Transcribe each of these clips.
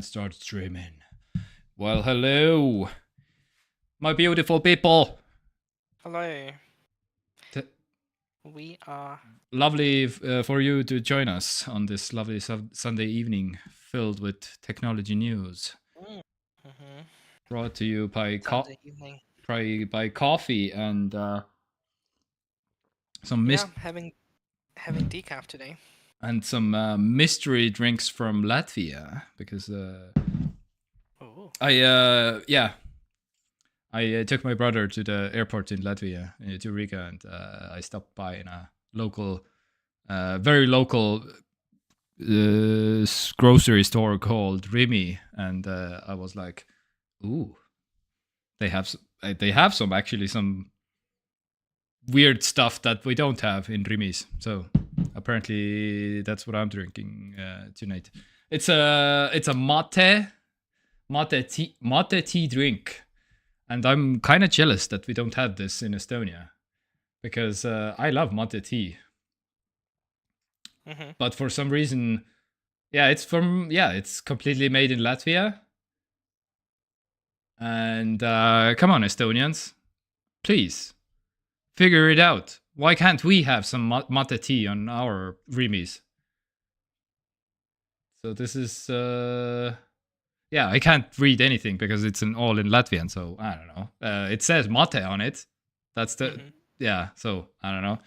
start streaming. Well, hello, my beautiful people. Hello. We are lovely for you to join us on this lovely Sunday evening filled with technology news. Brought to you by coffee and some having decaf today. And some mystery drinks from Latvia because I took my brother to the airport in Latvia, to Riga, and I stopped by in a local, very local grocery store called Rimi, and I was like, "Ooh, they have some weird stuff that we don't have in Rimis." So apparently, that's what I'm drinking tonight. It's a mate tea drink. And I'm kind of jealous that we don't have this in Estonia, because I love mate tea. But for some reason, it's completely made in Latvia. And come on, Estonians, please figure it out. Why can't we have some mate tea on our Rimis? So this is I can't read anything because it's all in Latvian, so I don't know. It says mate on it. That's the so I don't know.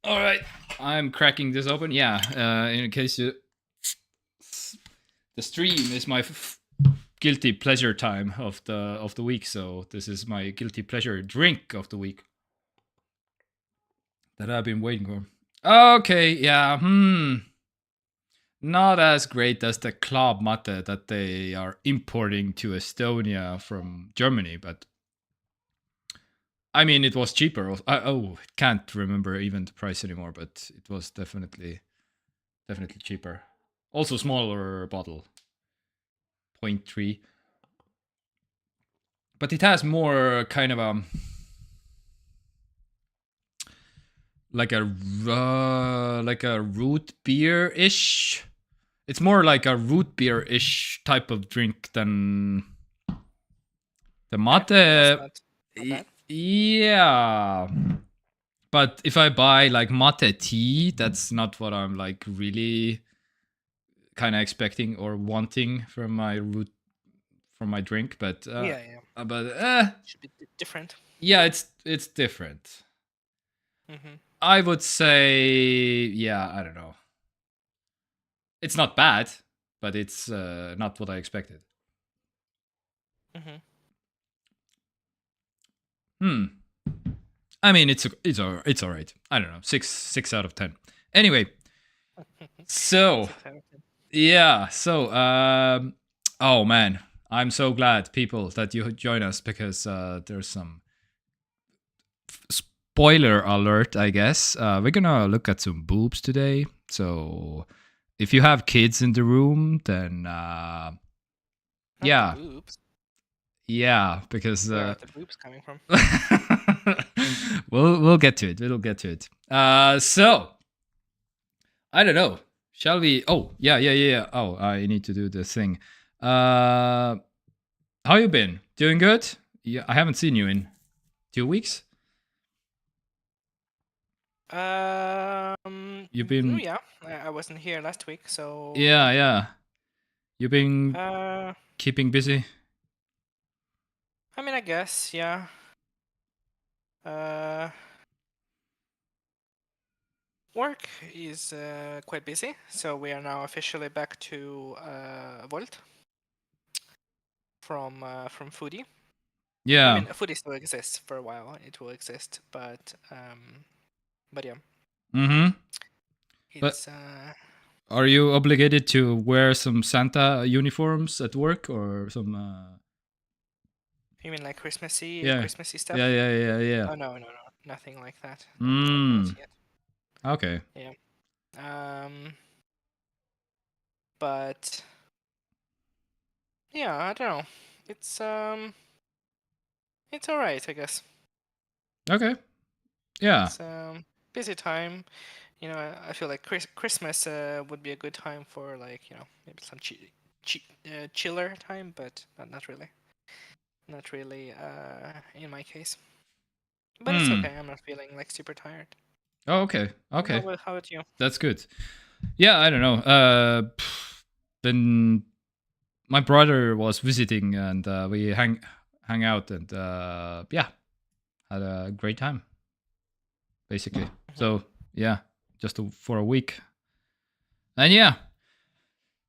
All right, I'm cracking this open. In case the stream is my guilty pleasure time of the week, so this is my guilty pleasure drink of the week that I've been waiting for. Okay, not as great as the club mate that they are importing to Estonia from Germany, but I mean, it was cheaper. Can't remember even the price anymore, but it was definitely cheaper. Also smaller bottle, 0.3. But it has more kind of a like a root beer-ish. It's more like a root beer-ish type of drink than the mate. Not bad. Yeah. But if I buy like mate tea, that's not what I'm like really kind of expecting or wanting from my drink. But but should be different. Yeah, it's different. I would say, I don't know. It's not bad, but it's not what I expected. I mean, it's all right. I don't know, 6 out of 10. Anyway, so oh man, I'm so glad, people, that you join us, because there's some spoiler alert, I guess. We're gonna look at some boobs today, so if you have kids in the room, then boobs. Yeah, because where are the boobs coming from? we'll get to it. We'll get to it. So I don't know. Shall we? Oh, yeah. Oh, I need to do the thing. How you been? Doing good? Yeah, I haven't seen you in 2 weeks. You've been. Yeah, I wasn't here last week, so. Yeah. You've been keeping busy. I mean, I guess, yeah. Work is quite busy, so we are now officially back to Volt from Foodie. Yeah. I mean, Foodie still exists for a while. It will exist, but yeah. It's. Are you obligated to wear some Santa uniforms at work, or some? You mean like Christmassy stuff? Yeah. Oh no, nothing like that. Not yet. Okay. Yeah. But yeah, I don't know. It's alright, I guess. Okay. Yeah. It's busy time. You know, I feel like Christmas would be a good time for, like, you know, maybe some chiller time, but not really. Not really in my case. But it's okay. I'm not feeling like super tired. Oh, okay. Okay. How about you? That's good. Yeah, I don't know. Then my brother was visiting and we hang out and yeah, had a great time basically. So yeah, just for a week. And yeah.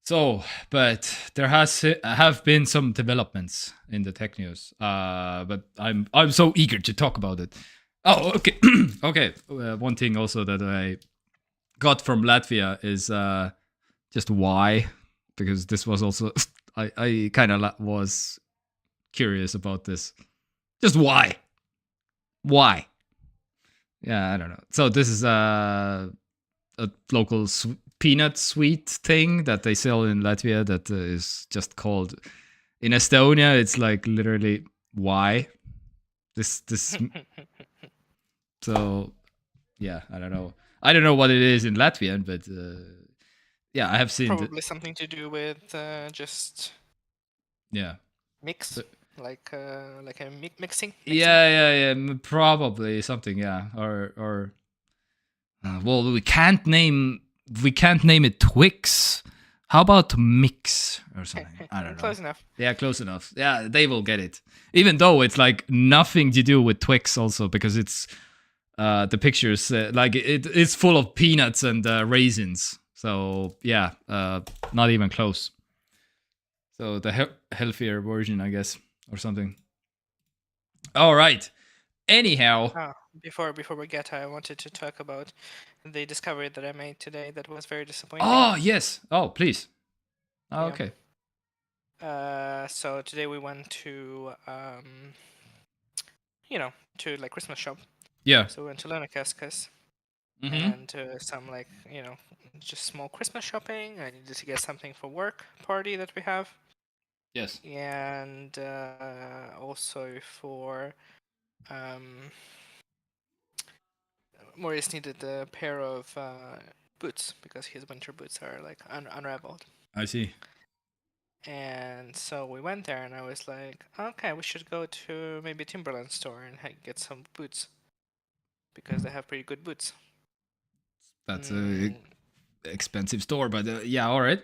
So, but there have been some developments in the tech news. But I'm so eager to talk about it. Oh, okay. Okay. One thing also that I got from Latvia is just why, because this was also I kind of was curious about this. Just why? Yeah, I don't know. So this is a local peanut sweet thing that they sell in Latvia that is just called. In Estonia, it's like literally why this. So yeah, I don't know. I don't know what it is in Latvian, but yeah, I have seen. Probably something to do with just Yeah. mix, like a mixing. Yeah. Probably something. Yeah, or well, we can't name it Twix. How about Mix or something? I don't know. Close enough. Yeah, close enough. Yeah, they will get it. Even though it's like nothing to do with Twix, also because it's the pictures like it's full of peanuts and raisins. So yeah, not even close. So the healthier version, I guess, or something. All right. Anyhow. Before we get, I wanted to talk about the discovery that I made today that was very disappointing. Oh yes. Oh please. Oh, Yeah. okay. So today we went to to like Christmas shop. Yeah. So we went to newscasters Mm-hmm. and some like just small Christmas shopping. I needed to get something for work party that we have. Yes. And also for Maurice needed a pair of boots because his winter boots are like unraveled. I see. And so we went there, and I was like, okay, we should go to maybe Timberland store and get some boots because they have pretty good boots. That's a expensive store, but yeah, all right.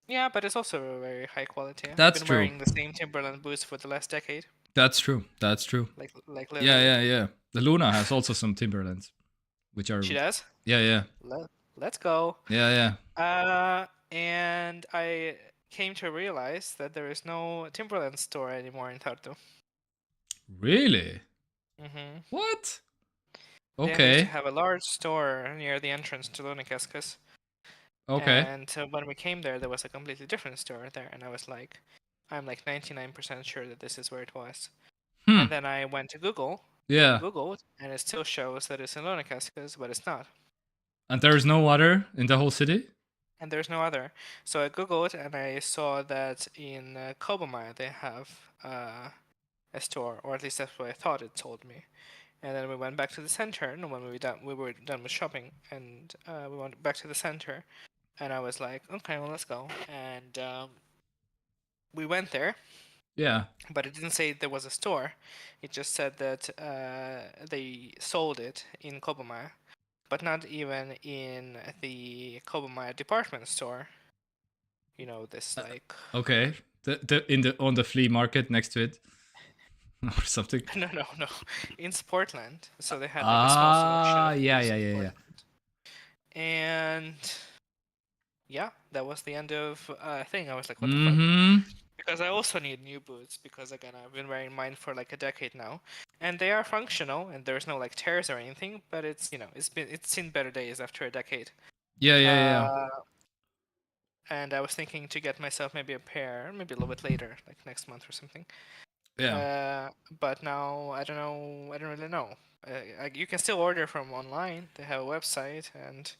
Yeah, but it's also very high quality. That's I've been true. wearing the same Timberland boots for the last decade. That's true. That's true. Like literally. Yeah. The Luna has also some Timberlands, which are. She does. Yeah. Let's go. Yeah. And I came to realize that there is no Timberland store anymore in Tartu. Really? Mm-hmm. What? They used Okay. to have a large store near the entrance to Lunikaskas. Okay. And when we came there was a completely different store there, and I was like, I'm like 99% sure that this is where it was. And then I went to Google. Yeah. Googled, and it still shows that it's in Lunikaskas, but it's not. And there's no other in the whole city? And there's no other. So I googled, and I saw that in Kobama they have a store, or at least that's what I thought it told me. And then we went back to the center, and when we were done with shopping, and we went back to the center, and I was like, okay, well, let's go. And we went there. Yeah. But it didn't say there was a store. It just said that they sold it in Kobama, but not even in the Kobama department store. You know, this like. Okay. On the flea market next to it, or something. No. In Sportland, so they had like a small selection. Yeah. And yeah, that was the end of thing. I was like, what the Mm-hmm. fuck? Because I also need new boots, because again, I've been wearing mine for like a decade now, and they are functional, and there's no like tears or anything, but it's it's seen better days after a decade. Yeah. And I was thinking to get myself maybe a pair, maybe a little bit later, like next month or something. Yeah. But now I don't know. I don't really know. You can still order from online. They have a website and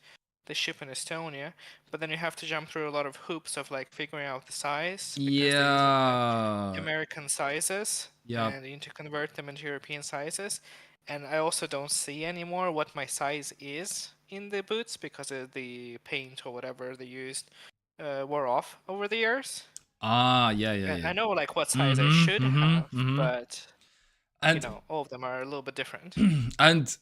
they ship in Estonia, but then you have to jump through a lot of hoops of like figuring out the size because they use like, American sizes, and you need to convert them into European sizes. And I also don't see anymore what my size is in the boots because of the paint or whatever they used wore off over the years. Ah, yeah, yeah, And yeah. I know like what size I Mm-hmm, should mm-hmm, have, mm-hmm. but And all of them are a little bit different. and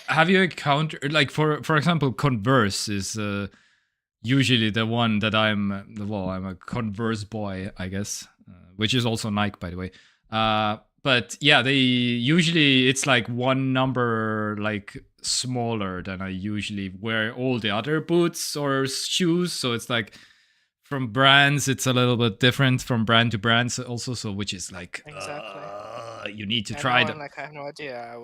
have you encountered, like, for example, Converse is usually the one that I'm a Converse boy, I guess, which is also Nike, by the way. But yeah, they usually, it's like one number like smaller than I usually wear all the other boots or shoes. So it's like from brands, it's a little bit different from brand to brand also. So which is like, Exactly. you need to And try now I'm them. like, I have no idea.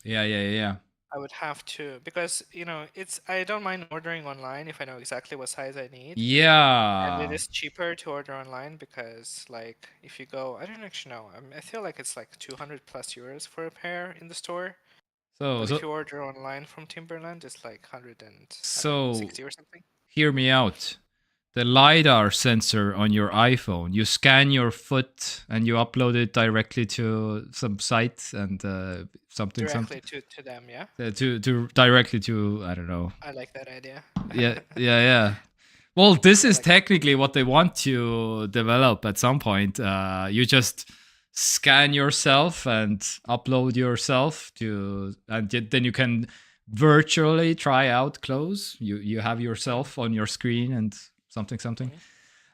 Yeah, yeah, yeah, I would have to, because it's I don't mind ordering online if I know exactly what size I need. And it yeah. is cheaper to order online because, like, if you go, I don't actually know. I feel like it's like 200 plus euros for a pair in the store. So But if so you order online from Timberland, it's like 100 and I don't know, so 60 or something. hear me out. The LiDAR sensor on your iPhone, you scan your foot and you upload it directly to some site and something Directly to them, yeah. to directly to, I don't know. I like that idea. Yeah, yeah, yeah. Well, this I is like that. technically what they want to develop at some point. You just scan yourself and upload yourself to, and then you can virtually try out clothes. You have yourself on your screen and something. Mm-hmm.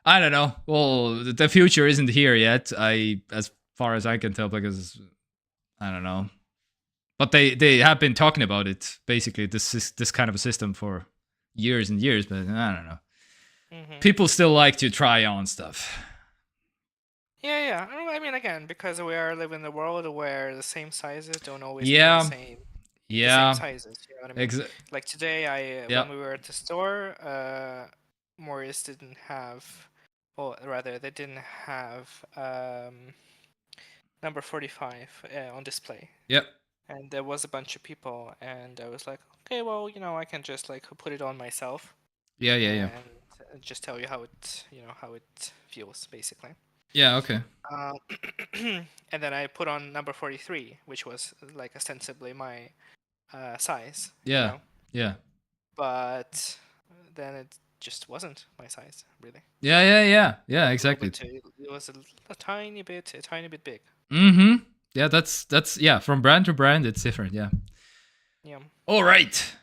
I don't know. Well, the future isn't here yet. As far as I can tell, because I don't know. But they have been talking about it. Basically, this kind of a system for years and years. But I don't know. Mm-hmm. People still like to try on stuff. Yeah, yeah. I mean, again, because we are living in a world where the same sizes don't always mean Yeah, the same yeah, sizes. You know what I mean? Like today, yeah, when we were at the store, Morris didn't have, or rather, they didn't have number 45 on display, yep, and there was a bunch of people, and I was like, okay, well, I can just like put it on myself yeah. and just tell you how it feels, basically. Yeah, okay. Uh, and then I put on number 43, which was like ostensibly my size, Yeah, yeah, but then it just wasn't my size, really. yeah. A little Exactly. bit too, it was a tiny bit big. Mm-hmm. Yeah, that's yeah. From brand to brand, it's different. Yeah. Yeah, All right.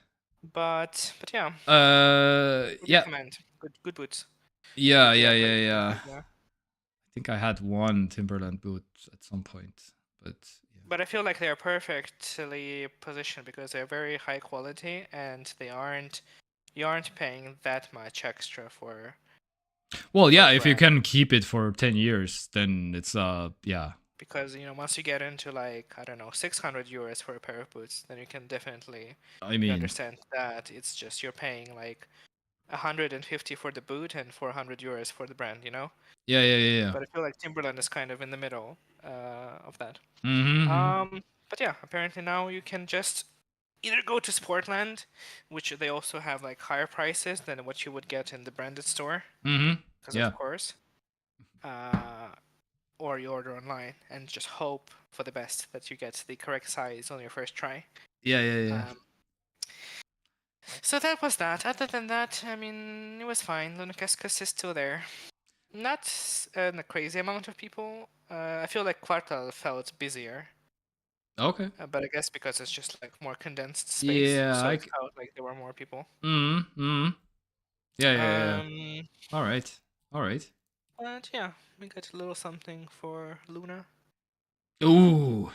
but yeah, would Yeah, recommend good boots. yeah, But yeah, yeah, yeah, quite yeah. expensive. Yeah. I think I had one Timberland boot at some point, but But I feel like they are perfectly positioned because they're very high quality and you aren't paying that much extra well, for yeah. the If you brand. can keep it for 10 years, then it's yeah. Because once you get into like, I don't know, 600 euros for a pair of boots, then you can definitely I mean, understand that it's just you're paying like 150 for the boot and 400 euros for the brand, yeah. But I feel like Timberland is kind of in the middle of that. Mm-hmm. But yeah, apparently now you can just either go to Sportland, which they also have like higher prices than what you would get in the branded store, Mm-hmm. because of Yeah. course, uh, or you order online and just hope for the best that you get the correct size on your first try. Yeah. Um, so that was that. Other than that, I mean, it was fine. Lunakeskus is still there. Not a crazy amount of people. I feel like Quartal felt busier, Okay. but I guess because it's just like more condensed space, Yeah. so it felt like there were more people. Mm-hmm. Yeah. Um, All right. All right. but yeah, we got a little something for Luna. Ooh.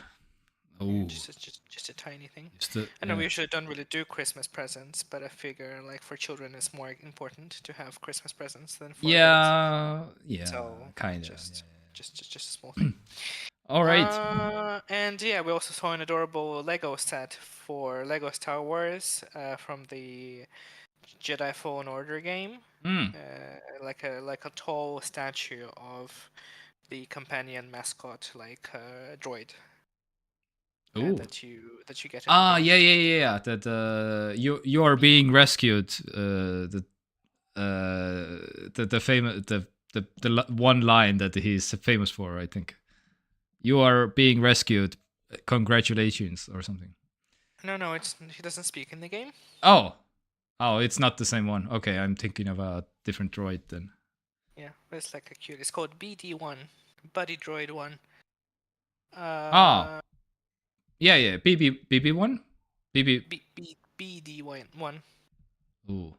Yeah, Ooh. just a tiny thing. Just the I know we yeah. usually don't really do Christmas presents, but I figure like for children it's more important to have Christmas presents than for adults. Yeah. Yeah. So Kind of. just just a small Yeah. thing. All right. And yeah, we also saw an adorable Lego set for Lego Star Wars from the Jedi Fallen Order game. Mm. Like a tall statue of the companion mascot, like droid Ooh. that you get in the Ah. game. Yeah. That you are being rescued. The famous one line that he's famous for. I think you are being rescued. Congratulations or something. No, it's he doesn't speak in the game. Oh. Oh, it's not the same one. Okay, I'm thinking of a different droid then. Yeah, it's like a cute. It's called BD1, Buddy Droid 1. Ah, Uh, yeah. BB1? BB. BD1. Ooh.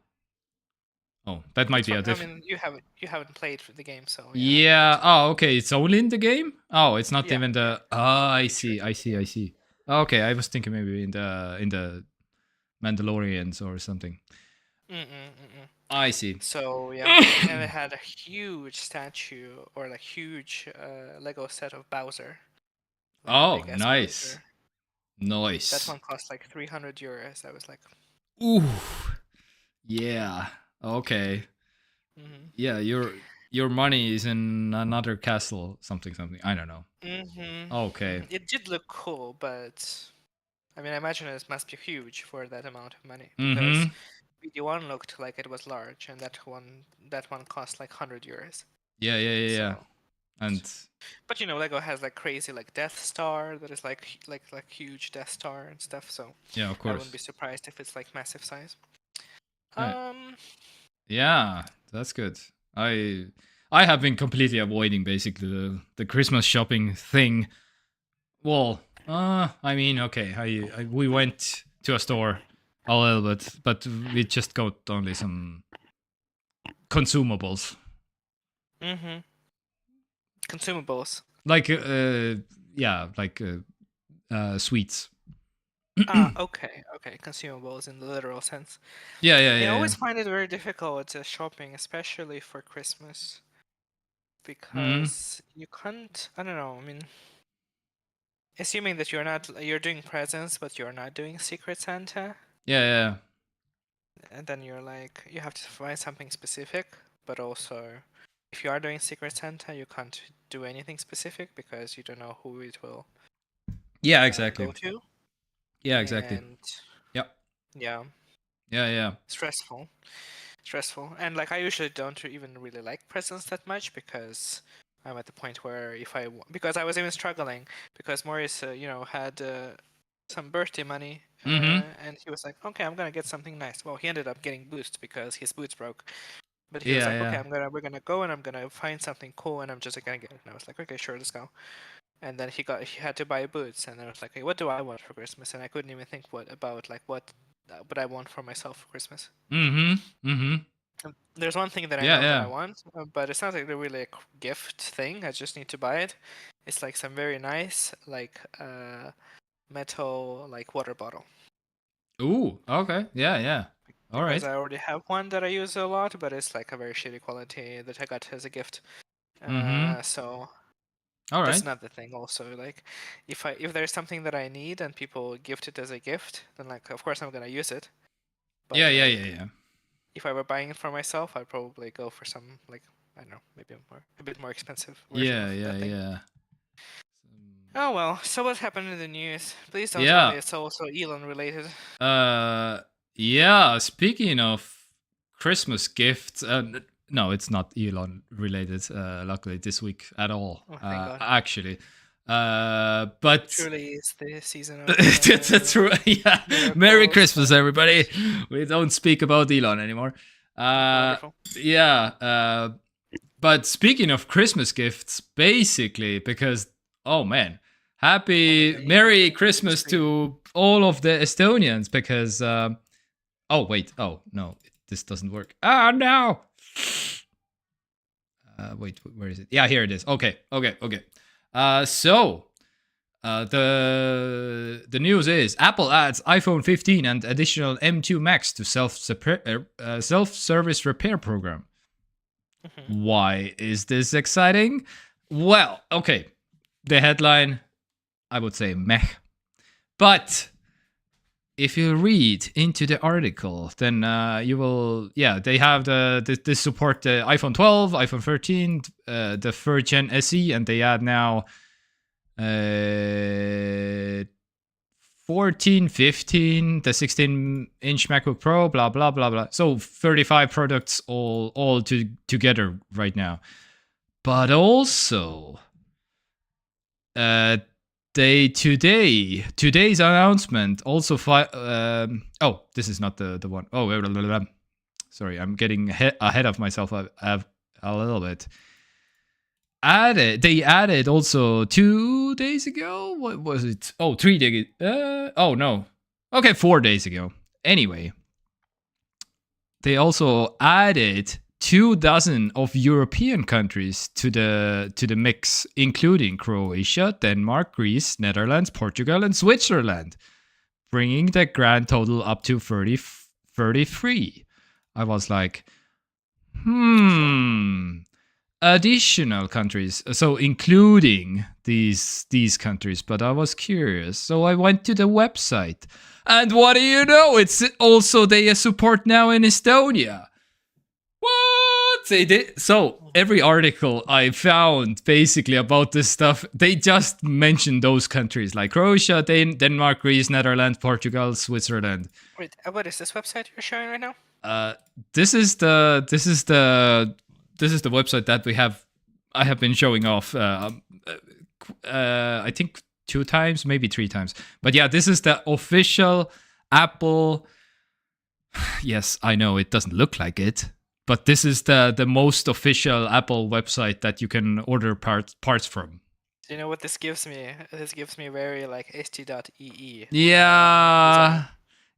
Oh, that might It's be fun. a I different. mean, you haven't played the game, so yeah, I Yeah. wouldn't. Oh, okay. It's only in the game. Oh, it's not Yeah, even yeah, the. Ah, I featured see. in I the see. I game. see. Okay, I was thinking maybe in the Mandalorians or something. Mm-mm-mm-mm. I see. So yeah, and it had a huge statue or like huge Lego set of Bowser, like a Oh, big ass nice. Bowser. That Nice. one cost like 300 euros. I was like, Ooh. Yeah. Okay. mm-hmm. Yeah, your money is in another castle, something, something. I don't know. Mm-hmm. Okay. Mm-hmm. It did look cool, but I mean, I imagine it must be huge for that amount of money because Mm-hmm. VD1 looked like it was large, and that one cost like 100 euros. Yeah. So, And but Lego has like crazy like Death Star that is like huge Death Star and stuff. So yeah, of I wouldn't be course. surprised if it's like massive size. Yeah. Um. Yeah, that's good. I I have been completely avoiding basically the Christmas shopping thing. Well, I mean, okay, we went to a store a little bit, but we just got only some consumables. Mm-hmm. Consumables. Like yeah, like sweets. Ah, okay, okay. Consumables in the literal sense. I Yeah. always find it very difficult shopping, especially for Christmas, Mm. because you can't. I don't know. I mean, assuming that you're doing presents, but you're not doing Secret Santa, Yeah. and then you have to find something specific. But also, if you are doing Secret Santa, you can't do anything specific because you don't know who it will Yeah, exactly. go to, Yeah, exactly. and Yeah. yeah, Yeah. stressful. And like I usually don't even really like presents that much because I'm at the point where because I was even struggling because Maurice had some birthday money Mhm. and he was like, okay, I'm gonna get something nice. Well, he ended up getting boots because his boots broke. But he was like, okay, Yeah. we're gonna go and I'm gonna find something cool and I'm just gonna get it. And I was like, okay, sure, let's go. And then he had to buy boots and I was like, hey, what do I want for Christmas? And I couldn't even think what I want for myself for Christmas. Mhm. There's one thing that I know that I Yeah. want, but it's not like really a gift thing. I just need to buy it. It's like some very nice like metal like water bottle Ooh, okay. Yeah. All because right. I already have one that I use a lot, but it's like a very shitty quality that I got as a gift. Mhm. So All that's right. another thing. Also, like if there's something that I need and people gift it as a gift, then like of course I'm gonna use it. But like Yeah. if I were buying it for myself, I'd probably go for some like I don't know, maybe a bit more expensive version of that thing. Yeah. Oh well, so what happened in the news? Please don't tell me Yeah. it's also Elon related. Uh, yeah. Speaking of Christmas gifts, no, it's not Elon related. Luckily, this week at all. Oh, thank God. Actually, but Truly is the season of that's right. Yeah. Merry miracles Christmas, and everybody. We don't speak about Elon anymore. Uh, wonderful. yeah. But speaking of Christmas gifts, basically, because oh man, Oh my happy God, Elon Merry came into the Christmas screen. to all of the Estonians because oh wait, oh no, this doesn't work. Ah no. Wait, where is it? Yeah, here it is. Okay. So the news is Apple adds iPhone 15 and additional M2 Max to self-service repair program. Mhm. Why is this exciting? Well, okay. The headline, I would say meh. But if you read into the article, then you will, yeah, they have they support the iPhone 12, iPhone 13, the 3rd Gen SE, and they add now 14, 15, the 16-inch MacBook Pro, blah blah blah blah. So 35 products all together right now. But also, today's announcement also this is not the one. Sorry, I'm getting ahead of myself a little bit. They added also 2 days ago. What was it? 3 days. No. Okay, 4 days ago. Anyway, they also added 24 of European countries to the mix, including Croatia, Denmark, Greece, Netherlands, Portugal, and Switzerland, bringing the grand total up to 33. I was like, additional countries, so including these countries. But I was curious, so I went to the website, and what do you know? It's also they support now in Estonia. What they did? So every article I found basically about this stuff, they just mentioned those countries like Croatia, Denmark, Greece, Netherlands, Portugal, Switzerland. Wait, what is this website you're showing right now? This is the website that I have been showing off. I think 2 times, maybe 3 times. But yeah, this is the official Apple. Yes, I know it doesn't look like it, but this is the most official Apple website that you can order parts from. Do you know what this gives me? This gives me very like st.ee. Yeah.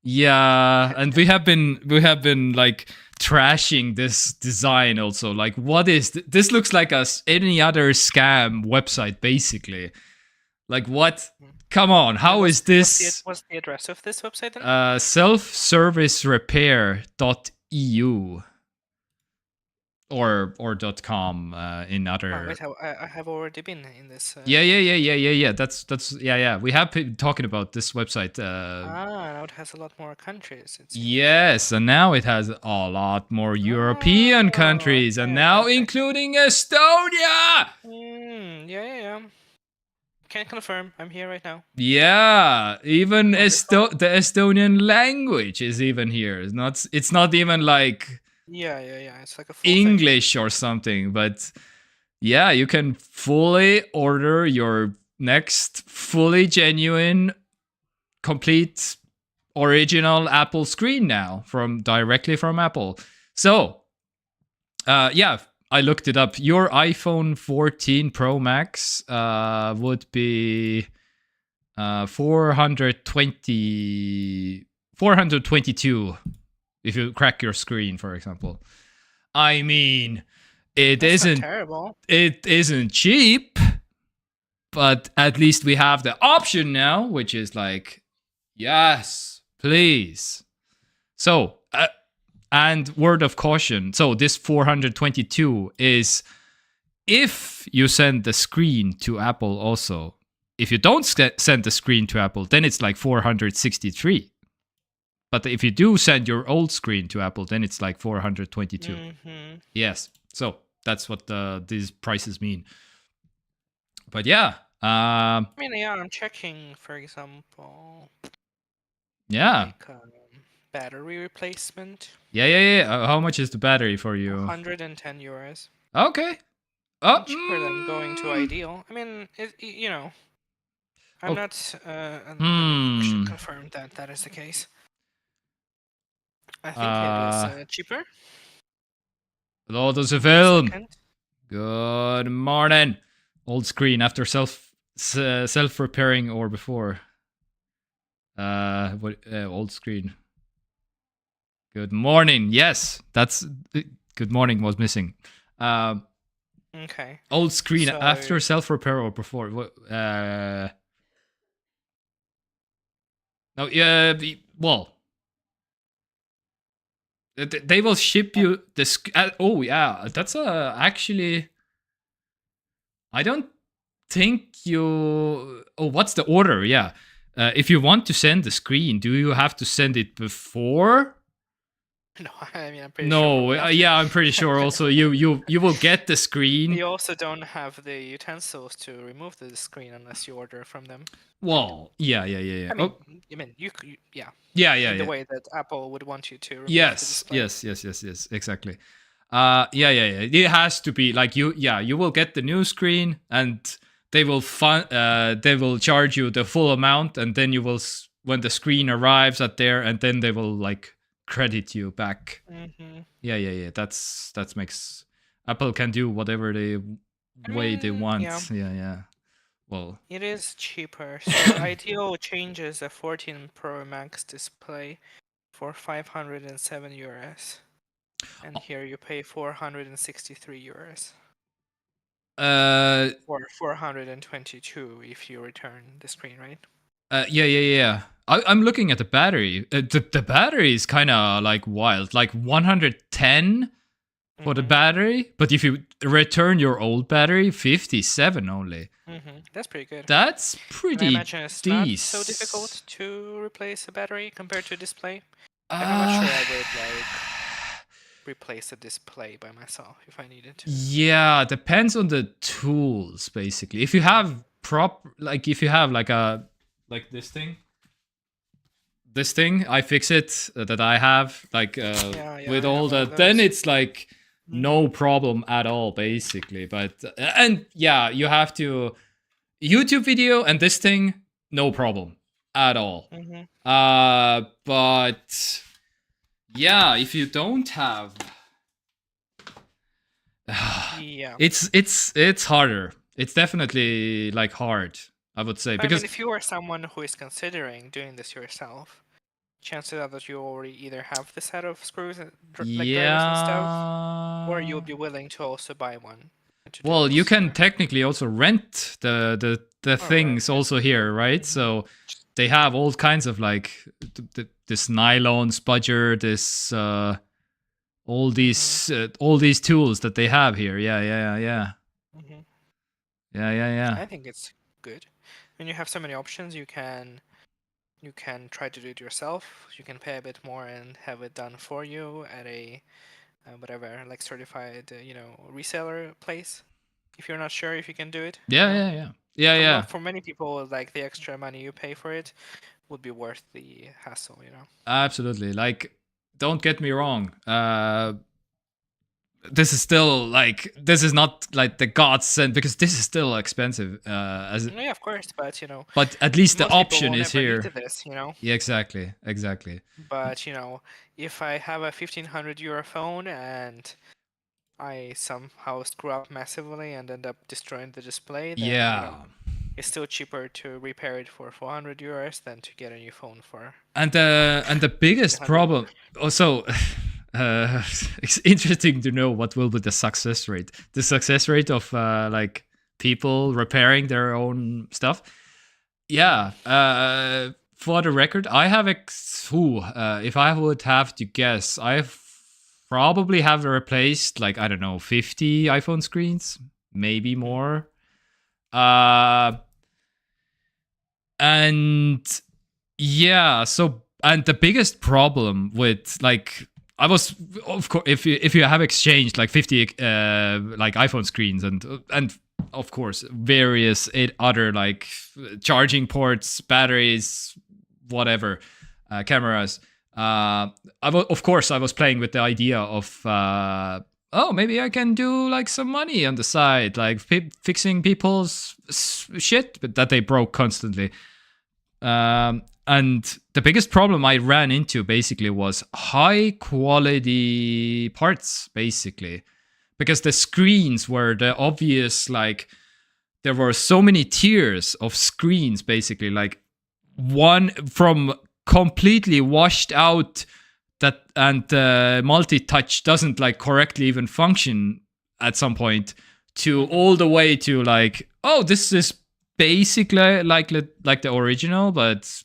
Yeah, and we have been like trashing this design also. Like, what is this? Looks like any other scam website, basically. Like, what? Come on, how is this? What's the address of this website then? Selfservicerepair.eu or .com in other. Wait, I have already been in this. Yeah. That's We have been talking about this website. Now it has a lot more countries. Yes, and now it has a lot more European countries, and now including Estonia. Yeah. Can confirm. I'm here right now. Yeah, even the Estonian language is even here. It's not even like Yeah. It's like a full English thing. or something, but yeah, you can fully order your next fully genuine, complete, original Apple screen now directly from Apple. So, I looked it up. Your iPhone 14 Pro Max would be 422 if you crack your screen, for example. I mean, That's not terrible. It isn't cheap, but at least we have the option now, which is like, yes, please. So, and word of caution. So this 422 is if you send the screen to Apple also. If you don't send the screen to Apple, then it's like 463. But if you do send your old screen to Apple, then it's like 422. Mm-hmm. Yes. So that's what these prices mean. But yeah. I'm checking, for example. Yeah. Like, battery replacement. Yeah. How much is the battery for you? 110 euros. Okay. Cheaper than going to Ideal. I mean, I'm not. Should confirm that is the case. I think it is cheaper. Låt oss film. Good morning. Old screen after self-repairing or before. Old screen. Good morning. Yes, that's good morning was missing. Okay. Old screen after self-repair or before. No, yeah. Well, they will ship you this. Oh yeah, that's actually. I don't think you. Oh, what's the order? Yeah, if you want to send the screen, do you have to send it before? No, I mean I'm pretty sure. No, yeah, I'm pretty sure. Also, you will get the screen. You also don't have the utensils to remove the screen unless you order from them. Well, yeah. I mean, you yeah. Yeah. The way that Apple would want you to remove the display. Yes, exactly. Yeah. It has to be like you will get the new screen, they will they will charge you the full amount, and then you will when the screen arrives at there, and then they will like credit you back. Yeah. That makes Apple can do whatever they they want. Yeah. Well, it is cheaper. So Ideal changes a 14 Pro Max display for 507 euros, and here you pay 463 euros. Or 422 if you return the screen, right? Yeah. I'm looking at the battery. The battery is kind of like wild, like 110 for the battery. But if you return your old battery, 57 only. That's pretty good. That's pretty. And I imagine it's not so difficult to replace a battery compared to a display. I'm not sure I would like replace a display by myself if I needed to. Yeah, depends on the tools basically. If you have if you have like this thing, iFixit that I have, like with all that, then it's like no problem at all basically. But and yeah, you have to YouTube video and this thing, no problem at all. But yeah, if you don't have it's harder. It's definitely like hard, I would say. Because I mean, if you are someone who is considering doing this yourself, chances are that you already either have the set of screws and drivers and stuff, or you'll be willing to also buy one. Well, you can technically also rent the things also here, right? So they have all kinds of like this nylon spudger, this all these tools that they have here. Yeah. I think it's good. When you have so many options, you can try to do it yourself. You can pay a bit more and have it done for you at a whatever, like certified, reseller place. If you're not sure if you can do it. Yeah. For many people, like the extra money you pay for it would be worth the hassle, Absolutely. Like, don't get me wrong. This is still like, this is not like the godsend, because this is still expensive. Yeah, of course, but But at least the option is here. This, Yeah, exactly. But if I have a 1,500 euro phone and I somehow screw up massively and end up destroying the display, then it's still cheaper to repair it for 400 euros than to get a new phone for. And the biggest problem also. It's interesting to know what will be the success rate. The success rate of like people repairing their own stuff. Yeah. For the record, I have if I would have to guess, I've probably have replaced like, I don't know, 50 iPhone screens, maybe more. And yeah, and the biggest problem with like, I was, of course, if you have exchanged like 50 like iPhone screens and of course various other like charging ports, batteries, whatever, cameras. Of course, I was playing with the idea of maybe I can do like some money on the side, like fixing people's shit that they broke constantly. And the biggest problem I ran into basically was high quality parts, basically, because the screens were the obvious, like there were so many tiers of screens, basically, like one from completely washed out and multi-touch doesn't like correctly even function at some point, to all the way to like, oh, this is basically like the original, but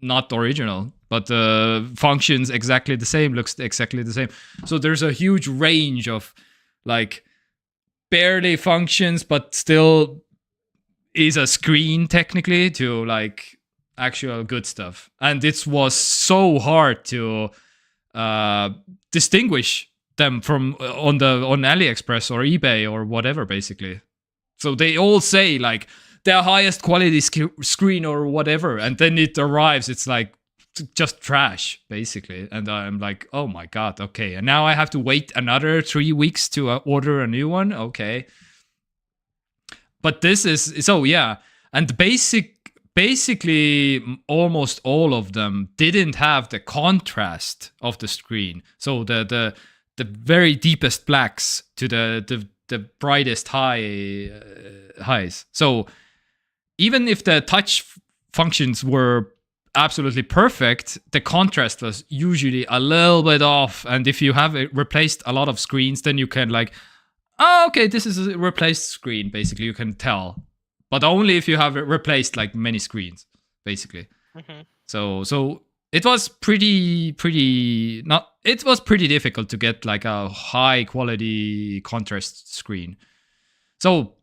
not original, but functions exactly the same, looks exactly the same. So there's a huge range of like barely functions, but still is a screen technically, to like actual good stuff. And it was so hard to distinguish them from on AliExpress or eBay or whatever, basically. So they all say like their highest quality screen or whatever, and then it arrives, it's like just trash, basically. And I'm like, oh my god, okay, and now I have to wait another 3 weeks to order a new one. Okay. But this is so yeah, and basically almost all of them didn't have the contrast of the screen. So the very deepest blacks to the brightest highs. So even if the touch functions were absolutely perfect, the contrast was usually a little bit off. And if you have replaced a lot of screens, then you can like, oh, okay, this is a replaced screen. Basically, you can tell, but only if you have replaced like many screens, basically. Mm-hmm. So it was pretty not. It was pretty difficult to get like a high quality contrast screen. So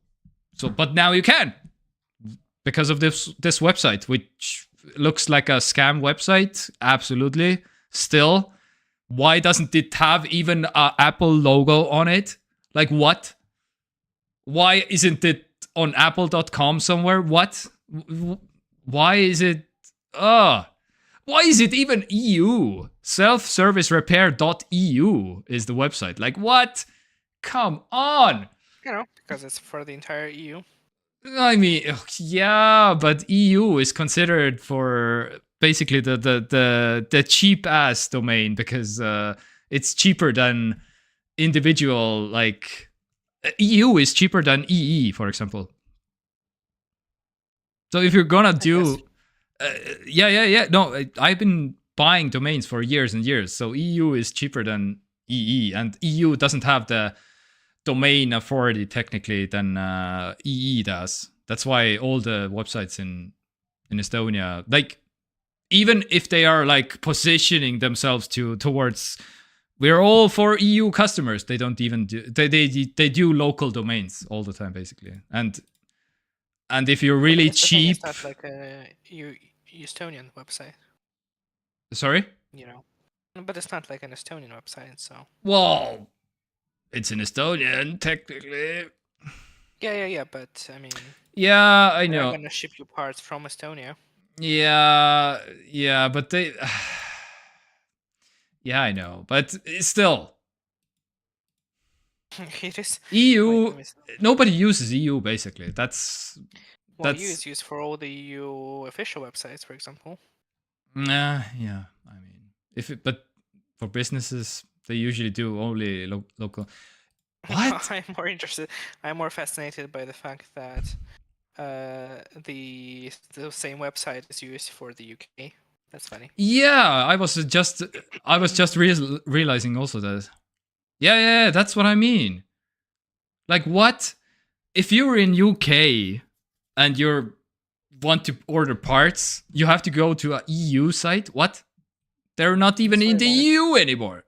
but now you can, because of this website, which looks like a scam website. Absolutely. Still, why doesn't it have even a Apple logo on it? Like, what? Why isn't it on apple.com somewhere? What? Why is it? Why is it even EU? Selfservicerepair.eu is the website. Like, what? Come on. Because it's for the entire EU. I mean, yeah, but EU is considered for basically the cheap ass domain, because it's cheaper than individual, like EU is cheaper than EE, for example. So if you're gonna do no, I've been buying domains for years and years, so EU is cheaper than EE, and EU doesn't have the domain authority technically than EE does. That's why all the websites in Estonia, like, even if they are like positioning themselves towards we're all for EU customers, they don't even do they do local domains all the time, basically. And if you're really cheap, it's not like a Estonian website. Sorry? But it's not like an Estonian website, so. Well, it's in Estonian technically. Yeah, but I mean. Yeah, I know. They're gonna ship you parts from Estonia. Yeah, but they. Yeah, I know, but still. It is. EU. Nobody uses EU, basically. That's. EU is used for all the EU official websites, for example. Yeah. I mean, but for businesses, they usually do only local. What? I'm more fascinated by the fact that the same website is used for the UK. That's funny. Yeah, I was just realizing also that. Yeah, that's what I mean. Like, what? If you're in UK and you want to order parts, you have to go to a EU site? What? They're not even in the EU anymore.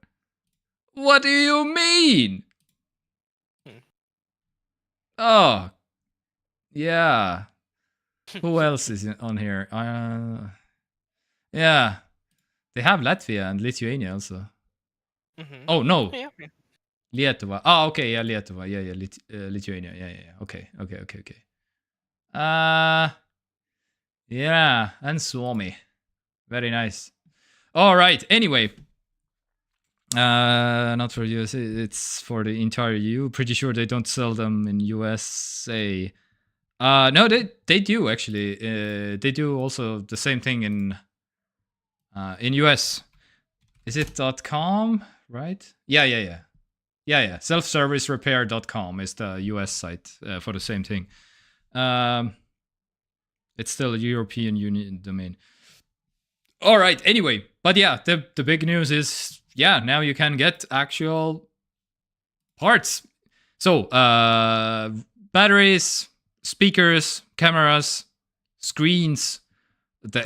What do you mean? Oh, yeah. Who else is on here? Yeah, they have Latvia and Lithuania also. Mm-hmm. Oh no, yeah. Lietuva. Oh, okay, yeah, Lietuva. Yeah, Lithuania. Yeah. Okay. Yeah, and Suomi. Very nice. All right. Anyway, not for US. It's for the entire EU. Pretty sure they don't sell them in USA. No, they do actually. They do also the same thing in US. Is it .com, right? Yeah. Selfservicerepair.com is the US site for the same thing. It's still a European Union domain. All right. Anyway, but yeah, the big news is, yeah, now you can get actual parts. So batteries, speakers, cameras, screens, the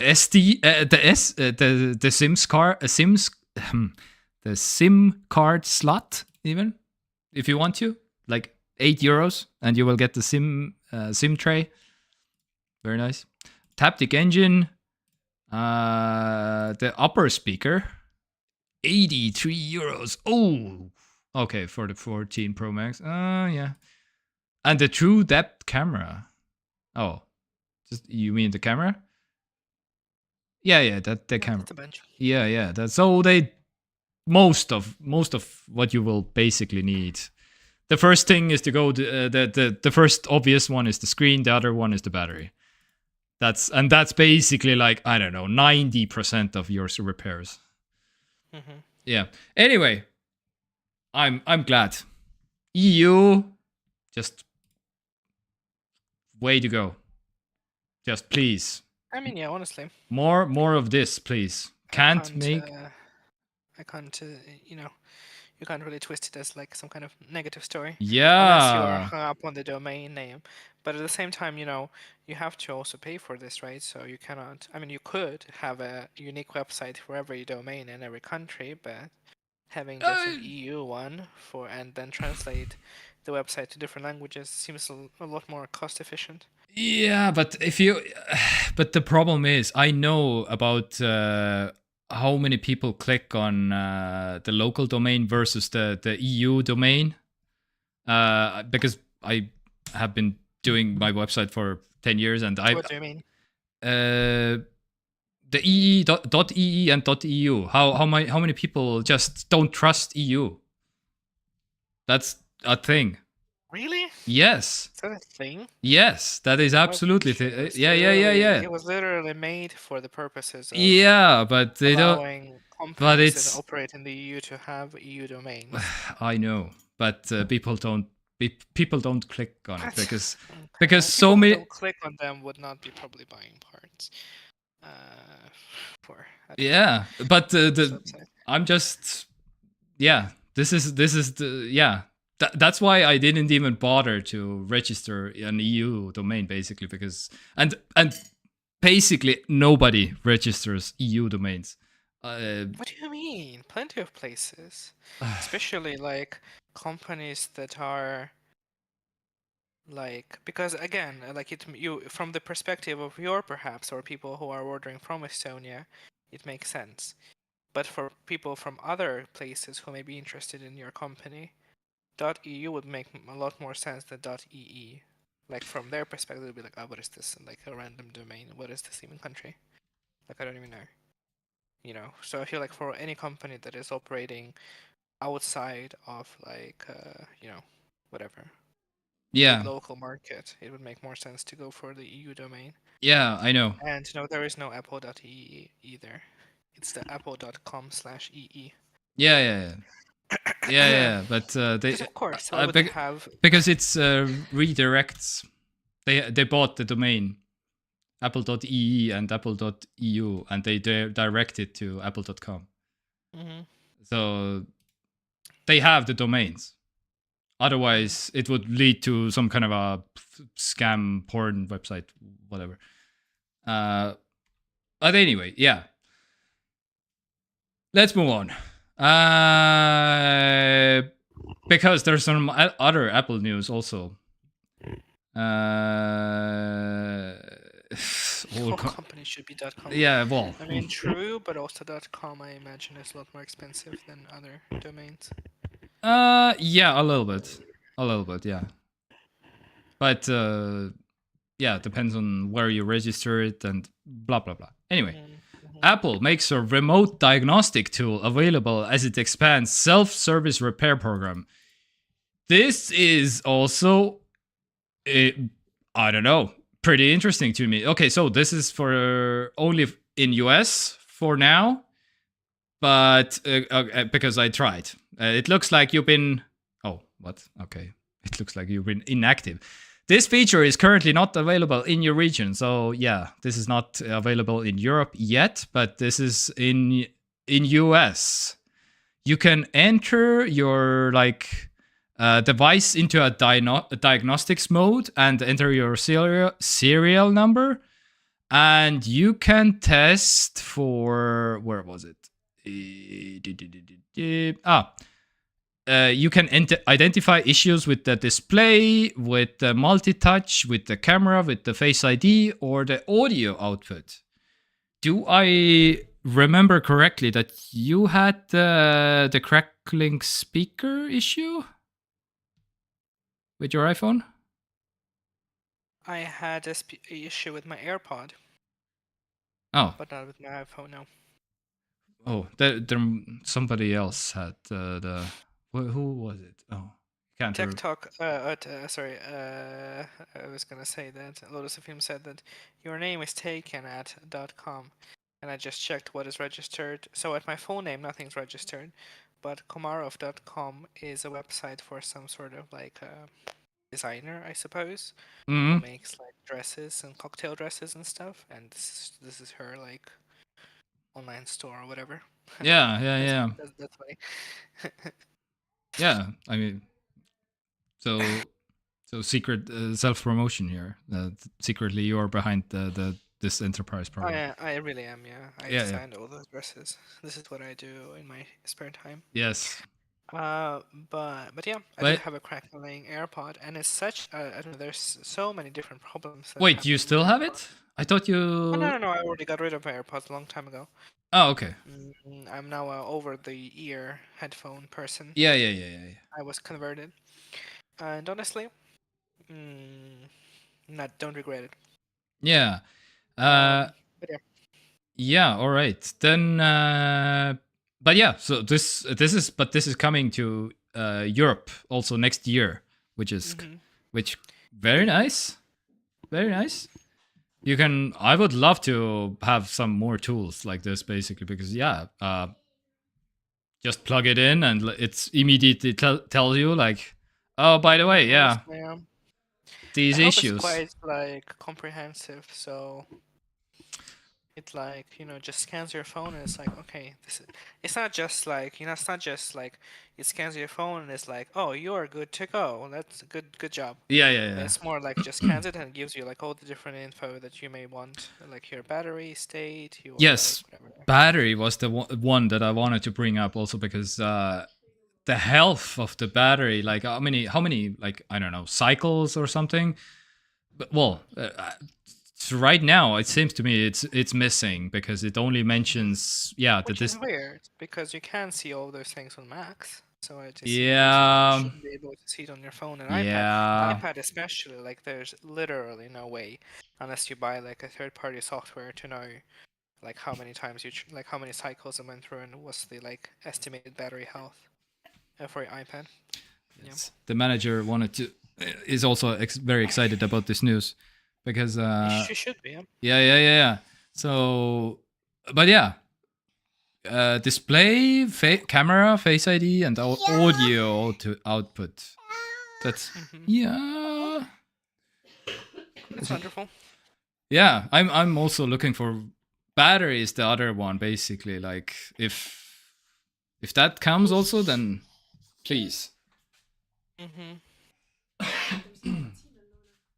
the SIM card slot, even if you want to, like €8, and you will get the SIM tray. Very nice. Taptic engine, the upper speaker, €83. Oh, okay, for the 14 Pro Max. Yeah, and the true depth camera. Oh, just you mean the camera? Yeah, that the camera. That's a bunch. Yeah. That's so they most of what you will basically need. The first thing is to go. The first obvious one is the screen. The other one is the battery. That's basically like, I don't know, 90% of your repairs. Mm-hmm. Yeah. Anyway, I'm glad. EU, just way to go. Just please. I mean, yeah, honestly, More of this, please. I Can't can't, make. I can't, you know, you can't really twist it as like some kind of negative story, unless you are Yeah. hung up on the domain name. But at the same time, you have to also pay for this, right? So you cannot. I mean, you could have a unique website for every domain in every country, but having just an EU one and then translate the website to different languages seems a lot more cost efficient. Yeah, but but the problem is, I know about how many people click on the local domain versus the EU domain, because I have been doing my website for 10 years, and What do you mean? The .ee and .eu. How many people just don't trust EU? That's a thing. Really? Yes. Is that a thing? Yes, that is absolutely. It was literally made for the purposes of Yeah, but they don't. allowing But companies that it's. operate in the EU to have EU domains. I know, but people don't. People don't click on it What? because Okay, well, so people who many. don't click on them would not be probably buying parts for at least Yeah, but this the website. I'm just. Yeah, this is the yeah. That's why I didn't even bother to register an EU domain, basically, because and basically nobody registers EU domains. What do you mean? Plenty of places, especially like companies that are like, because again, like you from the perspective of your perhaps or people who are ordering from Estonia, it makes sense. But for people from other places who may be interested in your company, .eu would make a lot more sense than .ee. Like from their perspective, it'd be like, oh, what is this? Like a random domain. What is this even country? Like I don't even know. So I feel like for any company that is operating outside of like whatever the big yeah, local market, it would make more sense to go for the EU domain. yeah, I know. And no, there is no apple.ee either. It's the apple.com/ee. Yeah, yeah, yeah. Yeah, yeah, but Because they of course, why would they have? because it's redirects. They bought the domain apple.ee and apple.eu, and they direct it to apple.com. Mhm. So they have the domains. Otherwise, it would lead to some kind of a scam porn website, whatever. But anyway, yeah. Let's move on. Because there's some other Apple news also. All companies should be .com. Yeah, well. I mean, true, but also .com, I imagine, is a lot more expensive than other domains. Yeah, a little bit, yeah. But yeah, depends on where you register it and blah blah blah. Anyway, Apple makes a remote diagnostic tool available as it expands self-service repair program. This is also, I don't know, pretty interesting to me. Okay, so this is for only in US for now, but because I tried, it looks like you've been. Oh, what? Okay, it looks like you've been inactive. This feature is currently not available in your region, so yeah, this is not available in Europe yet, but this is in US. You can enter your device into a diagnostics mode and enter your serial number, and you can test for, where was it? You can identify issues with the display, with the multi-touch, with the camera, with the Face ID, or the audio output. Do I remember correctly that you had the crackling speaker issue with your iPhone? I had a issue with my AirPod. Oh. But not with my iPhone, no. Oh, there somebody else had the. Who was it? Oh, Can't. TekTok, sorry, I was gonna say that Lotus of Him said that your name is taken at .com, and I just checked what is registered. So at my full name, nothing's registered, but Komarov.com is a website for some sort of like designer, I suppose, who Mm. makes like dresses and cocktail dresses and stuff, and this is her like online store or whatever. Yeah, yeah, that's, yeah, that's funny. yeah. I mean, so secret self promotion here. Secretly, you're behind this enterprise program. I really am, yeah. I Yeah, yeah. designed all those dresses. This is what I do in my spare time. Yes. Uh, but yeah, I did But have a crackling AirPod, and it's such I don't know. There's so many different problems that wait, you happen with still have AirPod. it? I thought Oh no, you. no, no! I already got rid of my AirPods a long time ago. Oh, okay. I'm now a over the ear headphone person. Yeah, yeah, yeah, yeah, yeah. I was converted, and honestly, mm, not don't regret it. Yeah. But yeah. Yeah. All right. Then. But yeah. So this is coming to Europe also next year, which is Mm-hmm. which very nice. Very nice. You can. I would love to have some more tools like this, basically, because yeah, just plug it in and it's immediately tell you like, oh, by the way, yeah, Honestly, I these hope it's issues. quite like comprehensive, so it like just scans your phone and it's like okay, it's not just like it's not just like it scans your phone and it's like oh you're good to go, that's good job. Yeah, yeah, yeah. It's more like just scans it and gives you like all the different info that you may want, like your battery state, your like Yes, whatever. battery was the one that I wanted to bring up also because the health of the battery, like how many like I don't know cycles or something. But well, so right now it seems to me it's missing because it only mentions that Which is this. weird because you can see all those things on Macs. So I just see you Yeah, shouldn't be able to see it on your phone and iPad. yeah. iPad especially, like there's literally no way unless you buy like a third-party software to know like how many times like how many cycles it went through and what's the like estimated battery health for your iPad. Yes. The manager is also very excited about this news because You should be. Yeah. yeah. So, but yeah, display, camera, Face ID, and audio to output. That's yeah. That's wonderful. Yeah, I'm also looking for batteries. The other one, basically, like if that comes also, then please.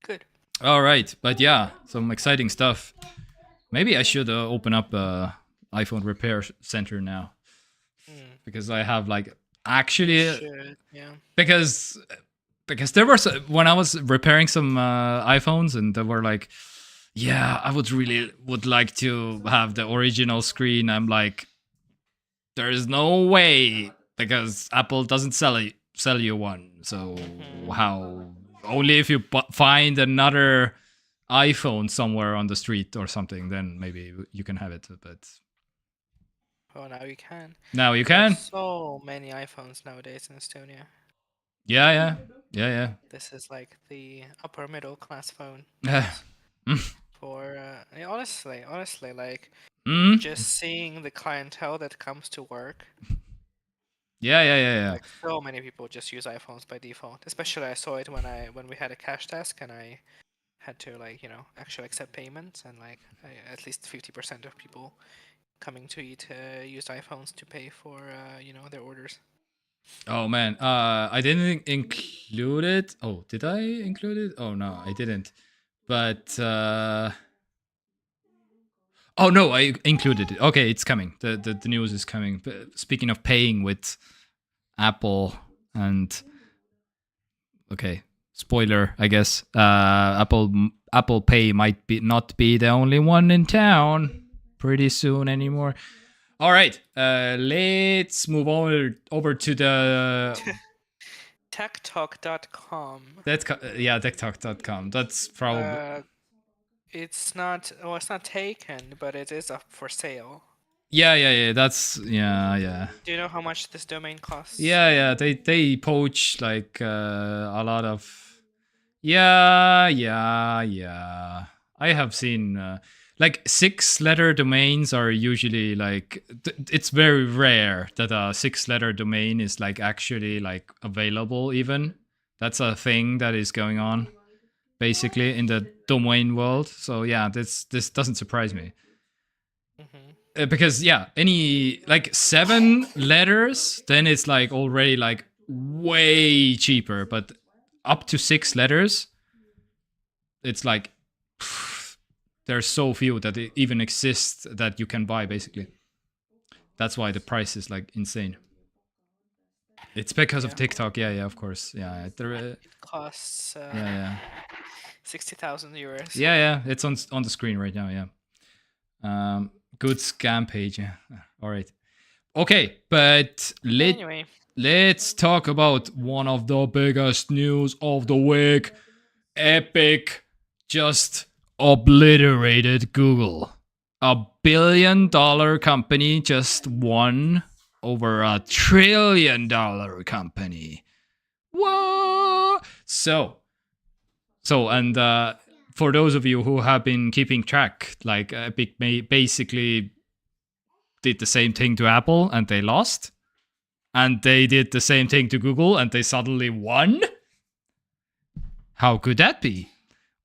Good. All right, but yeah, some exciting stuff. Maybe I should open up a iPhone repair center now because I have like actually Should, yeah. because there was when I was repairing some iPhones and they were like, yeah, I would like to have the original screen. I'm like, there is no way because Apple doesn't sell you one. So how only if you find another iPhone somewhere on the street or something, then maybe you can have it. But Oh, now you can. now you There are can. so many iPhones nowadays in Estonia. Yeah. This is like the upper middle class phone. Yeah. For honestly, like Mm. just seeing the clientele that comes to work. Yeah. Like so many people just use iPhones by default. Especially I saw it when we had a cash desk and I had to like actually accept payments and like at least 50% of people coming to eat used iPhones to pay for their orders. Oh man, I didn't include it. Oh, did I include it? Oh no, I didn't. But oh no, I included it. Okay, it's coming. The news is coming. Speaking of paying with Apple and okay, spoiler, I guess. Apple Pay might not be the only one in town pretty soon anymore. All right, let's move over to the TekTok.com. TekTok.com. That's probably It's not. Well, it's not taken, but it is up for sale. Yeah. That's yeah. Do you know how much this domain costs? Yeah. They poach like a lot of. Yeah. I have seen like 6-letter domains are usually like it's very rare that a 6-letter domain is like actually like available even. That's a thing that is going on basically in the domain world. So yeah, this doesn't surprise me. Because yeah, any like 7 letters, then it's like already like way cheaper, but up to 6 letters, it's like there's so few that it even exist that you can buy basically. That's why the price is like insane. It's because of TikTok. Yeah, of course. Yeah, It costs yeah. 60,000 euros. Yeah. It's on the screen right now. Yeah. Good scam page. Yeah. All right. Okay, but Anyway, let's talk about one of the biggest news of the week. Epic just obliterated Google. A $1 billion company just won over a $1 trillion company. What? So, and for those of you who have been keeping track, like Epic basically did the same thing to Apple and they lost. And they did the same thing to Google and they suddenly won? How could that be?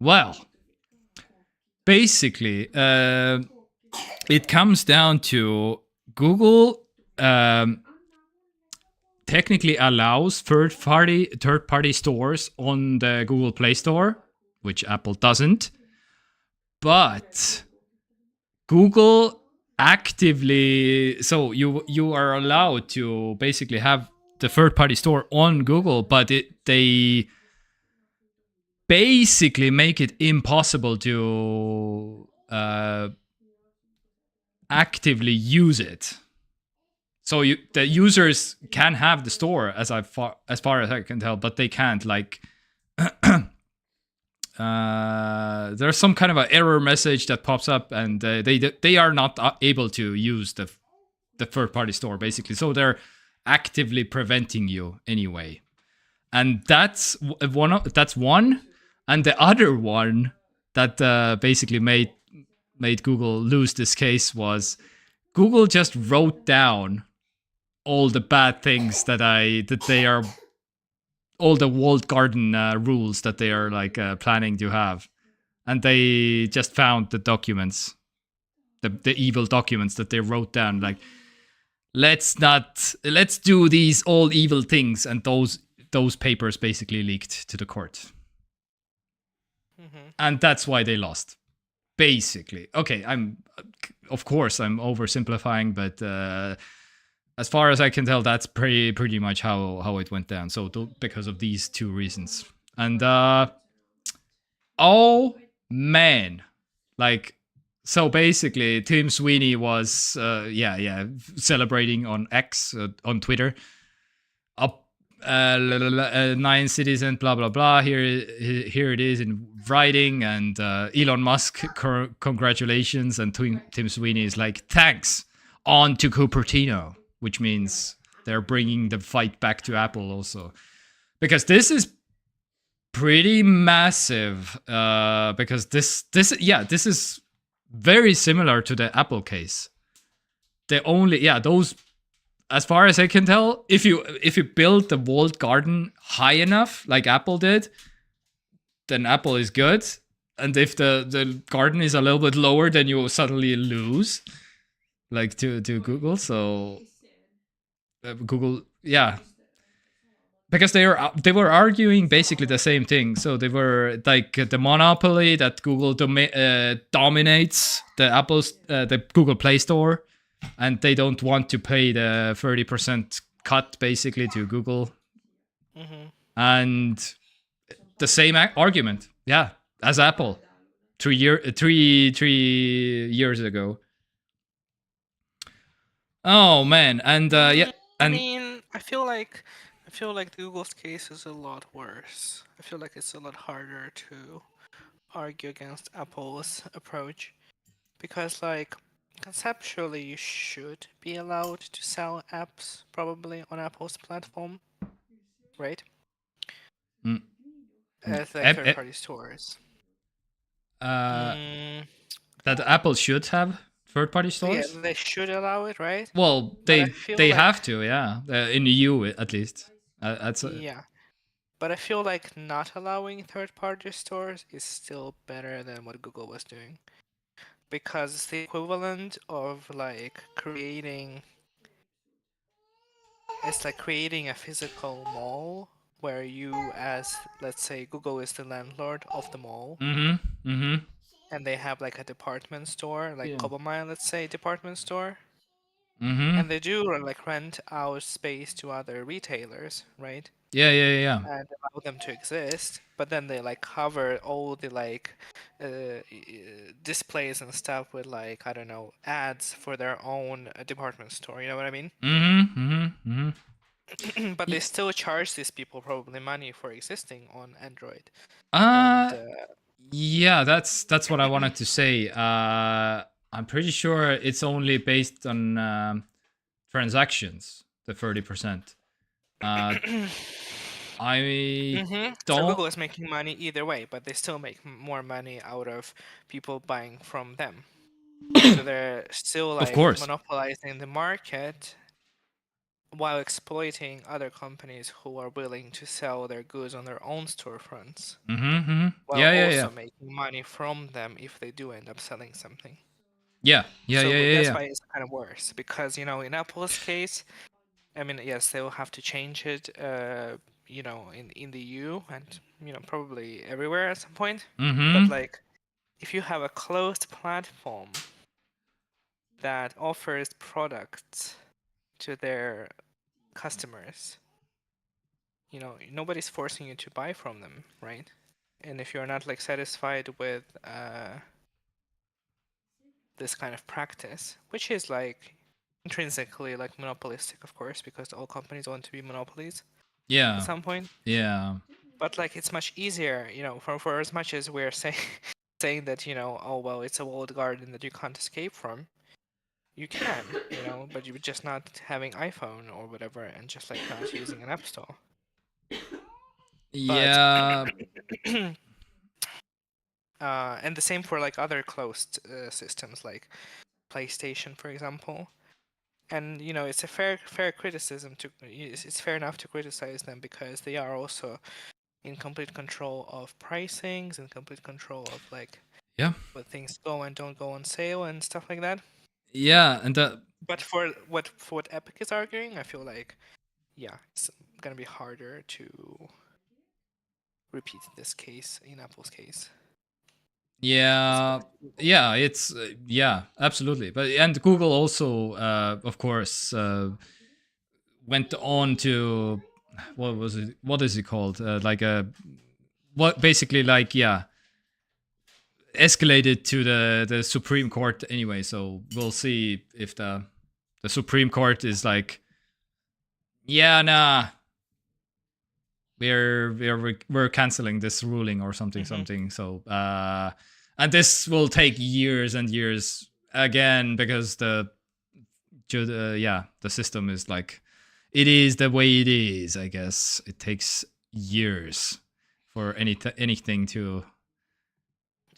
Well, basically, it comes down to Google technically allows third-party stores on the Google Play Store, which Apple doesn't. But Google actively, so you are allowed to basically have the third-party store on Google, but they basically make it impossible to actively use it. So the users can have the store as far as I can tell, but they can't like. There's some kind of an error message that pops up, and they are not able to use the third party store basically. So they're actively preventing you anyway, and that's one, and the other one that basically made Google lose this case was Google just wrote down all the bad things that they are, all the walled garden rules that they are like planning to have, and they just found the documents, the evil documents that they wrote down. Like, let's do these all evil things, and those papers basically leaked to the court, and that's why they lost. Basically, okay, of course I'm oversimplifying, but as far as I can tell, that's pretty much how it went down. So because of these two reasons, and oh man, like, so basically, Tim Sweeney was celebrating on X, on Twitter, up 9 cities and blah blah blah. Here it is in writing, and Elon Musk, congratulations, and Tim Sweeney is like, thanks, on to Cupertino, which means they're bringing the fight back to Apple also, because this is pretty massive. Because this is very similar to the Apple case. The only those, as far as I can tell, if you build the walled garden high enough, like Apple did, then Apple is good. And if the garden is a little bit lower, then you suddenly lose, like to Google. So Google, because they were arguing basically the same thing. So they were like the monopoly that Google dominates the Google Play Store, and they don't want to pay the 30% cut basically to Google. And the same argument, as Apple 3 years ago. Oh man, and I mean, I feel like Google's case is a lot worse. I feel like it's a lot harder to argue against Apple's approach, because like conceptually, you should be allowed to sell apps probably on Apple's platform, right? Mm. As like Ap- third-party stores. uh, Mm, that Apple should have third-party yeah, stores. they should allow it, right? Well, But I they feel they like, have to, yeah, in the EU at least. That's yeah, but I feel like not allowing third-party stores is still better than what Google was doing. Because it's the equivalent of like creating a physical mall where you, as let's say Google is the landlord of the mall, Mm-hmm. and they have like a department store, like Yeah. Kobamaya, let's say, department store, Mm-hmm. and they do like rent out space to other retailers, right? Yeah. And allow them to exist, but then they like cover all the like displays and stuff with like, I don't know, ads for their own department store. You know what I mean? But they Y- still charge these people probably money for existing on Android. And Uh, yeah, that's what I wanted to say. I'm pretty sure it's only based on transactions, the 30%. Uh, I So don't. Google is making money either way, but they still make more money out of people buying from them. So they're still Of like course. monopolizing the market while exploiting other companies who are willing to sell their goods on their own storefronts, Mm-hmm. while Yeah. also making money from them if they do end up selling something. Yeah. So that's Yeah. why it's kind of worse, because in Apple's case, I mean, yes, they will have to change it, in the EU and probably everywhere at some point. But Mm-hmm. like, if you have a closed platform that offers products to their customers, nobody's forcing you to buy from them, right? And if you're not like satisfied with this kind of practice, which is like intrinsically like monopolistic, of course, because all companies want to be monopolies at Yeah. some point. Yeah. But like, it's much easier, for as much as we're saying that, oh well, it's a walled garden that you can't escape from. You can, but you're just not having iPhone or whatever, and just like not using an app store. But Yeah. and the same for like other closed systems like PlayStation, for example. And it's a fair criticism it's fair enough to criticize them, because they are also in complete control of pricings and complete control of like Yeah. what things go and don't go on sale and stuff like that. Yeah. And But for what Epic is arguing, I feel like, yeah, it's gonna be harder to repeat this case in Apple's case. yeah. Yeah. It's yeah. Absolutely. But and Google also, of course, went on to what was it? What is it called? Like a what? Basically, like yeah, escalated to the Supreme Court anyway. So we'll see if the Supreme Court is like, yeah, nah, we're canceling this ruling or something. So and this will take years and years again because the system is like it is the way it is. I guess it takes years for anything to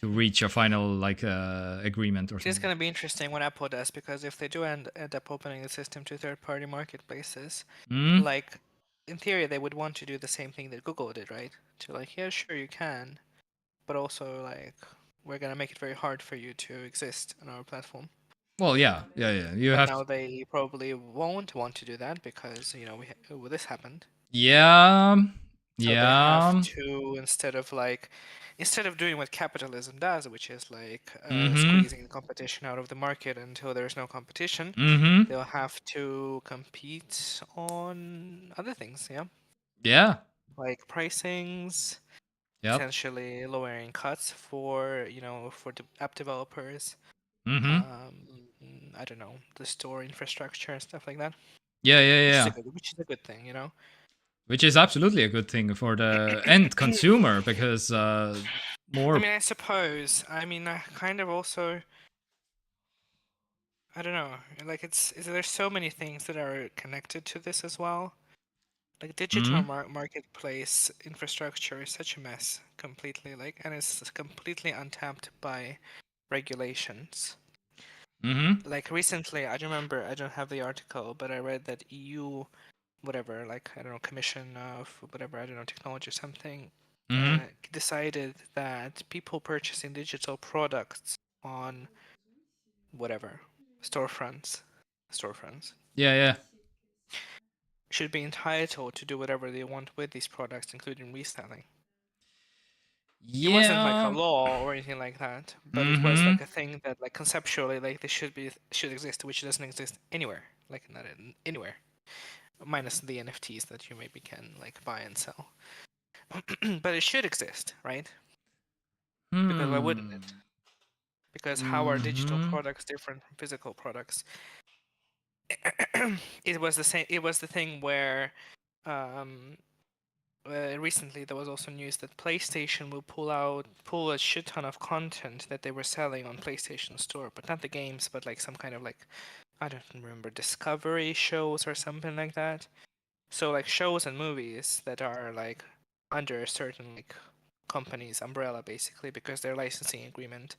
reach a final like agreement or It is something. going to be interesting what Apple does, because if they do end up opening the system to third-party marketplaces, Hmm. like, in theory, they would want to do the same thing that Google did, right? To like, yeah, sure, you can, but also like, we're going to make it very hard for you to exist on our platform. Well, yeah. You But have now they probably won't want to do that because, this happened. yeah, So they have yeah. to, instead of doing what capitalism does, which is like Mm-hmm. squeezing the competition out of the market until there's no competition, Mm-hmm. they'll have to compete on other things, yeah, Yeah. like pricings, Yep. potentially lowering cuts for app developers. Mm-hmm. Um, I don't know, the store infrastructure and stuff like that, which is a Yeah. good thing. Which is absolutely a good thing for the end consumer because I more. mean, I suppose. I mean, I kind of also I don't know. Like there's so many things that are connected to this as well. Like digital Mm-hmm. marketplace infrastructure is such a mess completely. Like, and it's completely untapped by regulations. Mm-hmm. Like recently, I remember, I don't have the article, but I read that EU, whatever, like I don't know, Commission of whatever, I don't know, technology or something, Mm-hmm. decided that people purchasing digital products on whatever storefronts Yeah, yeah. should be entitled to do whatever they want with these products, including reselling. It wasn't like a Yeah. law or anything like that, but it was Mm-hmm. like a thing that like conceptually like they should exist, which doesn't exist anywhere, like not anywhere, minus the NFTs that you maybe can like buy and sell. But it should exist, right? Because why wouldn't Hmm. it? Because how are digital Mm-hmm. products different from physical products? It was the same. It was the thing where um, recently there was also news that PlayStation will pull a shit ton of content that they were selling on PlayStation Store, but not the games, but like some kind of like, I don't remember, discovery shows or something like that. So like shows and movies that are like under a certain like company's umbrella basically because their licensing agreement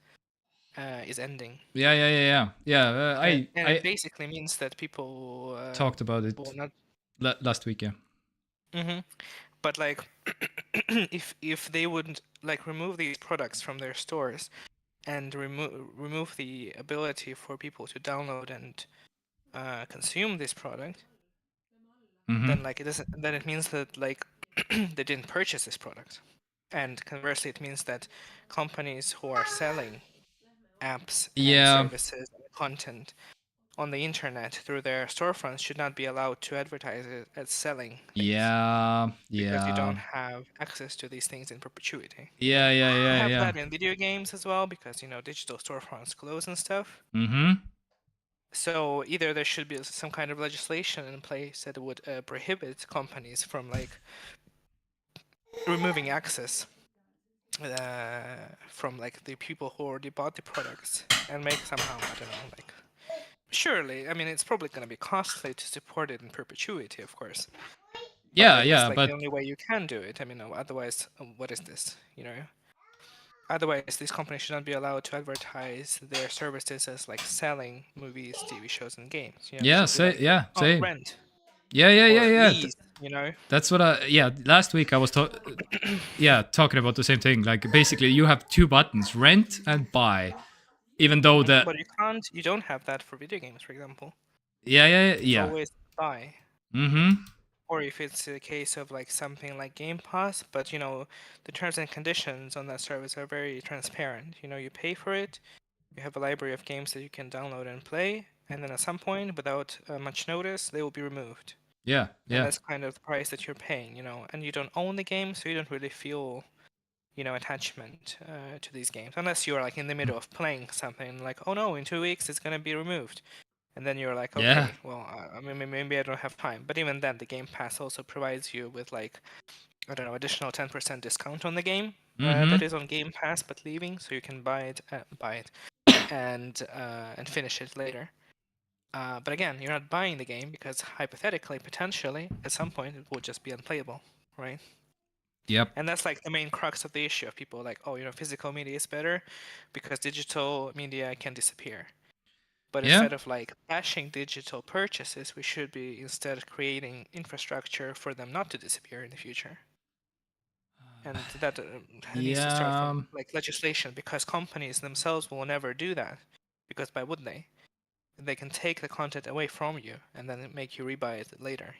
is ending. Yeah, yeah, yeah, yeah. Yeah, And it I basically means that people talked about will it not. last week. Yeah. Hmm. But like, if they would like remove these products from their stores and remove the ability for people to download and consume this product, Mm-hmm. then like it doesn't. Then it means that like they didn't purchase this product, and conversely, it means that companies who are selling apps and Yeah. services and content on the internet through their storefronts should not be allowed to advertise it as selling things Yeah. because you Yeah. don't have access to these things in perpetuity. Yeah. Yeah. You Yeah. have Yeah. that in video games as well because digital storefronts close and stuff. Mm-hmm. So either there should be some kind of legislation in place that would prohibit companies from like removing access from like the people who already bought the products and make somehow, I don't know, like surely, I mean, it's probably going to be costly to support it in perpetuity, of course. But Yeah. like that's Yeah. like the But only way you can do it. I mean, otherwise, what is this? Otherwise, these companies should not be allowed to advertise their services as like selling movies, TV shows, and games. It yeah. should be Say. like, Yeah. oh, Same. rent Yeah. Yeah. Yeah. or Yeah. lease. That's what I. Yeah. Last week I was yeah, talking about the same thing. Like basically, you have two buttons: rent and buy. Even though the But you don't have that for video games, for example. yeah, yeah, It's yeah. always buy. Mm-hmm. Or if it's a case of like something like Game Pass, but the terms and conditions on that service are very transparent. You pay for it, you have a library of games that you can download and play, and then at some point, without much notice, they will be removed. Yeah. And Yeah. that's kind of the price that you're paying, and you don't own the game, so you don't really feel, attachment to these games, unless you're like in the middle of playing something, like, oh no, in 2 weeks it's gonna be removed. And then you're like, Yeah. okay, well, I mean, maybe I don't have time. But even then, the Game Pass also provides you with like, I don't know, additional 10% discount on the game that Mm-hmm. is on Game Pass but leaving, so you can buy it, and finish it later. But again, you're not buying the game because hypothetically, potentially, at some point, it will just be unplayable, right? Yep. And that's like the main crux of the issue of people like, oh, physical media is better because digital media can disappear. But Yeah. instead of like bashing digital purchases, we should be instead creating infrastructure for them not to disappear in the future. And that needs to start Yeah. from like legislation because companies themselves will never do that. Because why would they? They can take the content away from you and then make you rebuy it later.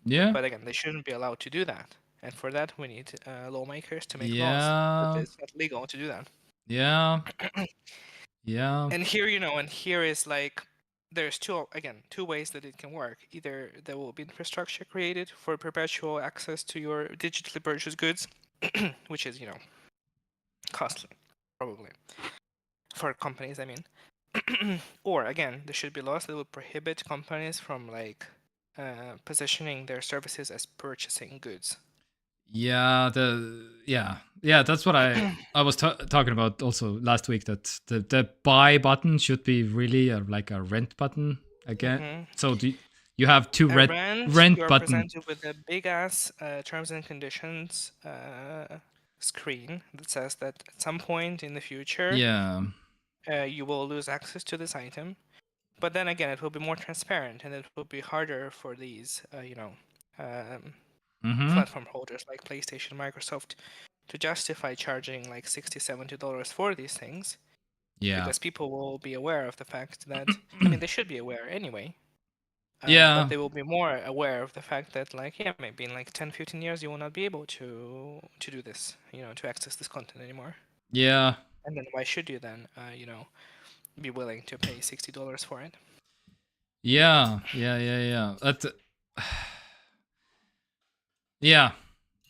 Yeah. But again, they shouldn't be allowed to do that. And for that, we need lawmakers to make laws that Yeah. it's not legal to do that. Yeah. Yeah. And here is like there's two ways that it can work. Either there will be infrastructure created for perpetual access to your digitally purchased goods, which is costly, probably for companies. I mean, or again, there should be laws that will prohibit companies from like positioning their services as purchasing goods. Yeah. Yeah. Yeah, that's what I was talking about also last week. That the buy button should be really like a rent button again. Hmm. So you have two At rent, you rent are button. presented with a big ass terms and conditions screen that says that at some point in the future Yeah. you will lose access to this item. But then again, it will be more transparent, and it will be harder for these, um, Mm-hmm. platform holders like PlayStation, Microsoft, to justify charging like $60, $70 for these things, Yeah. because people will be aware of the fact that, I mean, they should be aware anyway, but Yeah. they will be more aware of the fact that, like, yeah, maybe in like 10, 15 years, you will not be able to do this, to access this content anymore. Yeah. And then why should you then, be willing to pay $60 for it? Yeah. Yeah. Yeah. Yeah. That. Yeah.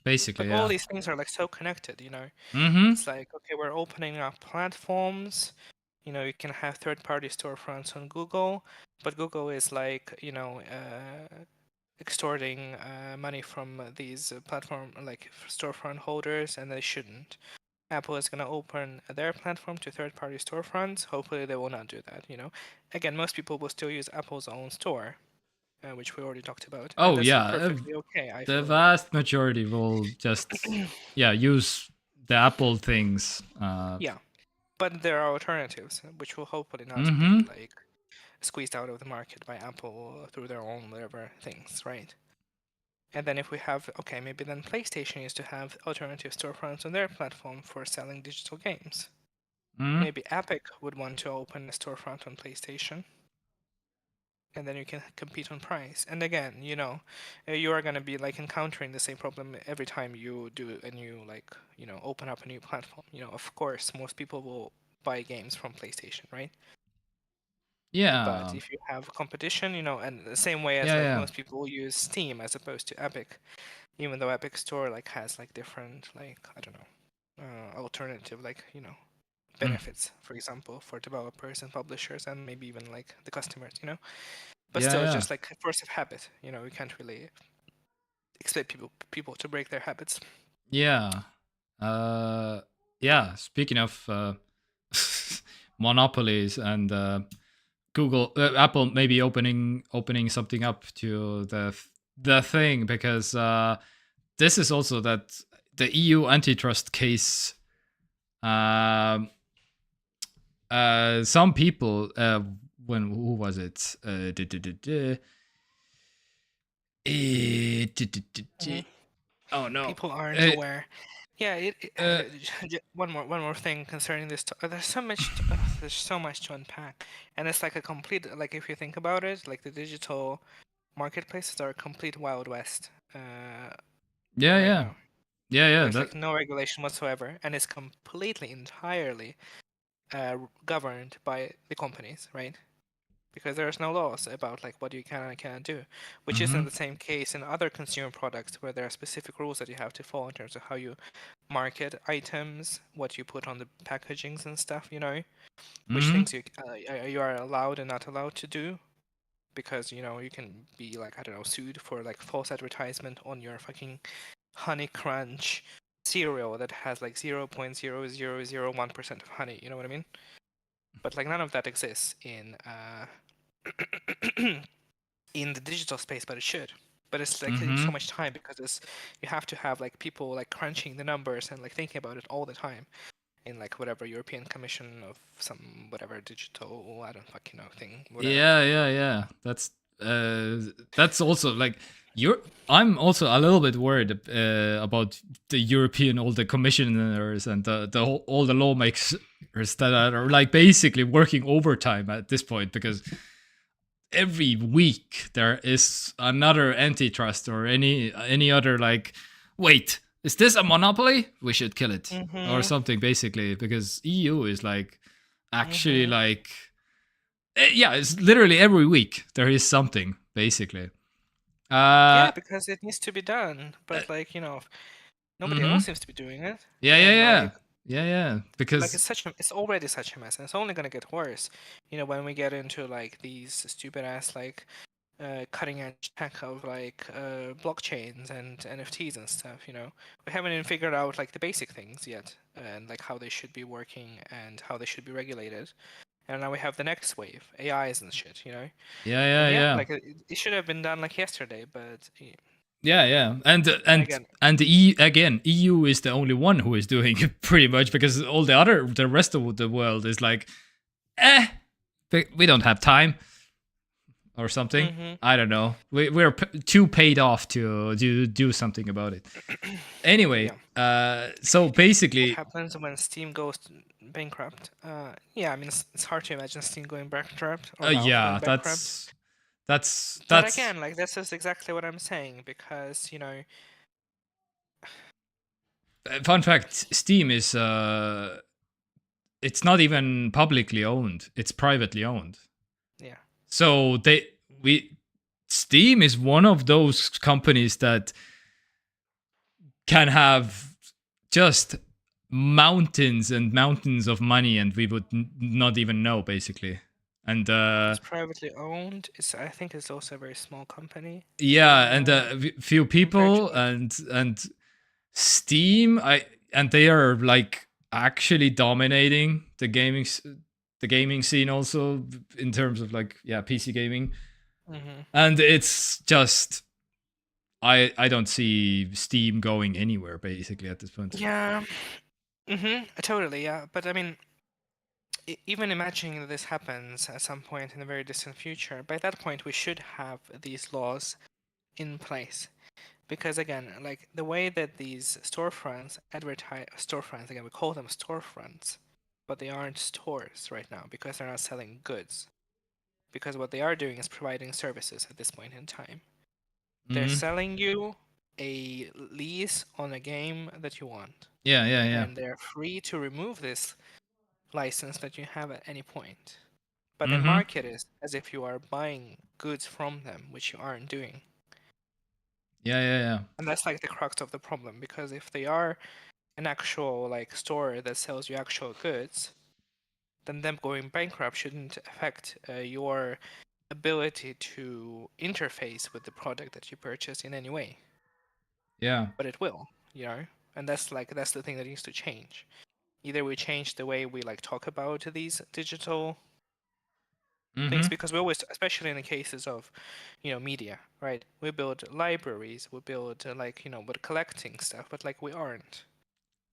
Basically, But all yeah. these things are like so connected, Mm-hmm. It's like, okay, we're opening up platforms. You can have third-party storefronts on Google, but Google is like, extorting money from these platform like storefront holders, and they shouldn't. Apple is going to open their platform to third-party storefronts. Hopefully, they will not do that. Again, most people will still use Apple's own store, which we already talked about, and Oh that's yeah. perfectly okay. I The feel like. vast majority will just use the Apple things. Yeah, but there are alternatives, which will hopefully not be Mm-hmm. like squeezed out of the market by Apple through their own whatever things, right? And then if we have, okay, maybe then PlayStation is to have alternative storefronts on their platform for selling digital games. Mm-hmm. Maybe Epic would want to open a storefront on PlayStation, and then you can compete on price. And again, you are going to be like encountering the same problem every time you do a new, like, open up a new platform. Of course, most people will buy games from PlayStation, right? But Yeah. if you have competition, and the same way as Yeah. like Yeah. most people will use Steam as opposed to Epic, even though Epic Store like has like different, like, I don't know, alternative, like, Mm. benefits, for example, for developers and publishers and maybe even like the customers. But Yeah. still, it's Yeah. just like a force of habit. We can't really expect people to break their habits. Yeah. Yeah. Speaking of monopolies and Google, Apple maybe opening something up to the thing, because this is also that the EU antitrust case. Um, some people, when who was it? Hmm. Oh no. People aren't Uh, aware. Yeah, uh, one more thing concerning this. There's so much to unpack, and it's like a complete, like, if you think about it, like the digital marketplaces are a complete wild west yeah, right yeah, now. yeah, yeah. There's That. like no regulation whatsoever, and it's completely entirely governed by the companies, right? Because there's no laws about like what you can and cannot do, which isn't Mm-hmm. the same case in other consumer products where there are specific rules that you have to follow in terms of how you market items, what you put on the packagings and stuff, which Mm-hmm. things you are allowed and not allowed to do, because you can be like, I don't know, sued for like false advertisement on your fucking Honey Crunch cereal that has like 0.0001% of honey, you know what I mean? But like none of that exists in in the digital space, but it should. But it's like taking Mm-hmm. so much time because you have to have like people like crunching the numbers and like thinking about it all the time in like whatever European Commission of some whatever digital, I don't fucking know, thing, whatever. Yeah, yeah, yeah. That's also like you're. I'm also a little bit worried about the European, all the commissioners and all the lawmakers that are like basically working overtime at this point, because every week there is another antitrust or any other, like, wait, is this a monopoly? We should kill it or Mhm. something, basically, because EU is like actually Mhm. like yeah, it's literally every week there is something, basically. Yeah, Uh, because it needs to be done, uh but like nobody mm-hmm. else seems to be doing it, Yeah, yeah, and yeah, like yeah, yeah. like Because it's already such a mess, and it's only gonna get worse. When we get into like these stupid ass like cutting edge tech of like blockchains and NFTs and stuff. We haven't even figured out like the basic things yet, and like how they should be working and how they should be regulated. And now we have the next wave, AIs and shit. Yeah, And yeah, yeah, yeah. like it should have been done like yesterday, but Yeah, yeah, then again, and again, EU is the only one who is doing it pretty much, because all the rest of the world is like, eh, we don't have time or something. hmm I don't know. We're too paid off to do something about it. Anyway, yeah, so what basically, happens when Steam goes bankrupt? Yeah, I mean it's hard to imagine Steam going bankrupt or Valve going yeah, bankrupt. But that's again, like this is exactly what I'm saying because fun fact. Steam is it's not even publicly owned; it's privately owned. yeah, So we Steam is one of those companies that can have just mountains and mountains of money, and we would not even know, basically. And it's privately owned. I think it's also a very small company. yeah, and few Compared to people, and Steam, and they are like actually dominating the gaming scene also, in terms of like, yeah, PC gaming. And it's just, I don't see Steam going anywhere basically at this point. Yeah, totally, yeah. But I mean, even imagining that this happens at some point in the very distant future, by that point we should have these laws in place. Because again, like the way that these storefronts advertise storefronts, again, we call them storefronts, but they aren't stores right now because they're not selling goods. Because what they are doing is providing services at this point in time. They're Hmm. selling you a lease on a game that you want, Yeah, yeah, yeah. and they're free to remove this license that you have at any point. But they Hmm. market it as if you are buying goods from them, which you aren't doing. Yeah, yeah, yeah. And that's like the crux of the problem, because if they are an actual like store that sells you actual goods, then them going bankrupt shouldn't affect your ability to interface with the product that you purchase in any way. Yeah. But it will. And that's the thing that needs to change. Either we change the way we like talk about these digital things, Hmm. because we always, especially in the cases of media, right, we build libraries, we build we're collecting stuff, but like we aren't,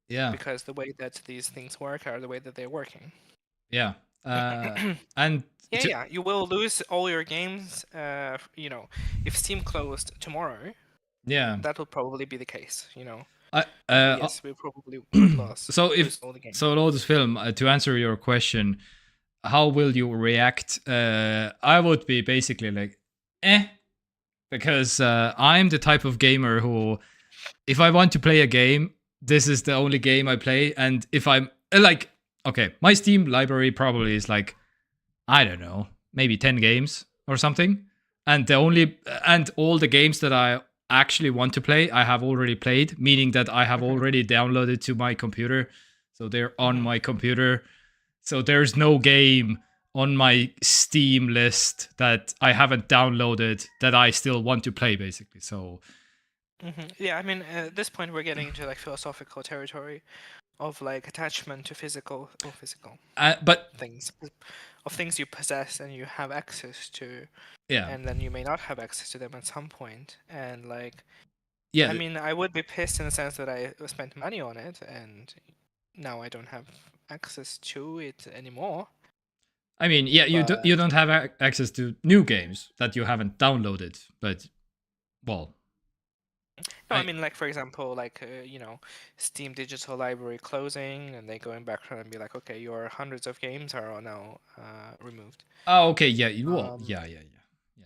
Yeah. because the way that these things work are the way that they're working. Yeah. And Yeah, yeah, you will lose all your games. If Steam closed tomorrow, yeah. that would probably be the case. I, uh, Yes, we probably would lose so lose if all the games. so, Lotus Film, to answer your question, how will you react? I would be basically like, eh, because I'm the type of gamer who, if I want to play a game, this is the only game I play. And if I'm like, okay, my Steam library probably is like, I don't know, maybe 10 games or something. And all the games that I actually want to play, I have already played, meaning that I have Mhm, already downloaded to my computer. So they're on mhm. my computer. So there's no game on my Steam list that I haven't downloaded that I still want to play, basically. So Yeah, I mean, at this point we're getting into like philosophical territory of like attachment to physical but things, of things you possess and you have access to, yeah, and then you may not have access to them at some point. And like, I yeah. mean, I would be pissed in the sense that I spent money on it and now I don't have access to it anymore. I mean, yeah, you But don't have access to new games that you haven't downloaded, but well, no, I I mean, like for example, like Steam Digital Library closing and they going back and be like, okay, your hundreds of games are now removed. oh, okay, yeah, well, Um, yeah, yeah, yeah, yeah, yeah.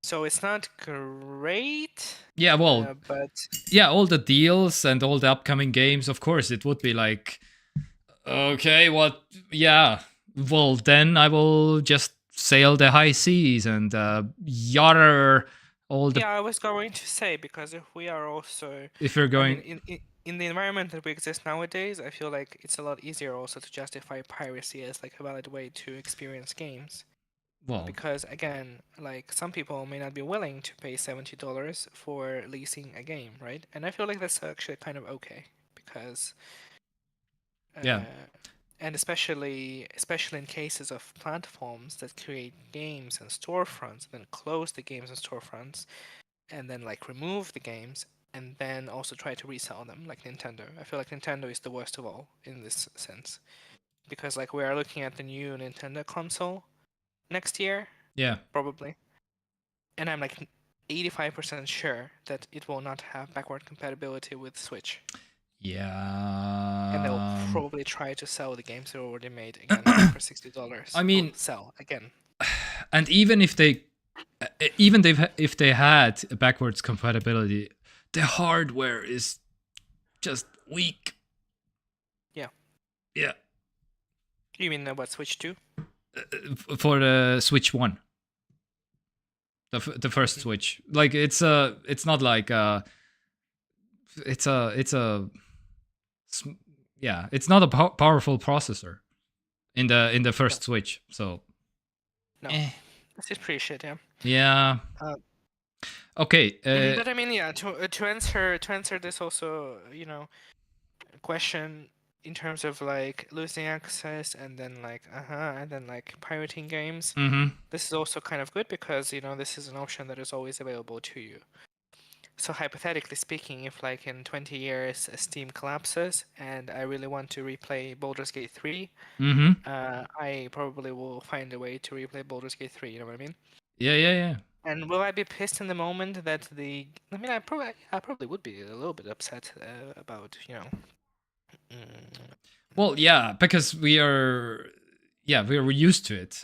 so it's not great, Yeah, well, but yeah, all the deals and all the upcoming games, of course, it would be like, okay, what? Yeah, well, then I will just sail the high seas and yatter all the. yeah, I was going to say, because if we are also, If you're I mean, going, in the environment that we exist nowadays, I feel like it's a lot easier also to justify piracy as like a valid way to experience games. Well, Because again, like some people may not be willing to pay $70 for leasing a game, right? And I feel like that's actually kind of okay because, yeah, and especially in cases of platforms that create games and storefronts, then close the games and storefronts, and then like remove the games, and then also try to resell them, like Nintendo. I feel like Nintendo is the worst of all in this sense because like we are looking at the new Nintendo console next year, yeah, probably. And I'm like 85% sure that it will not have backward compatibility with Switch. And they'll yeah. probably try to sell the games they already made again for $60. I Well, mean, sell again. and even if they, even if they had a backwards compatibility, the hardware is just weak. Yeah. Yeah, You mean what, Switch 2? for the Switch One, the first Switch. Like it's not like it's a yeah, it's not a powerful processor in the first Switch. So No. This is pretty shit, yeah. yeah. Okay. But I mean, yeah, to answer this also, question in terms of like losing access and then like pirating games. Mm-hmm. This is also kind of good because this is an option that is always available to you. So hypothetically speaking, if like in 20 years Steam collapses and I really want to replay Baldur's Gate 3, Mm-hmm. I probably will find a way to replay Baldur's Gate 3. You know what I mean? Yeah. And will I be pissed in the moment that I mean, I probably would be a little bit upset about Well, yeah, because we are used to it.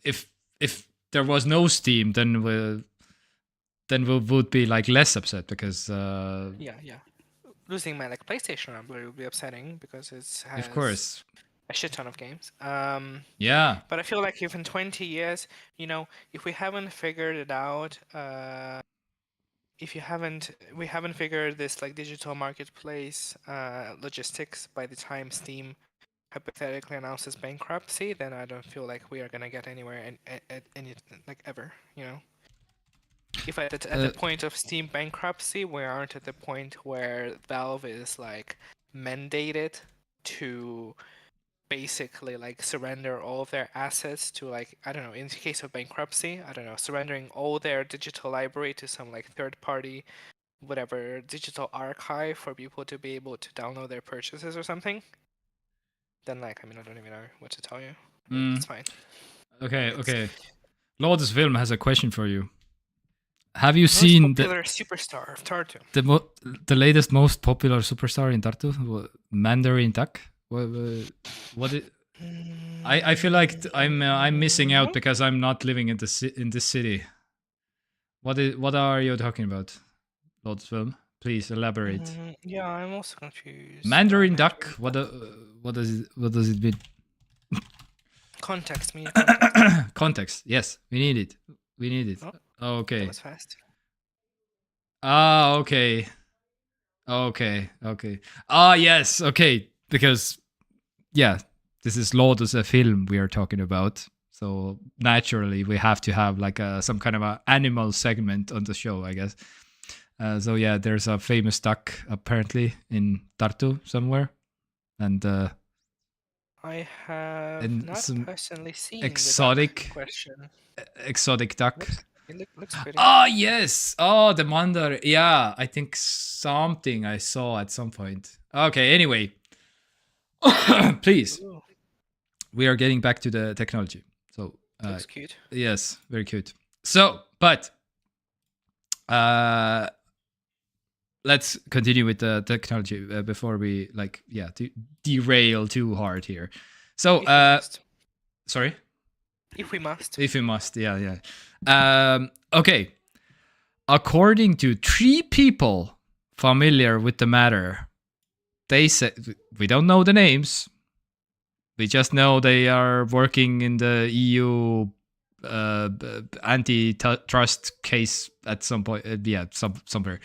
If there was no Steam, then we would be like less upset because yeah. Losing my like PlayStation Rumble would be upsetting because it has of course, a shit ton of games. yeah. But I feel like if in 20 years, if we haven't figured it out, we haven't figured this like digital marketplace logistics by the time Steam hypothetically announces bankruptcy, then I don't feel like we are gonna get anywhere at any like ever. If at the point of Steam bankruptcy, we aren't at the point where Valve is like mandated to basically like surrender all of their assets to like, I don't know, in the case of bankruptcy, I don't know, surrendering all their digital library to some like third party whatever digital archive for people to be able to download their purchases or something, then like, I mean, I don't even know what to tell you. It's fine. Okay. Lotus Film has a question for you. Have you Most seen popular superstar of Tartu? the latest most popular superstar in Tartu, Mandarin Duck? What it? I feel like I'm missing out because I'm not living in this city. What are you talking about, Lotus Film? Please elaborate. Yeah, I'm also confused. Mandarin Duck. What does it mean? Context me. Context. Yes, we need it. Oh, okay. That was fast. Ah, okay. Ah, yes. Okay, because yeah, this is Lotus, a film we are talking about. So naturally, we have to have like some kind of a animal segment on the show, I guess. So yeah, there's a famous duck apparently in Tartu somewhere, and I have and not some personally seen exotic the duck question. exotic duck. Looks pretty. Oh yes. Oh, the mandar. Yeah, I think something I saw at some point. Okay. Anyway, please. Ooh, We are getting back to the technology. So looks cute. yes, very cute. So, but let's continue with the technology before we derail too hard here. So, sorry. If we must. If we must, yeah. Okay. According to 3 people familiar with the matter, they said, we don't know the names. We just know they are working in the EU antitrust case at some point. Somewhere.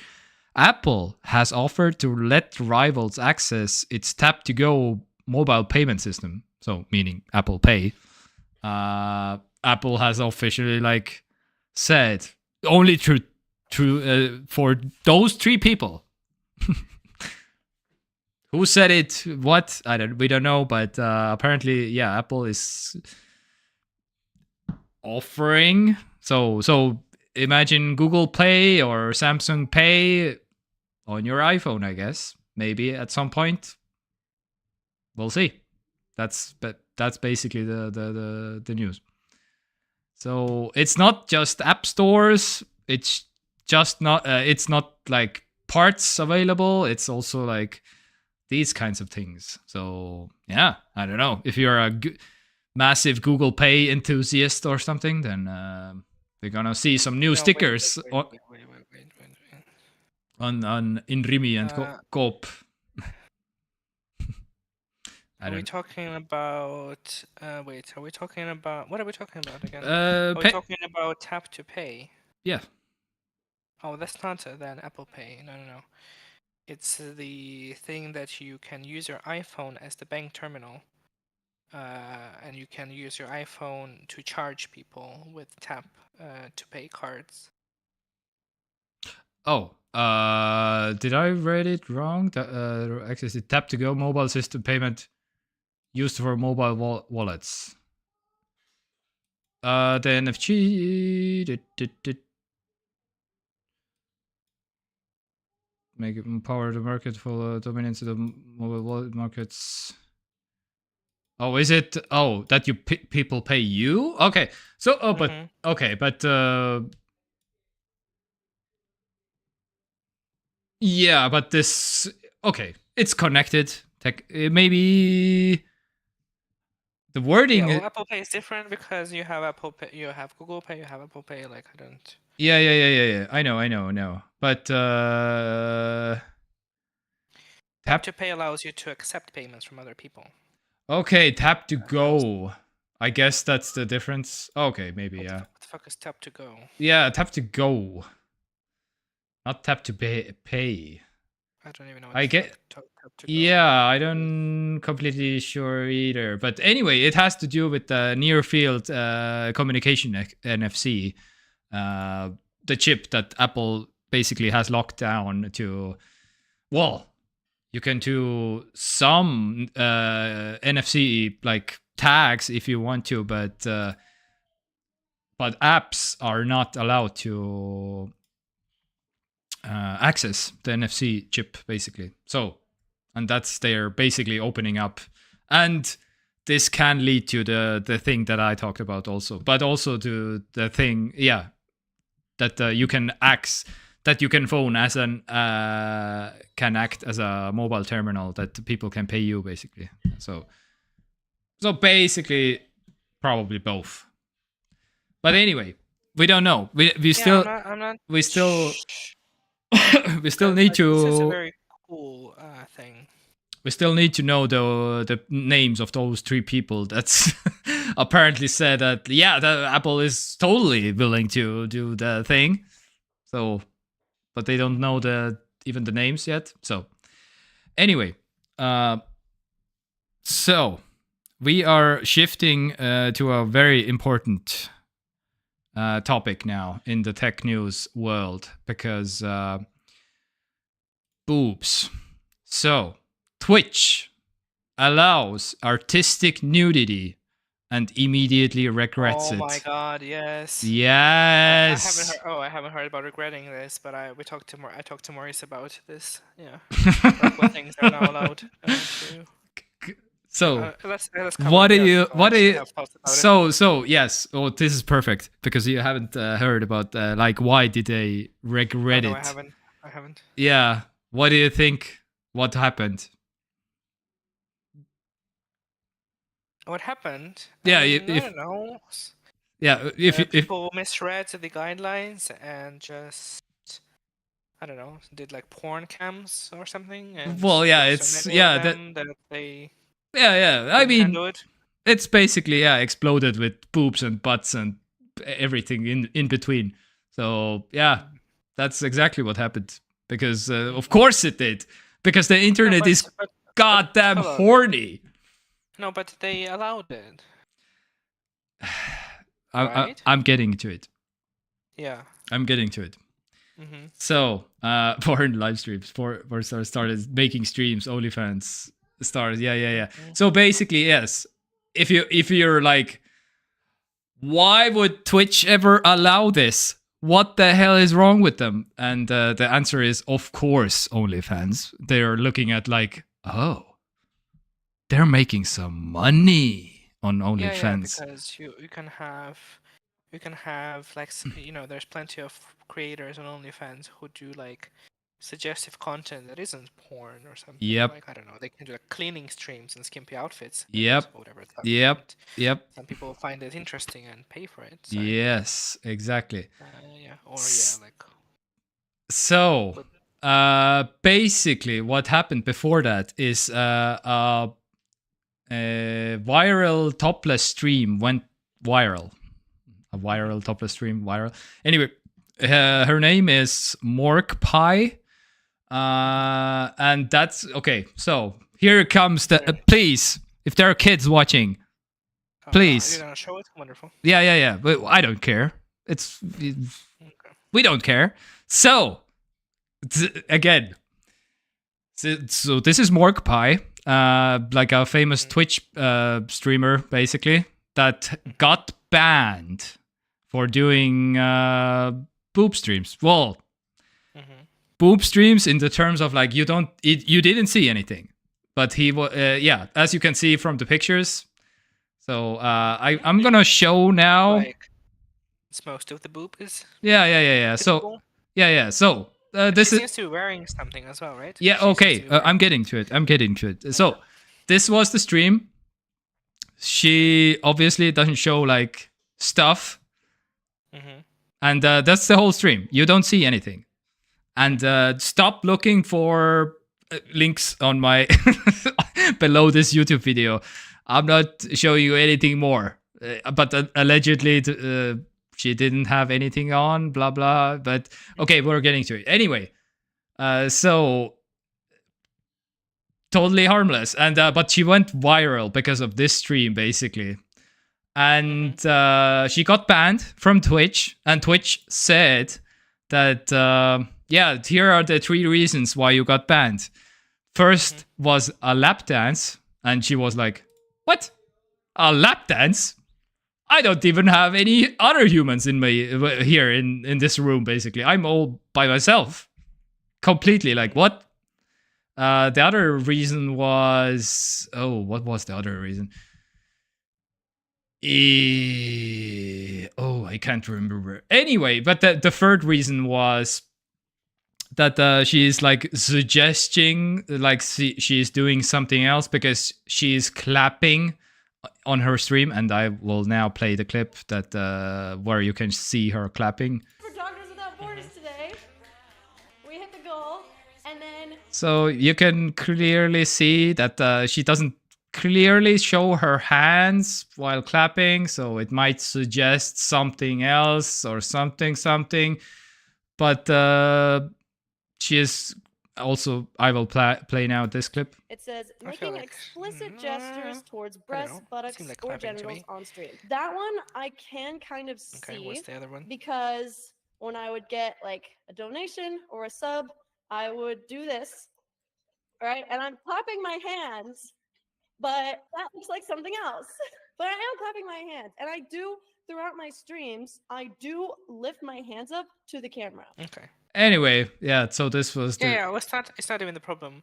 Apple has offered to let rivals access its tap-to-go mobile payment system, so meaning Apple Pay, Apple has officially like said only for those 3 people. Who said it? What? We don't know, but apparently, yeah, Apple is offering. So imagine Google Pay or Samsung Pay on your iPhone, I guess. Maybe at some point. We'll see. That's basically the news. So it's not just app stores. It's just not. It's not like parts available. It's also like these kinds of things. So yeah, I don't know if you're a massive Google Pay enthusiast or something, then we're gonna see some new stickers wait. on in Rimi and Coop. Are we talking about? Wait. Are we talking about? What are we talking about again? Are we talking about tap to pay? Yeah. Oh, that's not then Apple Pay. No. It's the thing that you can use your iPhone as the bank terminal, and you can use your iPhone to charge people with tap to pay cards. Oh, did I read it wrong? Access the tap to go mobile system payment used for mobile wallets. The NFC make it empower the market for dominance of the mobile wallet markets. Oh, is it? Oh, that you people pay you? Okay, so but okay, but yeah, but this okay, it's connected. Maybe the wording. Yeah, well, Apple Pay is different because you have Apple Pay, you have Google Pay, you have Apple Pay. Like I don't. Yeah. I know. But tap to pay allows you to accept payments from other people. Okay, tap to go. I guess that's the difference. Okay, maybe yeah. What the fuck is tap to go? Yeah, tap to go. Not tap to pay. I don't even know. I get. Tap to go. Yeah, I don't completely sure either. But anyway, it has to do with the near field communication NFC, the chip that Apple basically has locked down to. Well, you can do some NFC like tags if you want to, but apps are not allowed to access the NFC chip basically. So, and that's they're basically opening up, and this can lead to the thing that I talked about also, but also to the thing, yeah, that you can that you can phone as an can act as a mobile terminal that people can pay you basically. So basically probably both. But anyway, we don't know. We still we still we still need to. This is a very cool thing. We still need to know the names of those 3 people that's apparently said that the Apple is totally willing to do the thing. So, but they don't know even the names yet. So, anyway, so we are shifting to a very important topic now in the tech news world because boobs. So, Twitch allows artistic nudity and immediately regrets it. Oh my god, yes. Yes. I haven't heard about regretting this, but I talked to Maurice about this. Yeah. Like what things are now allowed to. So what do you so yes, oh, this is perfect because you haven't heard about like why did they regret it? I haven't. Yeah, what do you think? What happened? What happened? Yeah, I don't know. Yeah, if people misread the guidelines and just I don't know, did like porn cams or something. And well, yeah, it's that they. Yeah. I mean, it's basically exploded with boobs and butts and everything in between. So yeah, that's exactly what happened. Because of course it did. Because the internet is goddamn horny. No, but they allowed it. right? I'm getting to it. Yeah. I'm getting to it. Mm-hmm. So, foreign live streams, for started making streams, OnlyFans started. Yeah. Mm-hmm. So basically, yes. If you're like, why would Twitch ever allow this? What the hell is wrong with them? And the answer is, of course, OnlyFans. They're looking at like, oh, they're making some money on Yeah, OnlyFans. because you can have like there's plenty of creators on OnlyFans who do like suggestive content that isn't porn or something. Yep. Like I don't know, they can do like cleaning streams and skimpy outfits Yep. and whatever. Yep. Some people find it interesting and pay for it. So, Yes, exactly. like. So, basically, what happened before that is a viral topless stream went viral. A viral topless stream viral. Anyway, her name is Mork Pie. And that's okay. So here comes the please, if there are kids watching, please. You're gonna show it? Wonderful. Yeah. But I don't care. We don't care. So again, so this is Mork Pie, like a famous Twitch streamer, basically, that got banned for doing boob streams. Well, boob streams in the terms of like you didn't see anything, but he was as you can see from the pictures. So I'm gonna show now. Like, it's most of the boob is. Yeah. So yeah. So this seems to be wearing something as well, right? Yeah. Okay. I'm getting to it. So this was the stream. She obviously doesn't show like stuff, and that's the whole stream. You don't see anything. And stop looking for links on my below this YouTube video. I'm not showing you anything more. But allegedly, she didn't have anything on, blah, blah. But okay, we're getting to it. Anyway, so totally harmless. And but she went viral because of this stream, basically. And she got banned from Twitch. And Twitch said that... here are the 3 reasons why you got banned. First was a lap dance, and she was like, what? A lap dance? I don't even have any other humans in me here in this room, basically. I'm all by myself. Completely, like, what? The other reason was... Oh, what was the other reason? I can't remember. Anyway, but the third reason was... that she's like suggesting like she's doing something else because she's clapping on her stream, and I will now play the clip that where you can see her clapping. For Doctors Without Borders today, we hit the goal, and then... So you can clearly see that she doesn't clearly show her hands while clapping, so it might suggest something else or something, but she is also... I will play now this clip. It says, making explicit gestures towards breasts, buttocks, or genitals on stream. That one I can kind of see. Okay, what's the other one? Because when I would get like a donation or a sub, I would do this, right? And I'm clapping my hands, but that looks like something else. But I am clapping my hands. And I do, throughout my streams, I do lift my hands up to the camera. Okay. Anyway, yeah, so this was the... Yeah, it's not even the problem.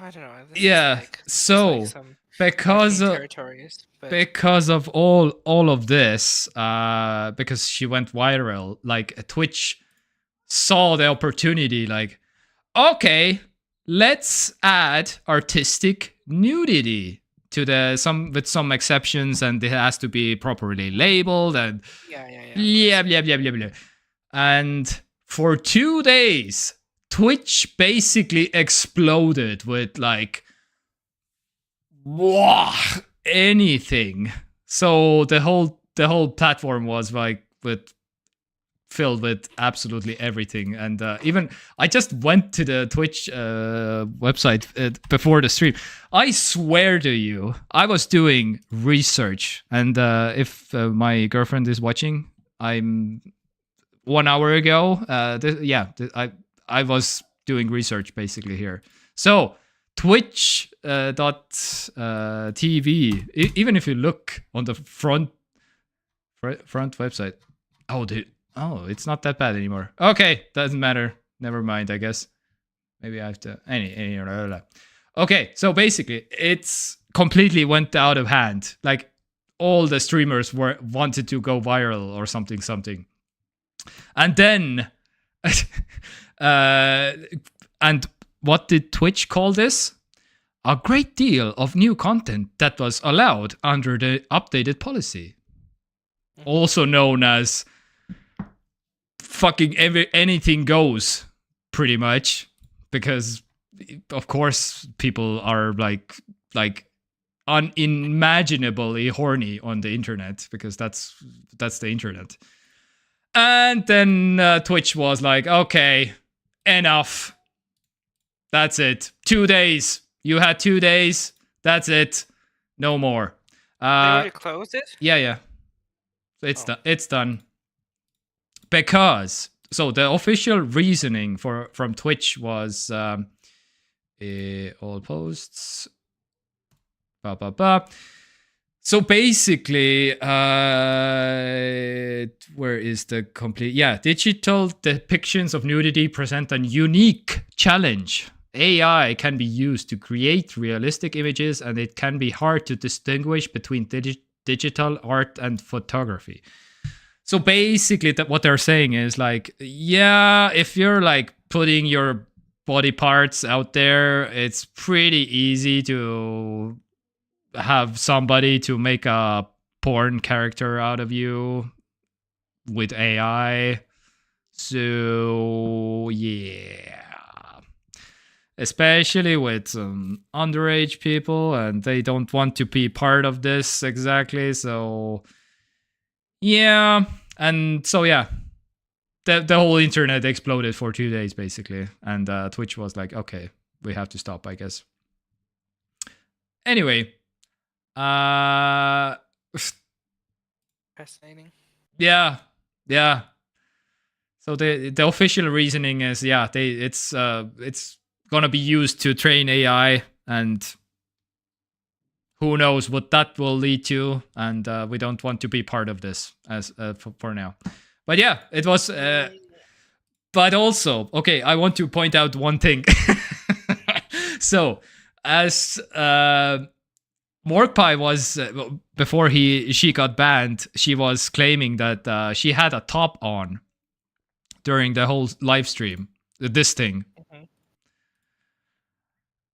I don't know. Because of all of this, because she went viral, like Twitch saw the opportunity, like, okay, let's add artistic nudity to with some exceptions, and it has to be properly labeled, and blah. And for 2 days, Twitch basically exploded with like anything. So the whole platform was like with filled with absolutely everything. And even I just went to the Twitch website before the stream. I swear to you, I was doing research. And if my girlfriend is watching, I'm 1 hour ago. I was doing research basically here. So Twitch .tv. Even if you look on the front website, it's not that bad anymore. Okay, doesn't matter. Never mind. I guess maybe I have to Okay, so basically, it's completely went out of hand. Like all the streamers wanted to go viral or something. And then, and what did Twitch call this? A great deal of new content that was allowed under the updated policy. Also known as fucking anything goes, pretty much. Because, of course, people are like unimaginably horny on the internet, because that's the internet. And then Twitch was like, okay, enough. That's it. 2 days. You had 2 days. That's it. No more. They already closed it? Yeah. Done. It's done. Because the official reasoning from Twitch was all posts. So basically, where is the complete? Yeah, digital depictions of nudity present a unique challenge. AI can be used to create realistic images, and it can be hard to distinguish between digital art and photography. So basically, what they're saying is like, yeah, if you're like putting your body parts out there, it's pretty easy to have somebody to make a porn character out of you with AI. So yeah, especially with underage people, and they don't want to be part of this exactly. So yeah, and so yeah, the whole internet exploded for 2 days basically, and Twitch was like, okay, we have to stop, I guess. Anyway. Fascinating. Yeah. So the official reasoning is, it's gonna be used to train AI, and who knows what that will lead to, and we don't want to be part of this as for now. But yeah, it was. But also, okay, I want to point out one thing. So as Morkpie was before she got banned, she was claiming that she had a top on during the whole live stream, this thing. Mm-hmm.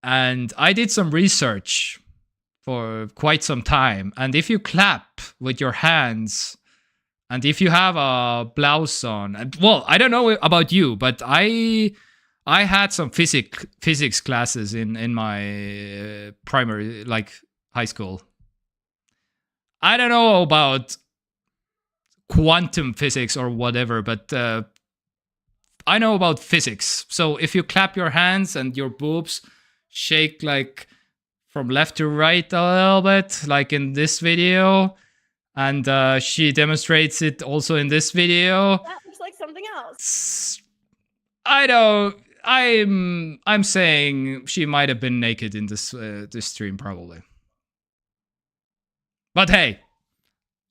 And I did some research for quite some time, and if you clap with your hands, and if you have a blouse on, and well, I don't know about you, but I had some physics classes in my primary, like high school. I don't know about quantum physics or whatever, but I know about physics. So if you clap your hands and your boobs shake like from left to right a little bit, like in this video, and she demonstrates it also in this video. That looks like something else. I'm saying she might have been naked in this stream, probably. But hey,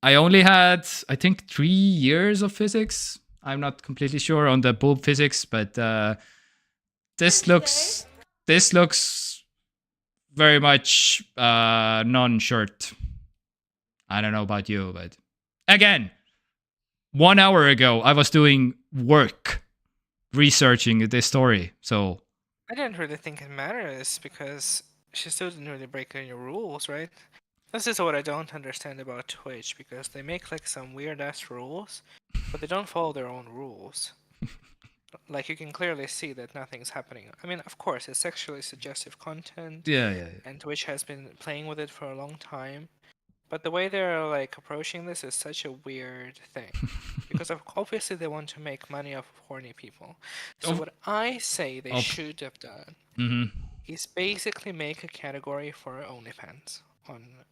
I only had, I think, 3 years of physics. I'm not completely sure on the boob physics, but this looks very much non-shirt. I don't know about you, but again, 1 hour ago, I was doing work researching this story. So I didn't really think it matters because she still didn't really break any rules, right? This is what I don't understand about Twitch, because they make like some weird ass rules, but they don't follow their own rules. Like you can clearly see that nothing's happening. I mean, of course, it's sexually suggestive content. Yeah. And Twitch has been playing with it for a long time. But the way they're like approaching this is such a weird thing, because obviously they want to make money off of horny people. So Of- what I say they of- should have done Mhm. is basically make a category for OnlyFans on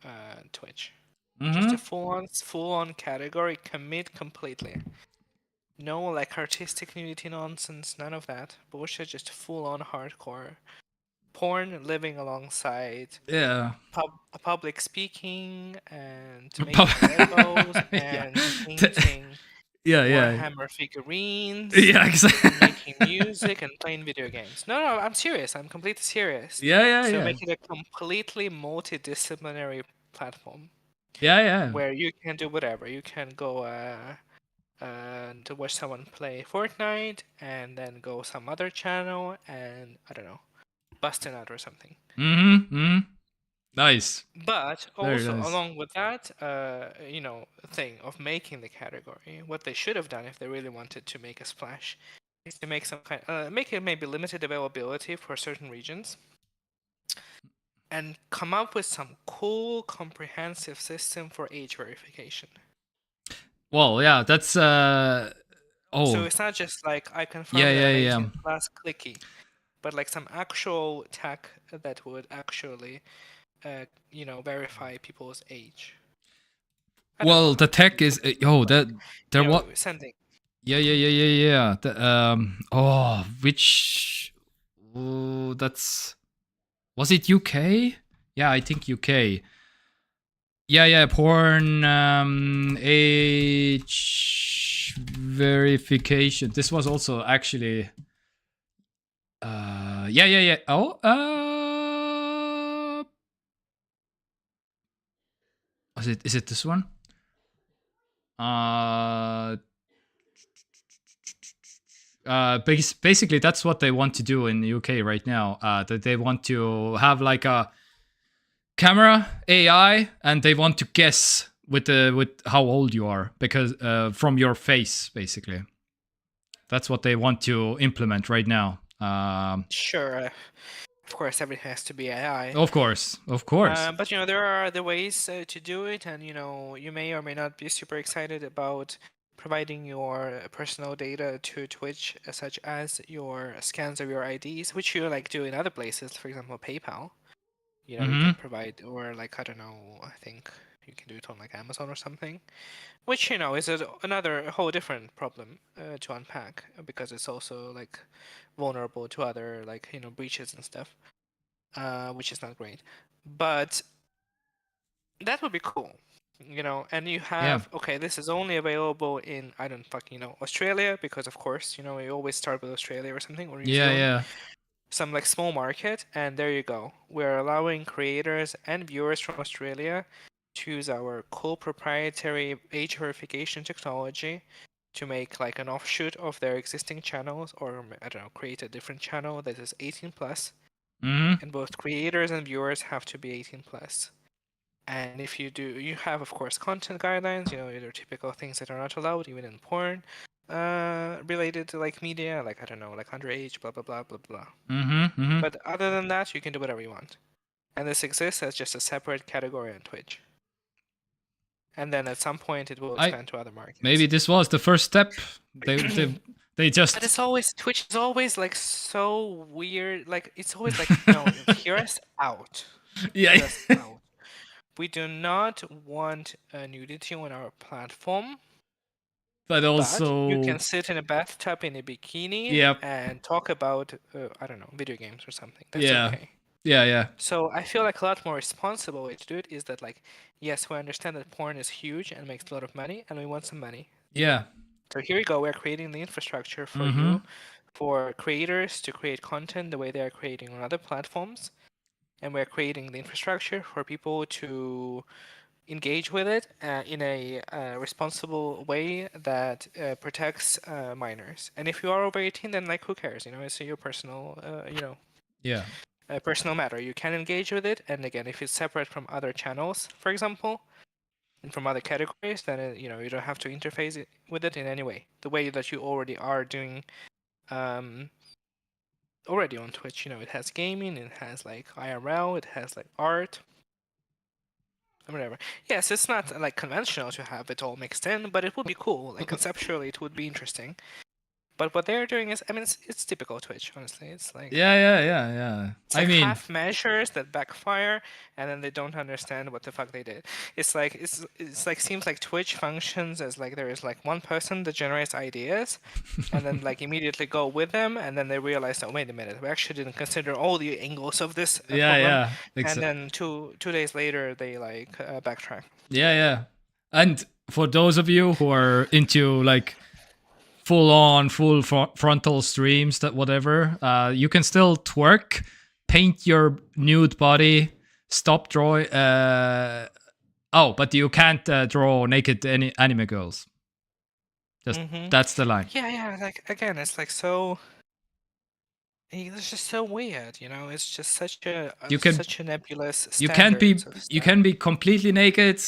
Twitch. Mhm. Just a full-on category, commit completely. No like artistic nudity nonsense, none of that bullshit. Just full-on hardcore porn living alongside Yeah. public speaking and Pub- making Legos yeah. and painting Yeah. Warhammer figurines Yeah. and Exactly. making music and playing video games. No, I'm serious. I'm completely serious. Yeah. So Yeah. make it a completely multidisciplinary platform Yeah. where you can do whatever. You can go to watch someone play Fortnite and then go some other channel and I don't know, bust a nut or something. Nice. But Very also nice. along with that, thing of making the category, what they should have done if they really wanted to make a splash is to make some make it maybe limited availability for certain regions, and come up with some cool, comprehensive system for age verification. Well, yeah, that's So oh, it's not just like I confirm yeah, that I'm yeah. 18 plus clicky, but like some actual tech that would actually, verify people's age. I don't know Well, how the to tech use is it, that there what sending. yeah. Which that's was it UK? Yeah, I think UK. Yeah, porn age verification. This was also actually yeah. Oh, is it this one? Basically that's what they want to do in the UK right now. That they want to have like a camera AI, and they want to guess with how old you are because from your face, basically. That's what they want to implement right now. Sure, of course, everything has to be AI. Of course. But there are other ways to do it, and you may or may not be super excited about providing your personal data to Twitch, such as your scans of your IDs, which you like do in other places, for example, PayPal. You can provide, or like I don't know, I think you can do it on like Amazon or something, which is another whole different problem to unpack because it's also like vulnerable to other like breaches and stuff, which is not great. But that would be cool, and you have okay, this is only available in I don't fucking know Australia because of course we always start with Australia or something or New Zealand. Yeah. Some like small market, and there you go. We're allowing creators and viewers from Australia to use our cool proprietary age verification technology to make like an offshoot of their existing channels, or I don't know, create a different channel that is 18 plus, and both creators and viewers have to be 18 plus. And if you do, you have of course content guidelines. There are typical things that are not allowed even in porn, related to like media, like I don't know, like underage, blah blah blah blah blah. But other than that, you can do whatever you want. And this exists as just a separate category on Twitch. And then at some point it will expand to other markets. Maybe this was the first step. They just. But it's always Twitch is always like so weird. Like it's always like no, hear us out. Yeah. Hear us out. We do not want nudity on our platform. But also, you can sit in a bathtub in a bikini and talk about I don't know, video games or something. That's okay. Yeah. So I feel like a lot more responsible way to do it is that like, yes, we understand that porn is huge and makes a lot of money, and we want some money. Yeah. So here we go. We're creating the infrastructure for you, for creators to create content the way they are creating on other platforms, and we're creating the infrastructure for people to engage with it in a responsible way that protects minors. And if you are over 18, then like who cares? It's your personal, a personal matter. You can engage with it, and again, if it's separate from other channels, for example, and from other categories, then you don't have to interface with it in any way. The way that you already are doing, already on Twitch. It has gaming, it has like IRL, it has like art. whatever. Yes, it's not like conventional to have it all mixed in, but it would be cool. Like conceptually, it would be interesting. But what they're doing is, I mean, it's typical Twitch. Honestly, it's like Yeah. it's I like mean, half measures that backfire, and then they don't understand what the fuck they did. It's like seems like Twitch functions as like there is like one person that generates ideas, and then like immediately go with them, and then they realize, oh wait a minute, we actually didn't consider all the angles of this problem, yeah. and then two days later they like backtrack. Yeah. And for those of you who are into like full frontal streams, that whatever, you can still twerk, paint your nude body, stop drawing. Oh, but you can't draw naked any anime girls. Just that's the line. Yeah. Like again, it's like so. It's just so weird, you know. It's just such a You can- such a nebulous. You can't be standards of you stuff. can be completely naked,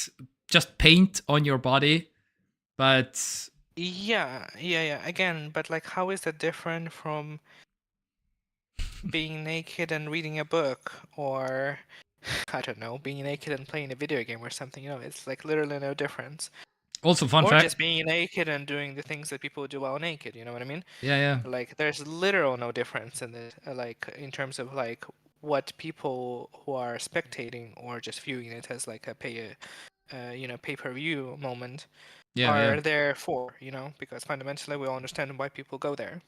just paint on your body, but Yeah. Again, but like, how is that different from being naked and reading a book, or I don't know, being naked and playing a video game or something? You know, it's like literally no difference. also fun Or fact. just being naked and doing the things that people do while naked. You know what I mean? Yeah. Like, there's literal no difference in the like in terms of like what people who are spectating or just viewing it as like a pay-per-view moment are there for, you know, because fundamentally we all understand why people go there,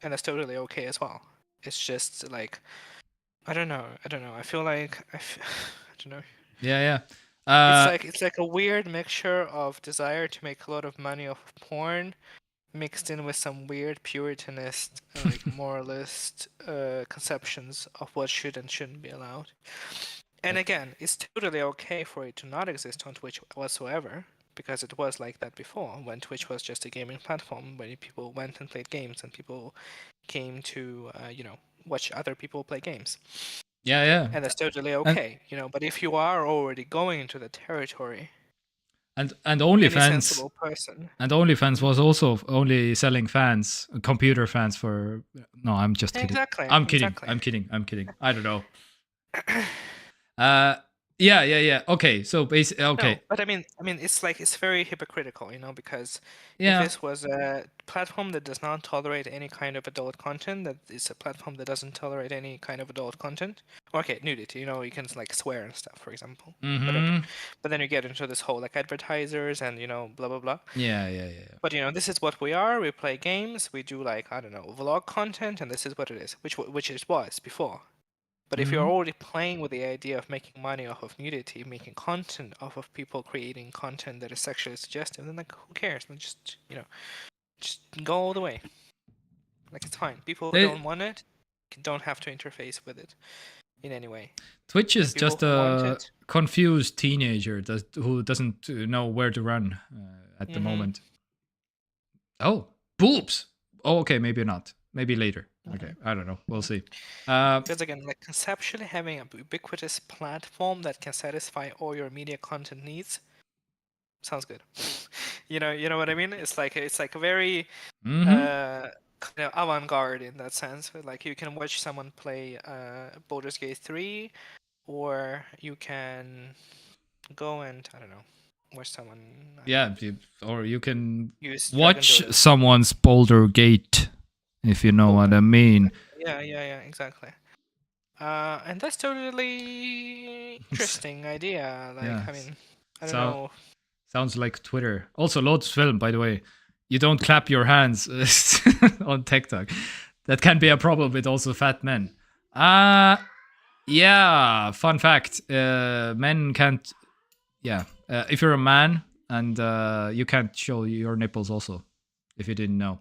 and that's totally okay as well. It's just like I don't know. I feel like I don't know. Yeah. It's like a weird mixture of desire to make a lot of money off of porn, mixed in with some weird puritanist, like moralist conceptions of what should and shouldn't be allowed. And again, it's totally okay for it to not exist on Twitch whatsoever, because it was like that before, when Twitch was just a gaming platform where people went and played games and people came to, watch other people play games. Yeah. And that's totally okay, you know. But if you are already going into the territory, And any OnlyFans sensible person. and OnlyFans was also only selling fans, computer fans for. No, I'm just kidding. Exactly. I'm kidding. I don't know. Yeah. Okay, so basically, okay. No, but I mean, it's very hypocritical, you know, because Yeah. if this was a platform that does not tolerate any kind of adult content, that is a platform that doesn't tolerate any kind of adult content. Okay, nudity, you know, you can like swear and stuff, for example. But then you get into this whole like advertisers and, you know, blah blah blah. Yeah. But you know, this is what we are. We play games. We do like, I don't know, vlog content, and this is what it is, which it was before. But if you're already playing with the idea of making money off of nudity, making content off of people creating content that is sexually suggestive, then like who cares? Then just, you know, just go all the way. Like, it's fine. People who don't want it don't have to interface with it in any way. Twitch is People just who want a it- confused teenager who doesn't know where to run at the moment. Oh, boobs. Oh, okay, maybe not. Maybe later. Okay, I don't know. We'll see. Because again, like conceptually having a ubiquitous platform that can satisfy all your media content needs sounds good. You know what I mean? It's like a very kind of avant-garde in that sense. Like, you can watch someone play Baldur's Gate 3, or you can go and, I don't know, watch someone. Or you can use watch Dragon Dota. someone's Boulder Gate, if you know what I mean. Yeah, exactly. And that's totally interesting idea. Like, I mean, I don't know. Sounds like Twitter. Also, Lotus Film, by the way. You don't clap your hands on TekTok. That can be a problem with also fat men. Yeah, fun fact. Men can't... Yeah, if you're a man, and you can't show your nipples also, if you didn't know,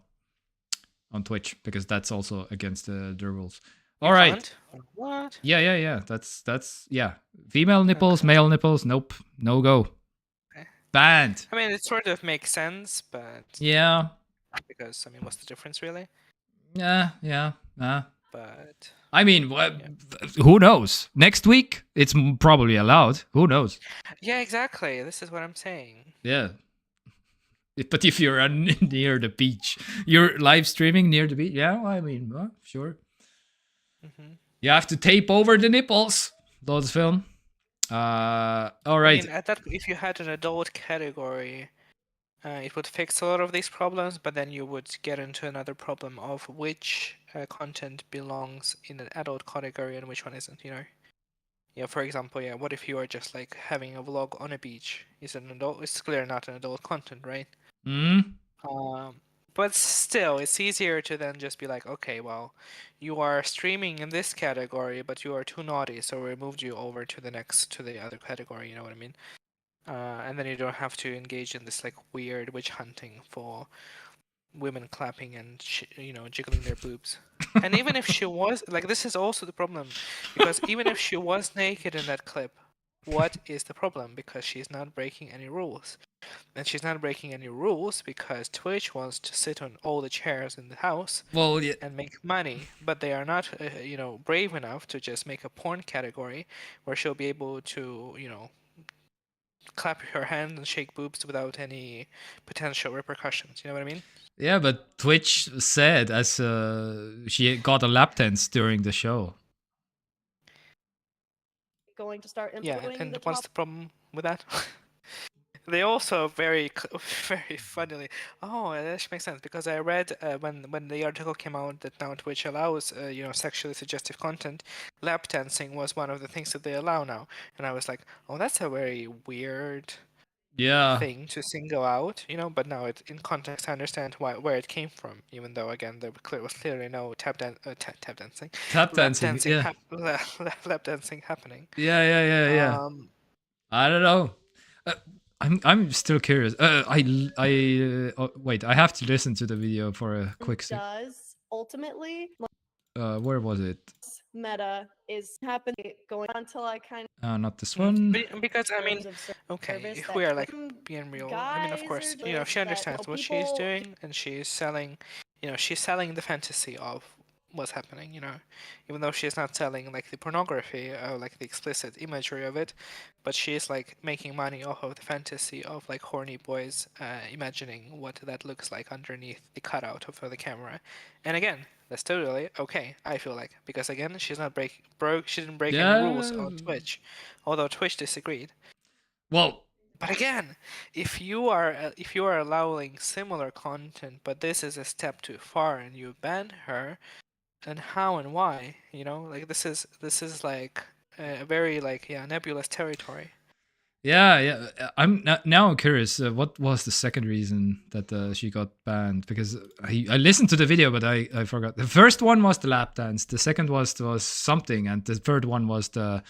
on Twitch, because that's also against the rules. All right. What? Yeah. That's yeah. Female nipples, male nipples. Nope. No go. Banned. I mean, it sort of makes sense, but yeah. Because I mean, what's the difference really? Yeah. But I mean, who knows? Next week, it's probably allowed. Who knows? Yeah, exactly. This is what I'm saying. Yeah. But if you're near the beach, you're live streaming near the beach. Yeah, I mean, sure. You have to tape over the nipples. Lotus Film. All right. I mean, at that, if you had an adult category, it would fix a lot of these problems, but then you would get into another problem of which content belongs in an adult category and which one isn't. Yeah, for example, yeah, what if you are just like having a vlog on a beach? Is it an adult? It's clearly not an adult content, right? Mm? But still, it's easier to then just be like, okay, well, you are streaming in this category, but you are too naughty, so we moved you over to the other category. You know what I mean? And then you don't have to engage in this like weird witch hunting for women clapping and jiggling their boobs. And even if she was like, this is also the problem, because even if she was naked in that clip, what is the problem? Because she's not breaking any rules. And she's not breaking any rules because Twitch wants to sit on all the chairs in the house Well, yeah. and make money, but they are not, brave enough to just make a porn category where she'll be able to, clap her hands and shake boobs without any potential repercussions. You know what I mean? Yeah, but Twitch said as she got a lap dance during the show. Going to start Yeah, influencing and the what's top the problem with that? They also very funnily. Oh, that actually makes sense because I read when the article came out that now Twitch allows sexually suggestive content, lap dancing was one of the things that they allow now, and I was like, oh, that's a very weird Yeah. thing to single out, But now in context, I understand where it came from, even though again there was clearly no tap dancing, Tap lap dancing. dancing, Yeah. lap dancing happening. Yeah. I don't know. I'm still curious. Wait. I have to listen to the video for a quick sec. does ultimately Where was it? meta is happening going on until I kind Not this one. Because I mean, terms of okay, service if that we are like some being real, I mean, of guys course, are just she that, understands what she's people doing, and she's selling, she's selling the fantasy of what's happening, even though she's not selling like the pornography, like the explicit imagery of it, but she's like making money off of the fantasy of like horny boys imagining what that looks like underneath the cutout of the camera. And again, that's totally okay, I feel like, because again, she's not she didn't break any rules Yeah. on Twitch, although Twitch disagreed. Well, But again, if you are allowing similar content, but this is a step too far and you ban her, then how and why? Like this is like a very like nebulous territory. yeah. Now I'm curious. What was the second reason that she got banned? Because I listened to the video, but I forgot. The first one was the lap dance. The second was something, and the third one was the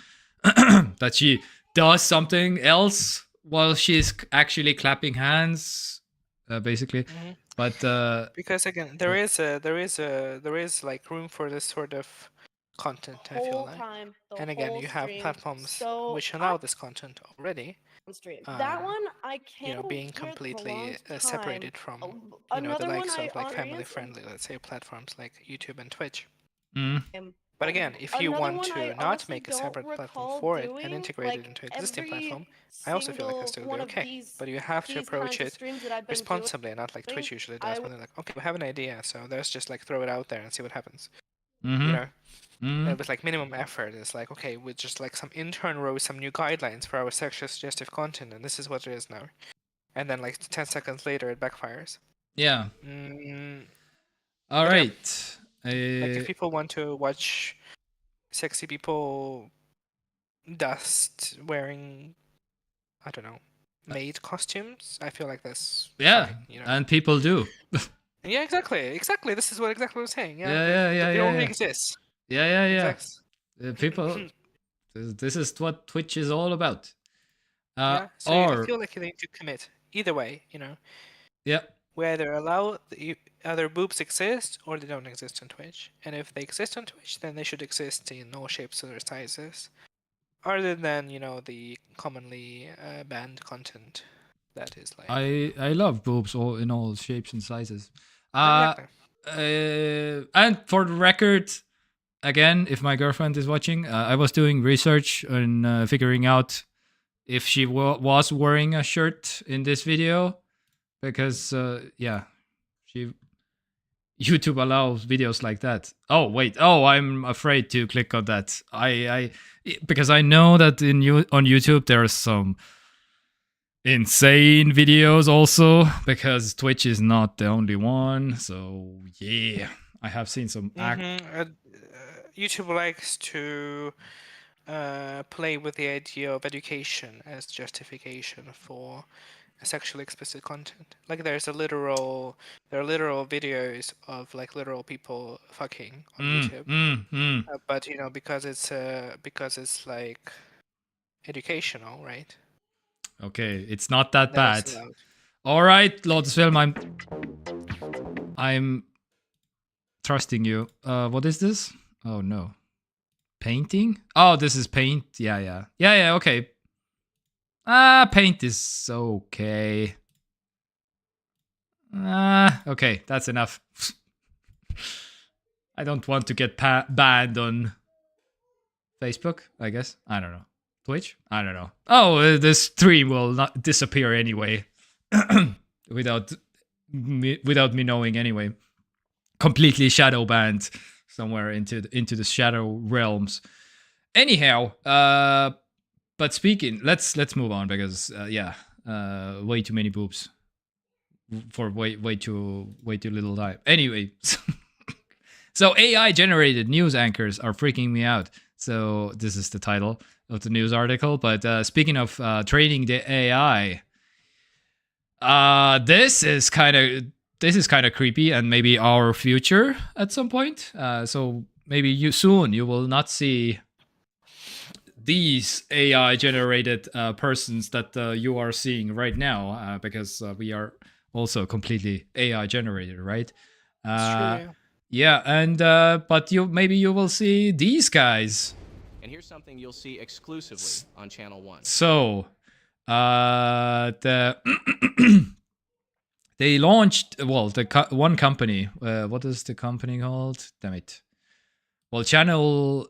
that she does something else while she's actually clapping hands, basically. Mhm. But Because again, there is like room for this sort of content, I feel whole like. time, the And again, whole you have stream. platforms So which allow this content already. on stream. That one I can't Being for a completely prolonged time. separated from the Another one likes I of like family experienced friendly, let's say, platforms like YouTube and Twitch. mm, But again, if you Another want one I to not honestly make a don't separate platform recall for it and doing, integrate it like, into existing every platform, I also feel like that's single totally one of okay. these But you have to these approach kinds of it streams that I've been responsibly, and not like doing, Twitch usually I does when they're like, okay, we have an idea, so let's just like throw it out there and see what happens. mhm, With like minimum effort, it's like, okay, with just like some intern wrote some new guidelines for our sexual suggestive content, and this is what it is now. And then like 10 seconds later, it backfires. yeah. Mm, All but yeah, right. like if people want to watch sexy people dust wearing, I don't know, maid costumes, I feel like that's Yeah, fine, and people do. Yeah, exactly. This is exactly what I'm saying. Yeah. It only exists. Yeah. Exactly. People, this is what Twitch is all about. Yeah. So I Or feel like you need to commit. Either way, yeah, we either allow either boobs exist or they don't exist on Twitch. And if they exist on Twitch, then they should exist in all shapes or sizes, other than the commonly banned content that is like I love boobs all in all shapes and sizes. exactly. And for the record, again, if my girlfriend is watching, I was doing research on figuring out if she was wearing a shirt in this video because yeah, she YouTube allows videos like that. Oh wait, oh I'm afraid to click on that. Because I know that on YouTube there are some insane videos also, because Twitch is not the only one. So yeah, I have seen some. YouTube likes to play with the idea of education as justification for sexually explicit content. Like there are literal videos of like literal people fucking on YouTube. But you know, because it's like educational, right? Okay, it's not that Then it's bad. allowed. All right, Lotusfilm, I'm trusting you. What is this? Oh no, painting. Oh, this is paint. Yeah. Okay. Paint is okay. Okay, that's enough. I don't want to get banned on Facebook, I guess. I don't know. Twitch? I don't know. Oh, this stream will not disappear anyway. without me knowing anyway. Completely shadow banned somewhere into the shadow realms. Anyhow, but speaking, let's move on because way too many boobs for way too little time. Anyway, so AI generated news anchors are freaking me out. So this is the title of the news article. But speaking of training the AI, this is kind of creepy and maybe our future at some point. So maybe you will not see these AI generated persons that you are seeing right now because we are also completely AI generated, right? It's true. Yeah, and but maybe you will see these guys. And here's something you'll see exclusively on Channel 1. So, they launched, well, one company. What is the company called? Damn it. Well, Channel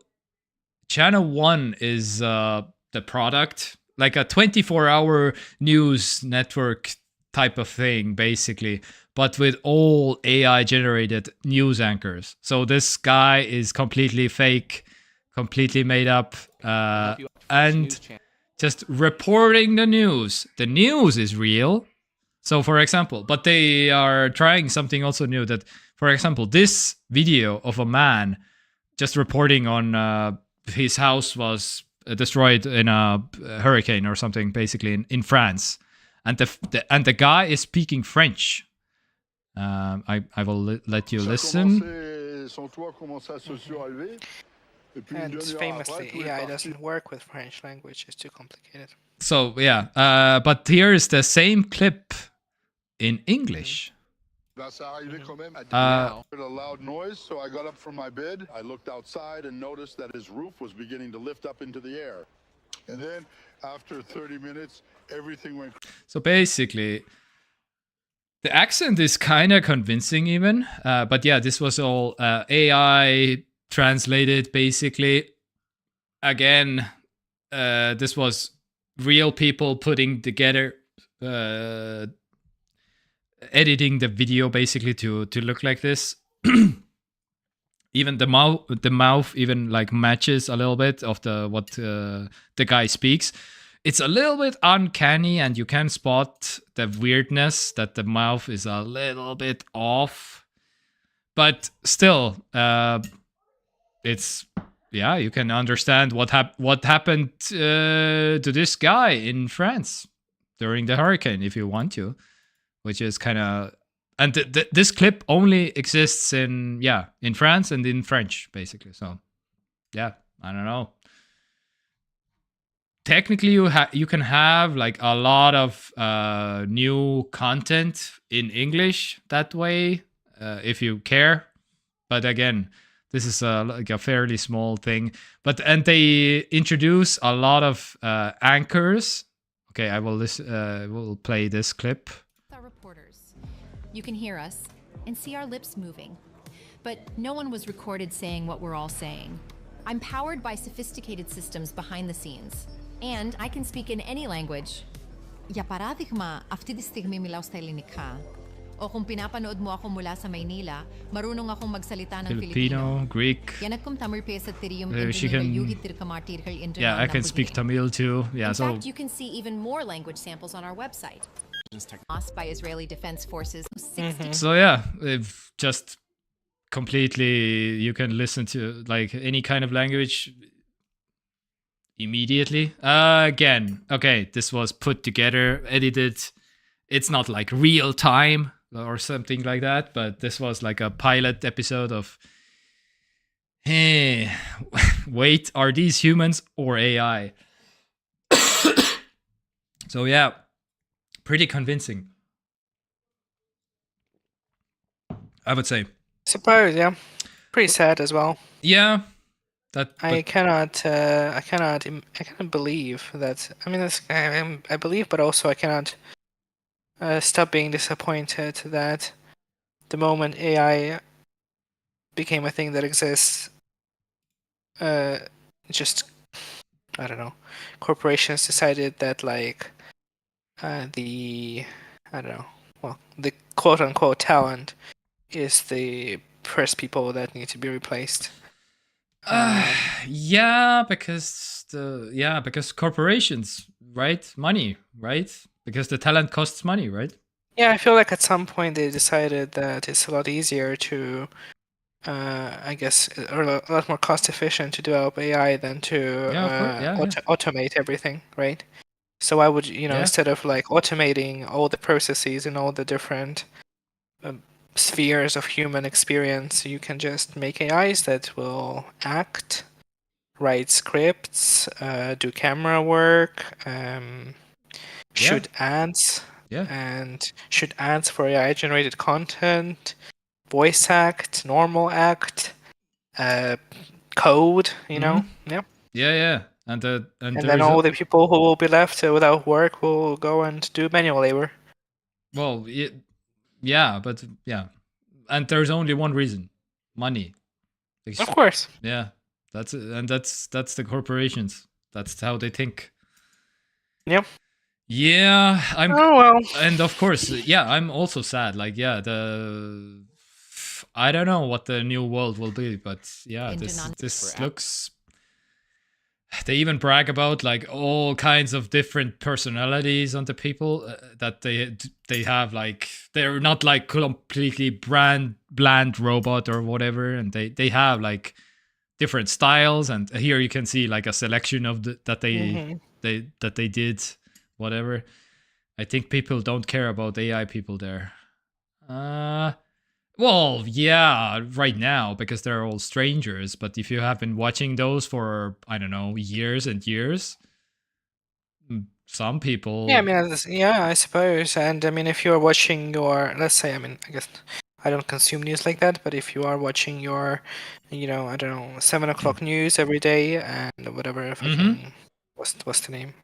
1 is the product, like a 24-hour news network type of thing, basically, but with all AI generated news anchors. So this guy is completely fake, completely made up, and just reporting the news. The news is real. So for example, but they are trying something also new that, for example, this video of a man just reporting on his house was destroyed in a hurricane or something, basically in France. And the guy is speaking French. I will let you listen. And famously, AI doesn't work with French language; it's too complicated. So yeah, but here is the same clip in English. I heard a loud noise, so I got up from my bed. I looked outside and noticed that his roof was beginning to lift up into the air. And then, after 30 minutes, everything went... So basically, the accent is kind of convincing even. But yeah, this was all AI translated, basically. Again, this was real people putting together... editing the video basically to look like this. Even the mouth even like matches a little bit of what the guy speaks. It's a little bit uncanny, and you can spot the weirdness that the mouth is a little bit off. But still, it's you can understand what happened to this guy in France during the hurricane if you want to. Which is kind of, and this clip only exists in France and in French, basically. So, yeah, I don't know. Technically, you can have like a lot of new content in English that way if you care. But again, this is like a fairly small thing. And they introduce a lot of anchors. Okay, I will will play this clip. You can hear us and see our lips moving, but no one was recorded saying what we're all saying. I'm powered by sophisticated systems behind the scenes, and I can speak in any language. Για παράδειγμα, αυτή τη στιγμή μιλάω στα ελληνικά. O kung pinapanood mo ako mula sa Maynila, marunong akong magsalita ng Filipino, Greek. Yanagkum Tamil pesa tiriyum She can. Yeah, I can speak Tamil too. Yeah, In so fact, you can see even more language samples on our website. Lost by Israeli Defense Forces. 60 so yeah, if just completely you can listen to like any kind of language immediately. Again, okay, this was put together, edited. It's not like real time or something like that, but this was like a pilot episode of, hey, wait, are these humans or AI? So yeah, pretty convincing, I would say. Suppose, yeah. Pretty sad as well. Yeah, I cannot believe that. I mean, I believe, but also I cannot stop being disappointed that the moment AI became a thing that exists, just, I don't know, corporations decided that like the quote unquote talent is the first people that need to be replaced. Yeah, because corporations, right? Money, right? Because the talent costs money, right? Yeah, I feel like at some point they decided that it's a lot easier to, I guess, or a lot more cost efficient to develop AI than to automate everything, right? So I would, instead of like automating all the processes and all the different spheres of human experience, you can just make AIs that will act, write scripts, do camera work, shoot ads, and shoot ads for AI generated content, voice act, normal act, code, Yeah. And then all the people who will be left without work will go and do manual labor. Well, yeah, but yeah, and there's only one reason: money. Of course. Yeah, that's the corporations. That's how they think. Yep. Yeah, Oh well. And of course, yeah, I'm also sad. Like, yeah, I don't know what the new world will be, but yeah, this looks. They even brag about like all kinds of different personalities on the people that they have. Like, they're not like completely bland robot or whatever, and they have like different styles. And here you can see like a selection of that they did, whatever. I think people don't care about AI people there. Well, yeah, right now, because they're all strangers. But if you have been watching those for, I don't know, years and years, some people... Yeah, I mean, I suppose. And I mean, if you're watching let's say, I mean, I guess I don't consume news like that, but if you are watching your, I don't know, 7 o'clock news every day and whatever, what's the name?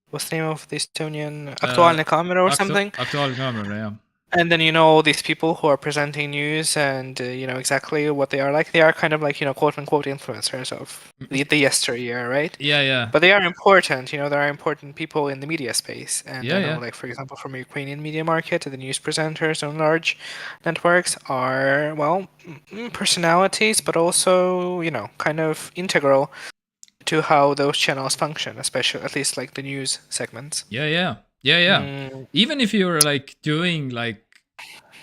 What's the name of the Estonian Aktuaalne Kaamera or something? Aktuaalne Kaamera, yeah. And then all these people who are presenting news and exactly what they are like. They are kind of like quote unquote influencers of the yesteryear, right? Yeah. But they are important. There are important people in the media space. And like for example, from the Ukrainian media market, the news presenters on large networks are personalities, but also kind of integral to how those channels function, especially at least like the news segments. Yeah. Even if you're like doing like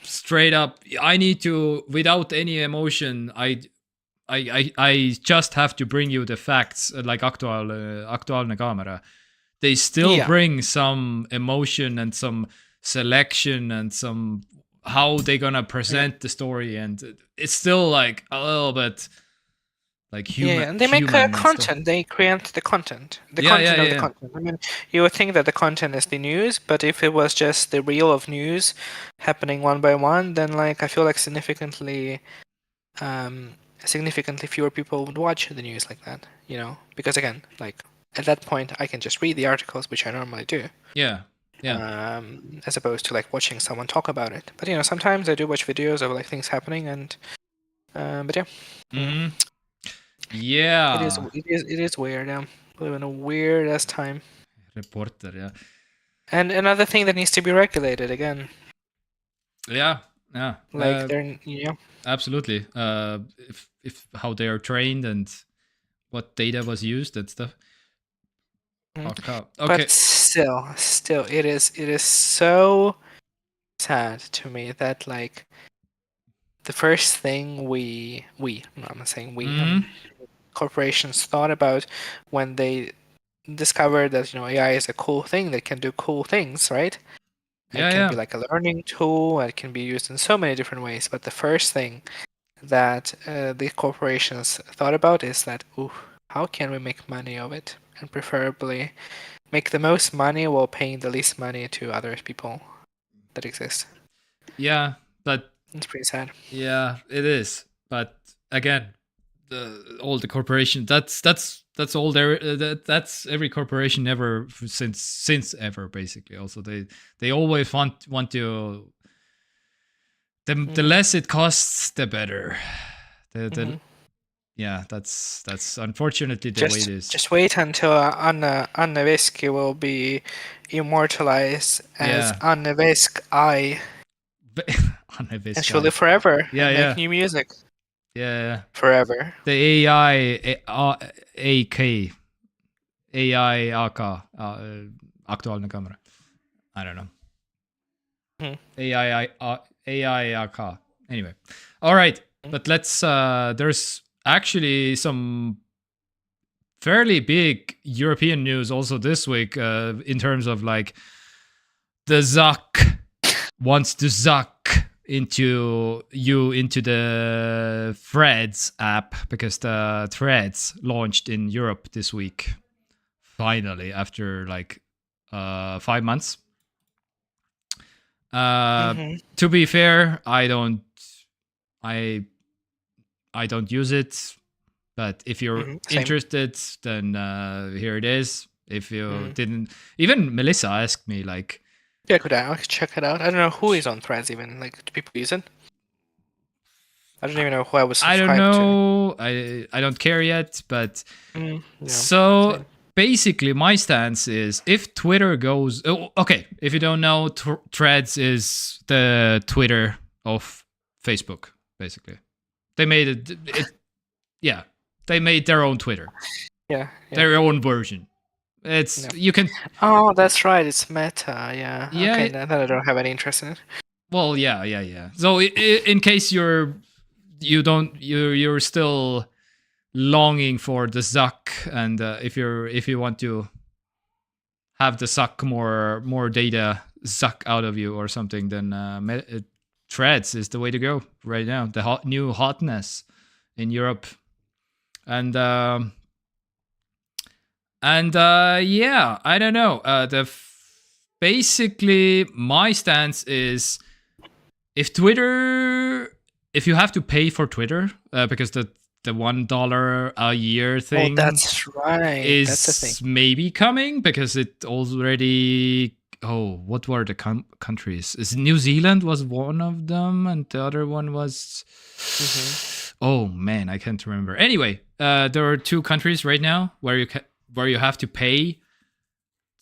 straight up, I need to, without any emotion, I just have to bring you the facts, like Aktuaalne Kaamera. They still bring some emotion and some selection and some how they're gonna present the story, and it's still like a little bit like human. Yeah, and they make content. They create the content. The content of the content. I mean, you would think that the content is the news, but if it was just the reel of news happening one by one, then like I feel like significantly fewer people would watch the news like that. Because again, like at that point, I can just read the articles, which I normally do. Yeah. As opposed to like watching someone talk about it. But sometimes I do watch videos of like things happening, and but yeah. Mm-hmm. Yeah, it is weird. We live in a weird ass time. Reporter, yeah. And another thing that needs to be regulated again. Yeah, yeah. Like they're yeah. Absolutely. If how they are trained and what data was used and stuff. Okay. But still, it is so sad to me that like the first thing no, I'm not saying we corporations thought about when they discovered that AI is a cool thing that can do cool things, right? Yeah, It can be yeah. like a learning tool. It can be used in so many different ways. But the first thing that the corporations thought about is that, how can we make money of it, and preferably make the most money while paying the least money to other people that exist. Yeah, but It's pretty sad. yeah, it is. But again, all the corporation. That's all there. That's every corporation ever since ever basically. Also, they always want to. The less it costs, the better. Yeah, that's unfortunately the way it is. Just wait until Anna Veski will be immortalized as Anna Vesk I. Anna Vesk and she'll live forever. Yeah, and yeah. Make new music. Yeah. Forever. The AI AK AI AK aktuaalne kamera. I don't know. AI AK. Anyway, all right, but let's. There's actually some fairly big European news also this week in terms of like the Zuck wants to Zuck into the Threads app because the Threads launched in Europe this week finally after like 5 months. To be fair, I don't use it, but if you're interested, then here it is. If you didn't, even Melissa asked me like, yeah, could I check it out? I don't know who is on Threads even. Like, do people use it? I don't even know who I was subscribed I don't know. I don't care yet, but so basically my stance is if Twitter goes okay, if you don't know, Threads is the Twitter of Facebook basically. They made it they made their own Twitter. Yeah. Their own version. It's you can. Oh, that's right. It's Meta. Yeah. Yeah. Okay, then I don't have any interest in it. Well, yeah. So in case you're still longing for the Zuck, and if you want to have the Zuck more data suck out of you or something, then Threads is the way to go right now. The new hotness in Europe, and yeah, I don't know. Basically my stance is if you have to pay for Twitter because the $1 a year thing that's right. is that's the thing. maybe coming because it already what were the countries? Is New Zealand was one of them and the other one was oh man, I can't remember. Anyway, there are 2 countries right now where you have to pay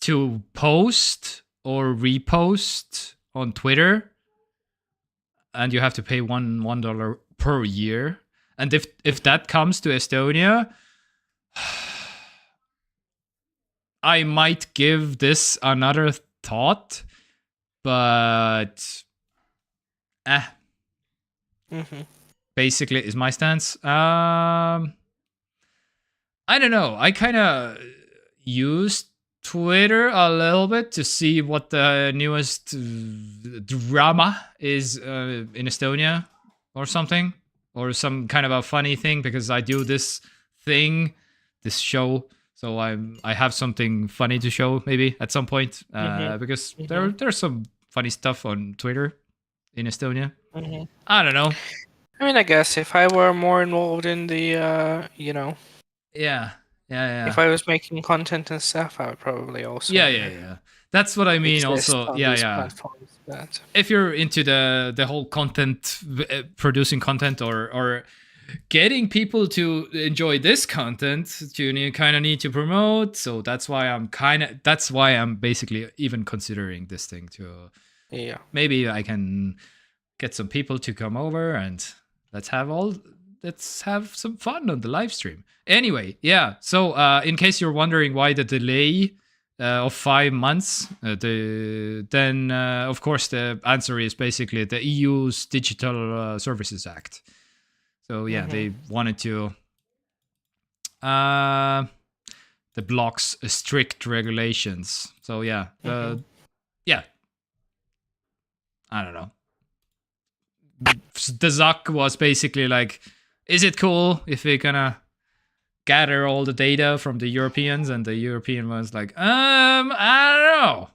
to post or repost on Twitter, and you have to pay $1 per year. And if that comes to Estonia, I might give this another thought, but basically is my stance. I don't know. I kind of used Twitter a little bit to see what the newest drama is in Estonia or something, or some kind of a funny thing, because I do this show, so I have something funny to show maybe at some point because there's some funny stuff on Twitter in Estonia. I don't know. I mean, I guess if I were more involved in the Yeah. If I was making content and stuff, I would probably also. Yeah. That's what I mean. Also, yeah. But... If you're into the whole content, producing content, or getting people to enjoy this content, you kind of need to promote. So that's why I'm basically even considering this thing to. Yeah. Maybe I can get some people to come over and let's have some fun on the live stream. Anyway, yeah. So in case you're wondering why the delay of 5 months, then of course the answer is basically the EU's Digital Services Act. So yeah, they wanted to. The blocks strict regulations. So yeah, yeah. I don't know. The Zuck was basically like, is it cool if we're gonna gather all the data from the Europeans? And the European was like, I don't know.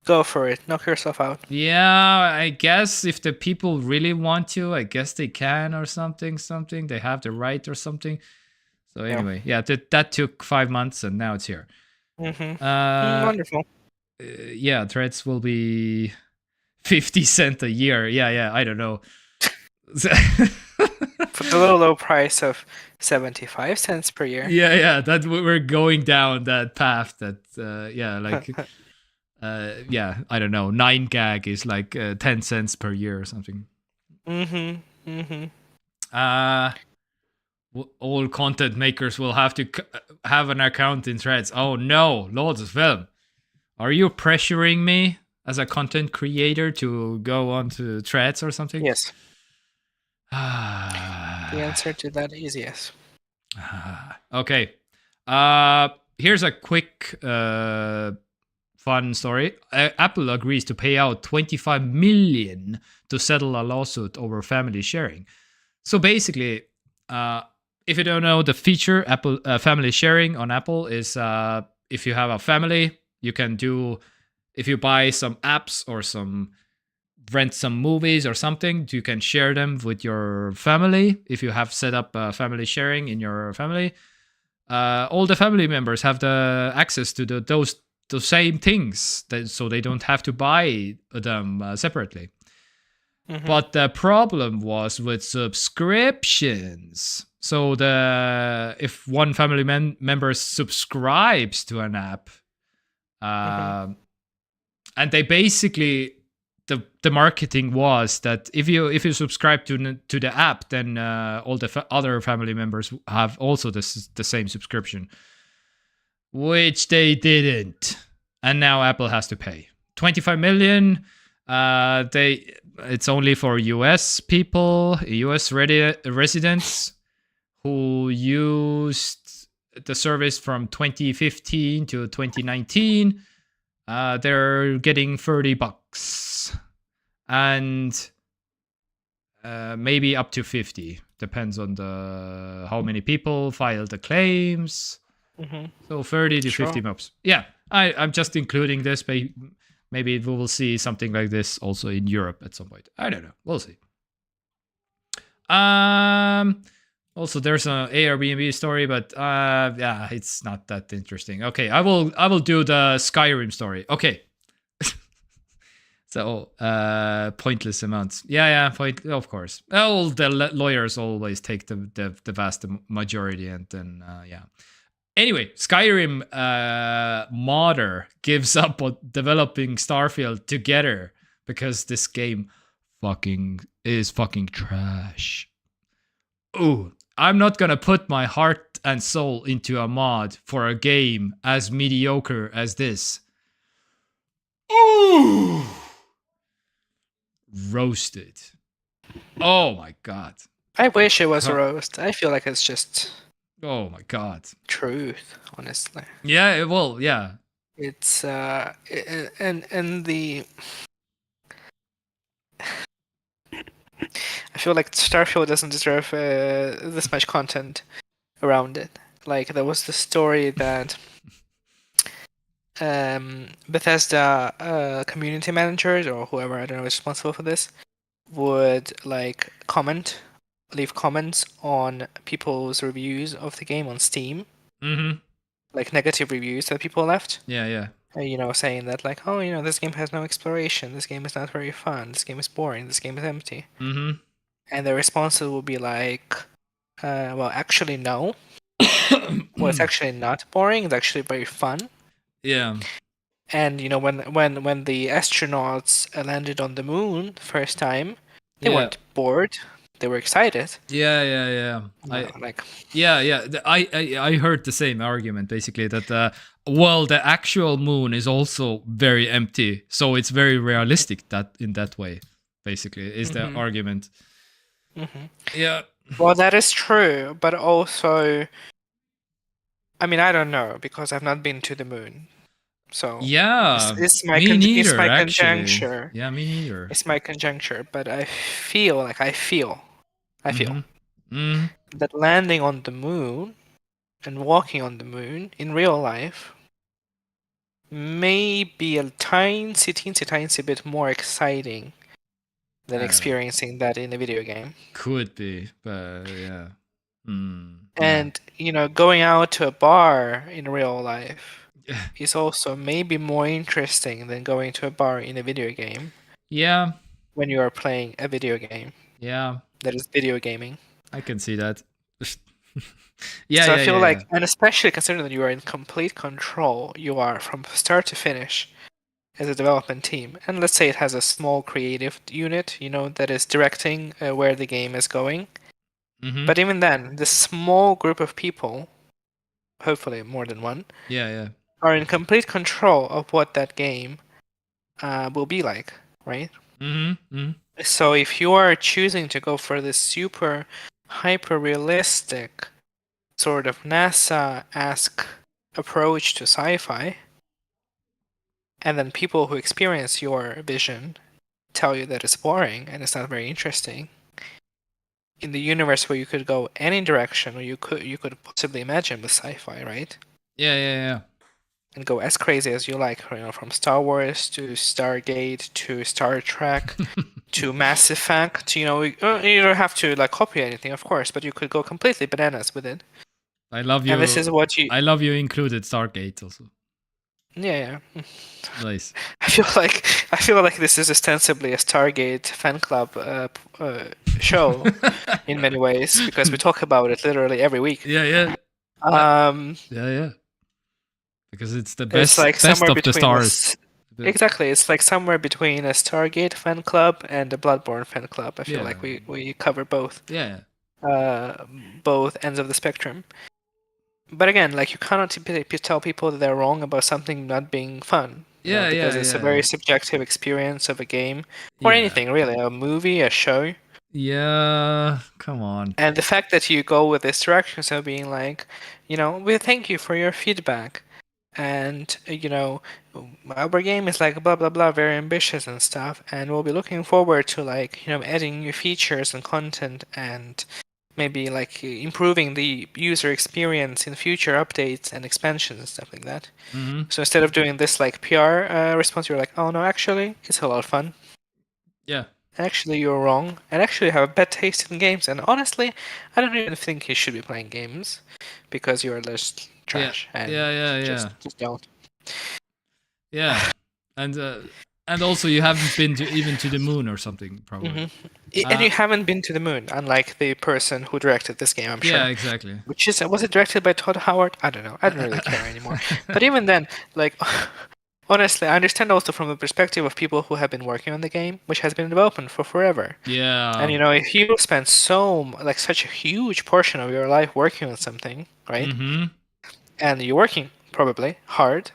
Go for it. Knock yourself out. Yeah, I guess if the people really want to, I guess they can or something. They have the right or something. So anyway, yeah, that took 5 months and now it's here. Wonderful. Yeah, threads will be 50 cents a year. Yeah, I don't know. For the low price of 75 cents per year. Yeah, that we're going down that path. That yeah, I don't know. 9gag is like 10 cents per year or something. All content makers will have to have an account in Threads. Oh no, Lords of Film. Are you pressuring me as a content creator to go on to Threads or something? Yes. The answer to that is yes. Okay. Here's a quick fun story. Apple agrees to pay out $25 million to settle a lawsuit over family sharing. So basically, if you don't know the feature, Apple family sharing on Apple is if you have a family, you can do, if you buy some apps or rent some movies or something, you can share them with your family. If you have set up family sharing in your family, all the family members have the access to those same things, so they don't have to buy them separately. But the problem was with subscriptions. So if one family member subscribes to an app, and they basically the marketing was that if you subscribe to the app, then all the other family members have also the same subscription, which they didn't, and now Apple has to pay $25 million. It's only for US people, US residents who used the service from 2015 to 2019. They're getting $30 and maybe up to 50, depends on how many people filed the claims. So 30 to 50 bucks. Yeah, I'm just including this. Maybe we will see something like this also in Europe at some point. I don't know. We'll see. Also, there's an Airbnb story, but yeah, it's not that interesting. Okay, I will do the Skyrim story. Okay. So pointless amounts. Yeah, of course. All the lawyers always take the vast majority, and then yeah. Anyway, Skyrim modder gives up on developing Starfield Together because this game is fucking trash. Ooh, I'm not gonna put my heart and soul into a mod for a game as mediocre as this. Ooh, roasted. Oh my god. I wish it was a roast. I feel like it's just... Oh my god. Truth, honestly. Yeah, well, yeah. It's and the I feel like Starfield doesn't deserve this much content around it. Like, there was the story that Bethesda community managers or whoever, I don't know, is responsible for this, would like leave comments on people's reviews of the game on Steam. Like negative reviews that people left. Yeah. You know, saying that like, oh, you know, this game has no exploration, this game is not very fun, this game is boring, this game is empty. And the responses will be like, well, actually no. Well, it's actually not boring, it's actually very fun. Yeah. And you know, when the astronauts landed on the moon first time, They Yeah. weren't bored. They were excited. Yeah. Like, I heard the same argument basically that well, the actual moon is also very empty, so it's very realistic that in that way. Basically, is the argument. Yeah. well, that is true, but also, I mean, I don't know because I've not been to the moon. So Yeah. it's my Me neither. it's my Actually. conjecture. Yeah, me neither. It's my conjecture, but I feel that landing on the moon and walking on the moon in real life may be a teensy bit more exciting than experiencing that in a video game. Could be, but yeah. And going out to a bar in real life is also maybe more interesting than going to a bar in a video game. Yeah. When you are playing a video game. Yeah. That is video gaming. I can see that. So I feel like, and especially considering that you are in complete control, you are from start to finish as a development team. And let's say it has a small creative unit, that is directing where the game is going. But even then, the small group of people, hopefully more than one, are in complete control of what that game will be like, right? So if you are choosing to go for this super hyper-realistic sort of NASA-esque approach to sci-fi, and then people who experience your vision tell you that it's boring and it's not very interesting, in the universe where you could go any direction, or you could possibly imagine with sci-fi, right? Yeah. And go as crazy as you like, from Star Wars to Stargate to Star Trek to Mass Effect. You don't have to copy anything, of course, but you could go completely bananas with it. I love you. And this is what you. I love you included Stargate also. Yeah. Nice. I feel like this is ostensibly a Stargate fan club show in many ways, because we talk about it literally every week. Yeah. Yeah. Because it's the best, best of the stars. Exactly, it's like somewhere between a Stargate fan club and a Bloodborne fan club. I feel like we cover both. Yeah. Both ends of the spectrum. But again, you cannot tell people that they're wrong about something not being fun. Because it's a very subjective experience of a game or anything really, a movie, a show. Yeah, come on. And the fact that you go with this direction, so being like, we thank you for your feedback. And, our game is blah, blah, blah, very ambitious and stuff. And we'll be looking forward to adding new features and content and maybe improving the user experience in future updates and expansions and stuff like that. So instead of doing this PR response, you're like, oh no, actually, it's a lot of fun. Yeah. Actually, you're wrong. And actually, you have a bad taste in games. And honestly, I don't even think you should be playing games because you're just trash. Just don't. Yeah. And also, you haven't been even to the moon or something, probably. And you haven't been to the moon, unlike the person who directed this game, I'm sure. Yeah, exactly. Was it directed by Todd Howard? I don't know. I don't really care anymore. But even then, honestly, I understand also from the perspective of people who have been working on the game, which has been in development for forever. Yeah. And if you spend such a huge portion of your life working on something, right? And you're working probably hard,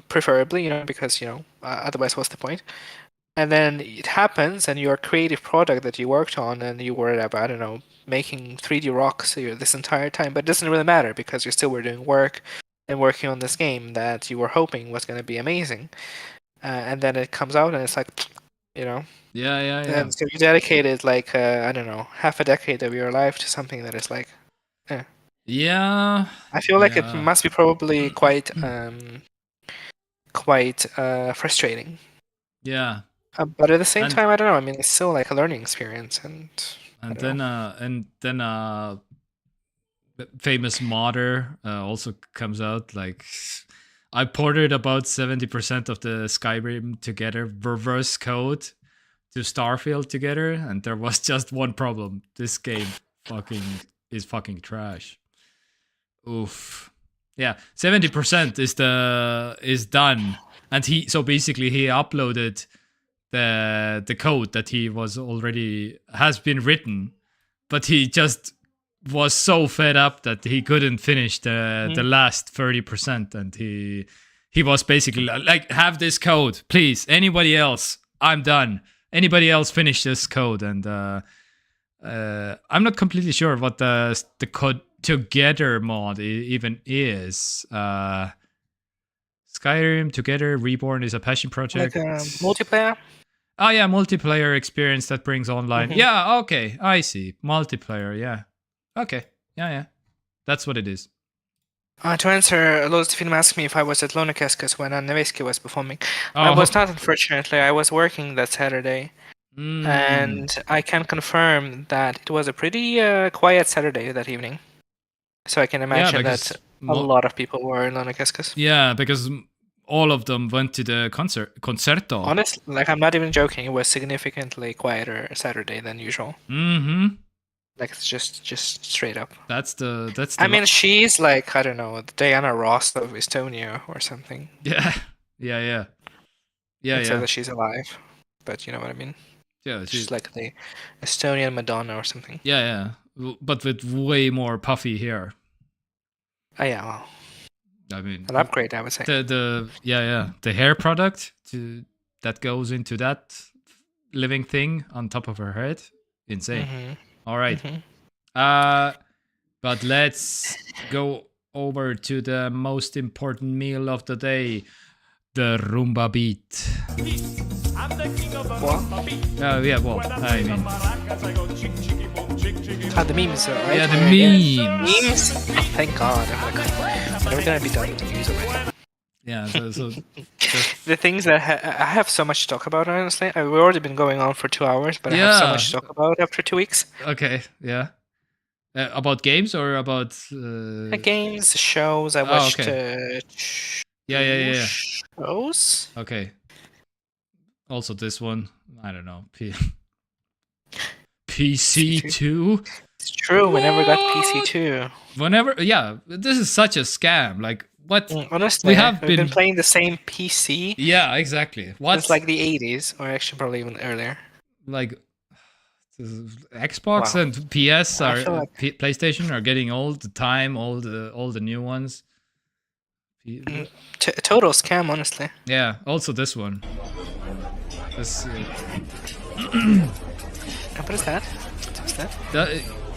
preferably, because otherwise, what's the point? And then it happens, and your creative product that you worked on, and you were, I don't know, making 3D rocks this entire time, but it doesn't really matter because you still were doing work and working on this game that you were hoping was going to be amazing. And then it comes out, and it's Yeah. And so you dedicated I don't know, half a decade of your life to something that is Yeah. I feel like it must be probably quite frustrating. Yeah. But at the same time, I don't know. I mean, it's still a learning experience, and then famous modder also comes out. I ported about 70% of the Skyrim Together reverse code to Starfield Together, and there was just one problem: this game is fucking trash. Oof. Yeah, 70% is done, and he uploaded the code that he has been written, but he just was so fed up that he couldn't finish the last 30%, and he was basically like, have this code, please. Anybody else? I'm done. Anybody else finish this code? And I'm not completely sure what the code together mod even is. Skyrim Together Reborn is a passion project. Like multiplayer. Oh yeah, multiplayer experience that brings online. Yeah, okay, I see. Multiplayer, yeah. Okay, yeah. That's what it is. To answer, loads of film asked me if I was at Newscasters when Nevesky was performing. I was not, unfortunately. I was working that Saturday. And I can confirm that it was a pretty quiet Saturday that evening. So I can imagine that a lot of people were in Newscasters. Yeah, because all of them went to the concerto. Honestly, like, I'm not even joking. It was significantly quieter Saturday than usual. Like, it's just straight up. That's the. I mean, she's like, I don't know, the Diana Ross of Estonia or something. Yeah. So that she's alive, but you know what I mean. Yeah, she's like the Estonian Madonna or something. Yeah, but with way more puffy hair. Oh yeah, well, I mean, an upgrade, I would say. The hair product that goes into that living thing on top of her head, insane. All right, but let's go over to the most important meal of the day, the Roomba beat. What? Yeah, well, I mean... the memes, right? Yeah, the memes. Memes? Oh, thank God. I'm never gonna be done with the news already. Yeah, so the things that I have so much to talk about, honestly. We've already been going on for 2 hours, but I have so much to talk about after 2 weeks. Okay, yeah. About games or about... Games, shows, I watched... Yeah. Shows? Okay. Also this one, I don't know. PC2? It's true, we never got PC2. This is such a scam. Like, what? Honestly, we've been playing the same PC. Yeah, exactly. Since like the 80s, or actually probably even earlier. Like, Xbox and PS PlayStation are getting old. The time, all the new ones. Total scam, honestly. Yeah. Also this one. This. What is that? What's that?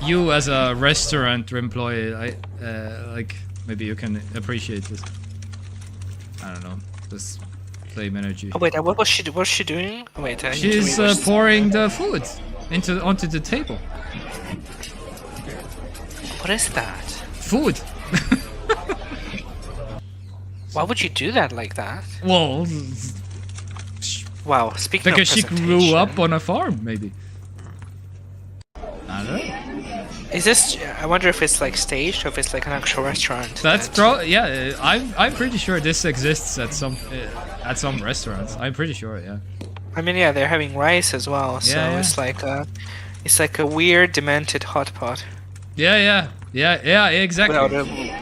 You as a restaurant employee, like, maybe you can appreciate this. I don't know. This flame energy. Oh wait, what was she doing? Oh wait, she's pouring the food onto the table. What is that? Food. Why would you do that like that? Well, wow. Speaking because of she grew up on a farm, maybe. I don't know. Is this? I wonder if it's like staged or if it's like an actual restaurant. That's yeah. I'm pretty sure this exists at some restaurants. I'm pretty sure. Yeah. I mean, yeah, they're having rice as well, so it's like a weird demented hot pot. Yeah, exactly.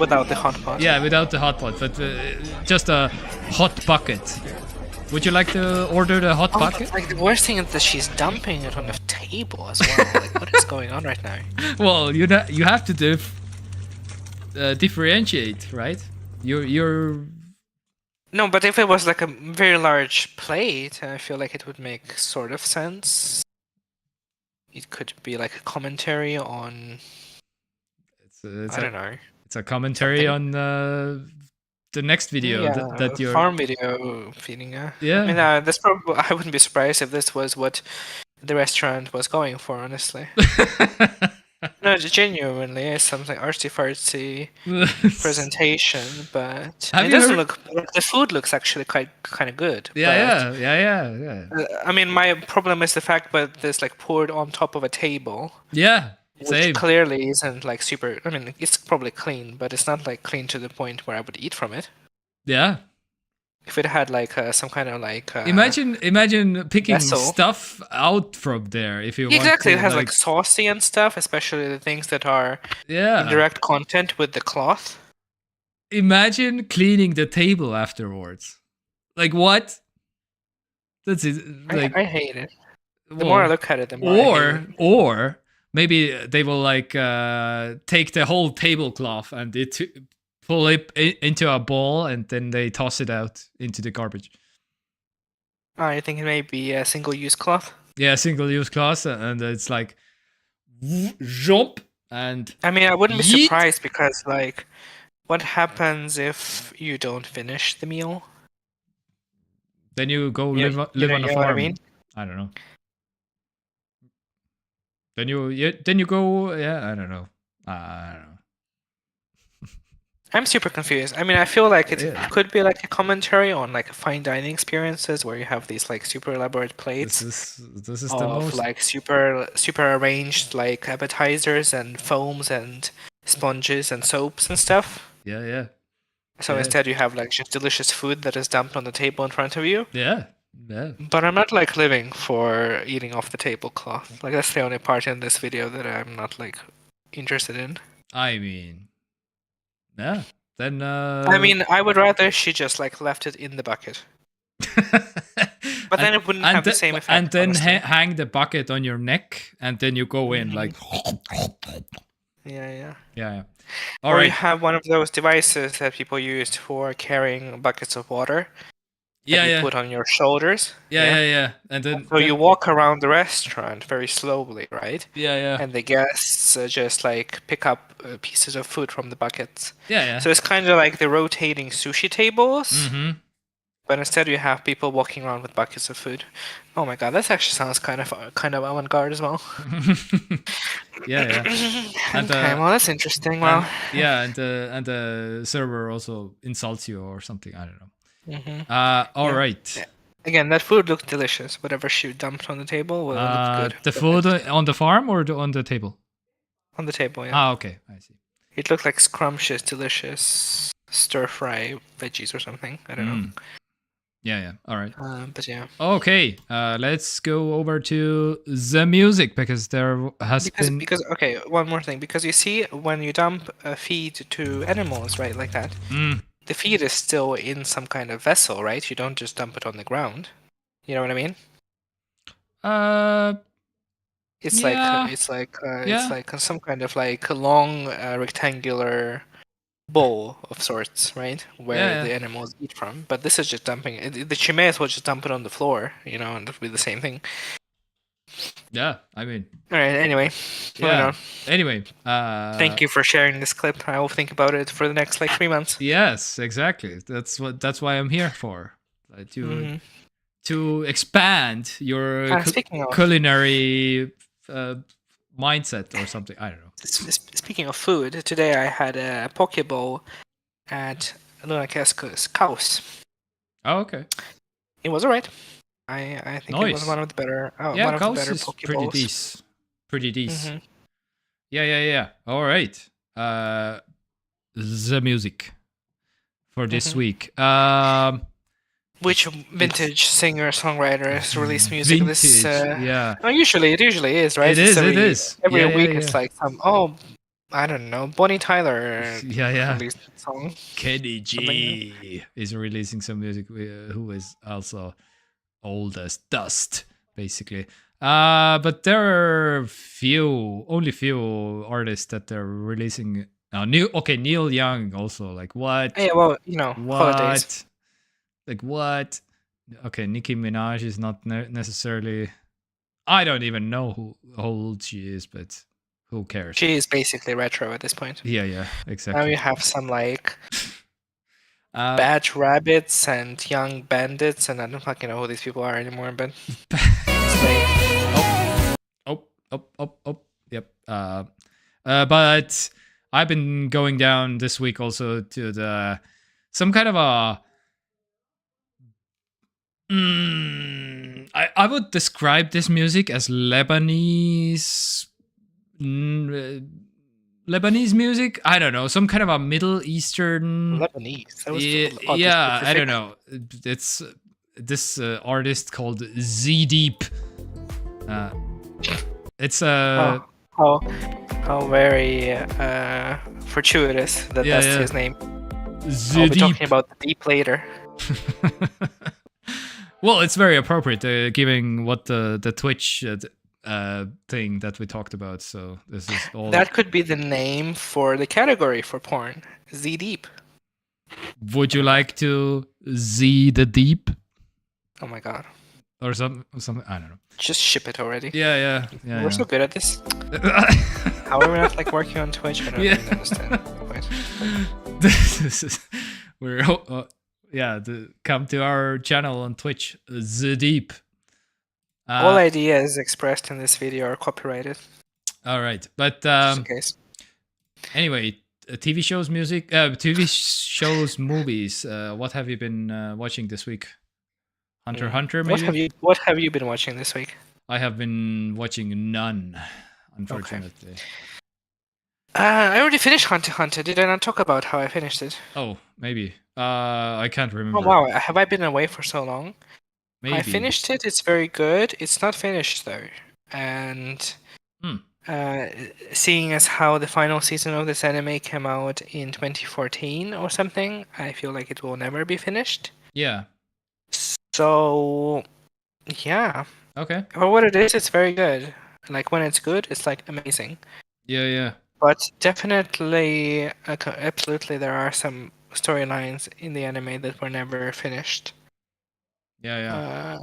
Without the hot pot. Yeah, without the hot pot, but just a hot bucket. Would you like to order the hot bucket? Like, the worst thing is that she's dumping it on the table as well. Like, what is going on right now? Well, you have to differentiate, right? You're. No, but if it was like a very large plate, I feel like it would make sort of sense. It could be like a commentary on. I don't know. It's a commentary on the next video that you're farm video feeding. Yeah. I mean, that's probably. I wouldn't be surprised if this was what the restaurant was going for. Honestly. No, genuinely, it's something artsy-fartsy presentation, but it doesn't look. The food looks actually quite kind of good. Yeah. I mean, my problem is the fact that there's like poured on top of a table. Yeah. Which clearly isn't like super. I mean, it's probably clean, but it's not like clean to the point where I would eat from it. Yeah. If it had like some kind of like. Imagine picking stuff out from there if you want. Exactly, it has like saucy and stuff, especially the things that are in direct contact with the cloth. Imagine cleaning the table afterwards. Like what? That's it. Like, I hate it. The more I look at it, the more I hate it. or maybe they will like take the whole tablecloth and pull it into a ball and then they toss it out into the garbage. I think it may be a single-use cloth. Yeah, single-use cloth, and it's like jump and. I mean, I wouldn't be yeet. surprised because, like, what happens if you don't finish the meal? Then you go You- live you know- on a you know what I farm. mean? I don't know. Then you go. Yeah, I don't know. I don't know. I'm super confused. I mean, I feel like it Yeah. could be like a commentary on like fine dining experiences where you have these like super elaborate plates This is the of most. like super arranged like appetizers and foams and sponges and soaps and stuff. Yeah. So Yeah. instead you have like just delicious food that is dumped on the table in front of you. Yeah. But I'm not like living for eating off the tablecloth. Like that's the only part in this video that I'm not like interested in. I mean, yeah. Then. I mean, I would rather she just like left it in the bucket. But then it wouldn't have the same effect. And then honestly. hang the bucket on your neck, and then you go in like. Yeah. Yeah. Or All you right. have one of those devices that people used for carrying buckets of water. That you Yeah. put on your shoulders. Yeah. And then. So you walk around the restaurant very slowly, right? Yeah. And the guests just like pick up pieces of food from the buckets. Yeah. So it's kind of like the rotating sushi tables, Mm-hmm. but instead you have people walking around with buckets of food. Oh my god, that actually sounds kind of avant-garde as well. yeah. And, okay, well that's interesting. Well, and the server also insults you or something. I don't know. All Yeah. right. Yeah. Again, that food looked delicious. Whatever she dumped on the table looked good. The food on the farm or on the table? On the table, yeah. Okay, I see. It looked like scrumptious, delicious stir-fry veggies or something. I don't know. Yeah. All right. But yeah. Okay. Let's go over to the music because there has been. Because okay, one more thing. Because you see, when you dump a feed to animals, right, like that, the feed is still in some kind of vessel, right? You don't just dump it on the ground. You know what I mean? It's Yeah. like it's like some kind of like long rectangular bowl of sorts, right? Where the animals eat from. But this is just dumping it. She may as well just dump it on the floor, you know, and it'll be the same thing. Yeah, I mean. All right. Anyway, moving on. Anyway, Thank you for sharing this clip. I will think about it for the next like 3 months. Yes, exactly. That's why I'm here for. To expand your Speaking of culinary mindset or something. I don't know. Speaking of food, today I had a poke bowl at Newscasters Kaus. Oh, okay. It was alright. I think it was one of the better one of the better is poke pretty bowls. decent. Pretty decent. Mm-hmm. Yeah. All right. The music for this week. Which vintage singer-songwriter has released music this? Yeah. Oh, it usually is, right? It is. Every week it's like some. Oh, I don't know. Bonnie Tyler. Yeah. Released a song. Kenny G is releasing some music. Who is also old as dust, basically. But there are only few artists that they're releasing. Neil Young also. Like what? Yeah, well, you know, holidays. Like what? Okay, Nicki Minaj is not necessarily. I don't even know how old she is, but who cares? She is basically retro at this point. Yeah, exactly. Now you have some like Bad Rabbits and Young Bandits, and I don't fucking know who these people are anymore. But Yep. But I've been going down this week also to some kind of a. I would describe this music as Lebanese music. I don't know, some kind of a Middle Eastern Lebanese. That was yeah, I don't know. It's this artist called Z Deep. It's how very fortuitous that that's his name. I'll be talking about the Deep later. Well, it's very appropriate, given what the Twitch thing that we talked about. So this is all. That could be the name for the category for porn. Z Deep. Would you like to Z the deep Oh my god. or something? I don't know. Just ship it already. Yeah. We're so good at this. How are we not like working on Twitch? I don't Yeah. really understand. Wait. This is we're come to our channel on Twitch, the deep. All ideas expressed in this video are copyrighted. All right, but Just in case. anyway, TV shows, TV shows, movies. What have you been watching this week? Hunter x Hunter, maybe. What have you been watching this week? I have been watching none, unfortunately. I already finished Hunter x Hunter. Did I not talk about how I finished it? Oh, maybe. I can't remember. Oh wow, have I been away for so long? Maybe. I finished it. It's very good. It's not finished though, and seeing as how the final season of this anime came out in 2014 or something, I feel like it will never be finished. Yeah. So, yeah. Okay. For what it is, it's very good. Like when it's good, it's like amazing. Yeah. But definitely, absolutely, there are some storylines in the anime that were never finished. Yeah.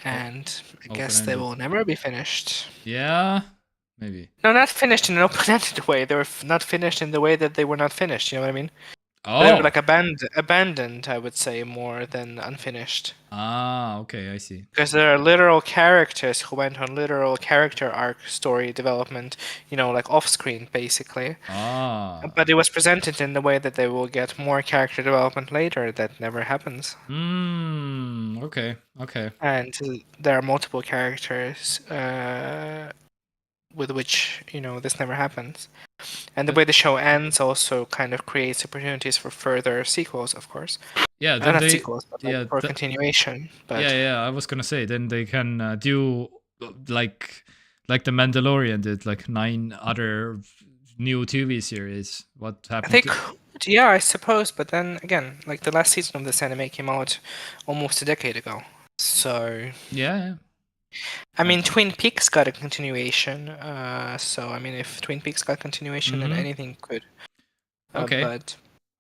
And I guess they will never be finished. Yeah. Maybe. No, not finished in an open-ended way. They were not finished in the way that they were not finished. You know what I mean? Oh. They were like abandoned, I would say, more than unfinished. Ah, okay, I see. Because there are literal characters who went on literal character arc story development, like off-screen, basically. Ah. But it was presented in the way that they will get more character development later. That never happens. Okay. And there are multiple characters with which, this never happens. And the way the show ends also kind of creates opportunities for further sequels, of course. Yeah, not sequels, but for continuation. But yeah, I was gonna say, then they can do like the Mandalorian did, like 9 other new TV series. What happened? I suppose. But then again, like the last season of this anime came out almost a decade ago. So yeah. I mean, Twin Peaks got a continuation. So I mean, if Twin Peaks got continuation, then anything could. Okay. But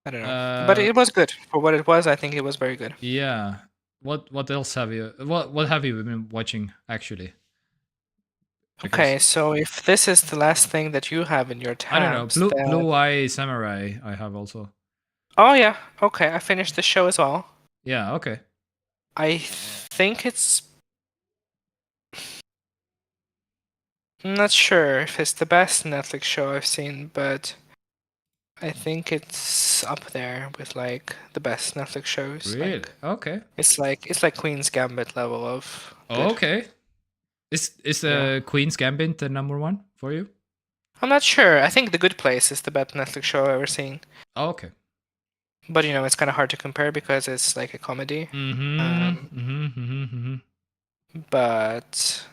I don't know. But it was good for what it was. I think it was very good. Yeah. What else have you? What have you been watching actually? Because... Okay, so if this is the last thing that you have in your tabs, I don't know. Blue Eye Samurai. I have also. Oh yeah. Okay, I finished the show as well. Yeah. Okay. I think it's. I'm not sure if it's the best Netflix show I've seen, but I think it's up there with like the best Netflix shows. Really? Like, okay. It's like Queen's Gambit level of. Oh, okay. Is Queen's Gambit the number one for you? I'm not sure. I think The Good Place is the best Netflix show I've ever seen. Oh, okay. But it's kind of hard to compare because it's like a comedy. But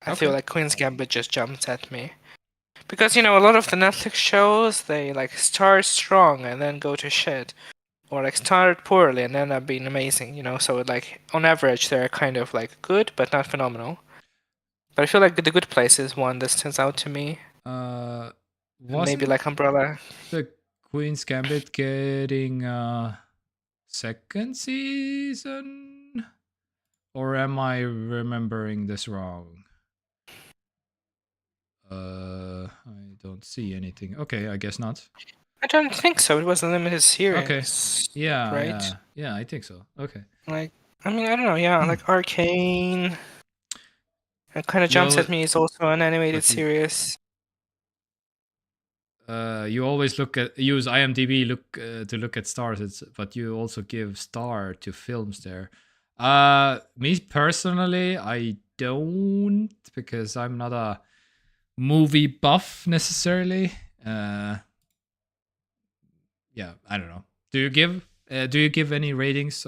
I feel like Queen's Gambit just jumps at me. Because, a lot of the Netflix shows, they like start strong and then go to shit. Or like start poorly and end up being amazing, So like on average they're kind of like good but not phenomenal. But I feel like The Good Place is one that stands out to me. Maybe like Umbrella. The Queen's Gambit getting second season? Or am I remembering this wrong? I don't see anything. Okay, I guess not. I don't think so. It was a limited series. Okay. Yeah. Right? Yeah, I think so. Okay. Like, I mean, I don't know. Yeah, like Arcane. It kind of jumps at me. It's also an animated series. You always use IMDb to look at stars, but you also give star to films there. Me personally, I don't, because I'm not a movie buff necessarily. Yeah, I don't know. Do you give any ratings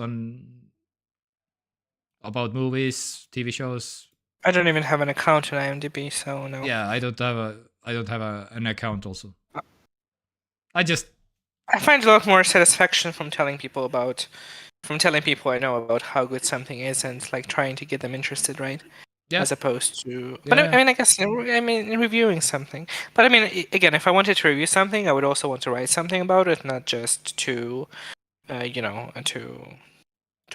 about movies, TV shows? I don't even have an account on IMDb, so no. Yeah, I don't have an account also. I find a lot more satisfaction from telling people about from telling people I know about how good something is and like trying to get them interested, right? Yeah. As opposed to, Yeah. but I mean, I guess in reviewing something. But I mean, again, if I wanted to review something, I would also want to write something about it, not just to, to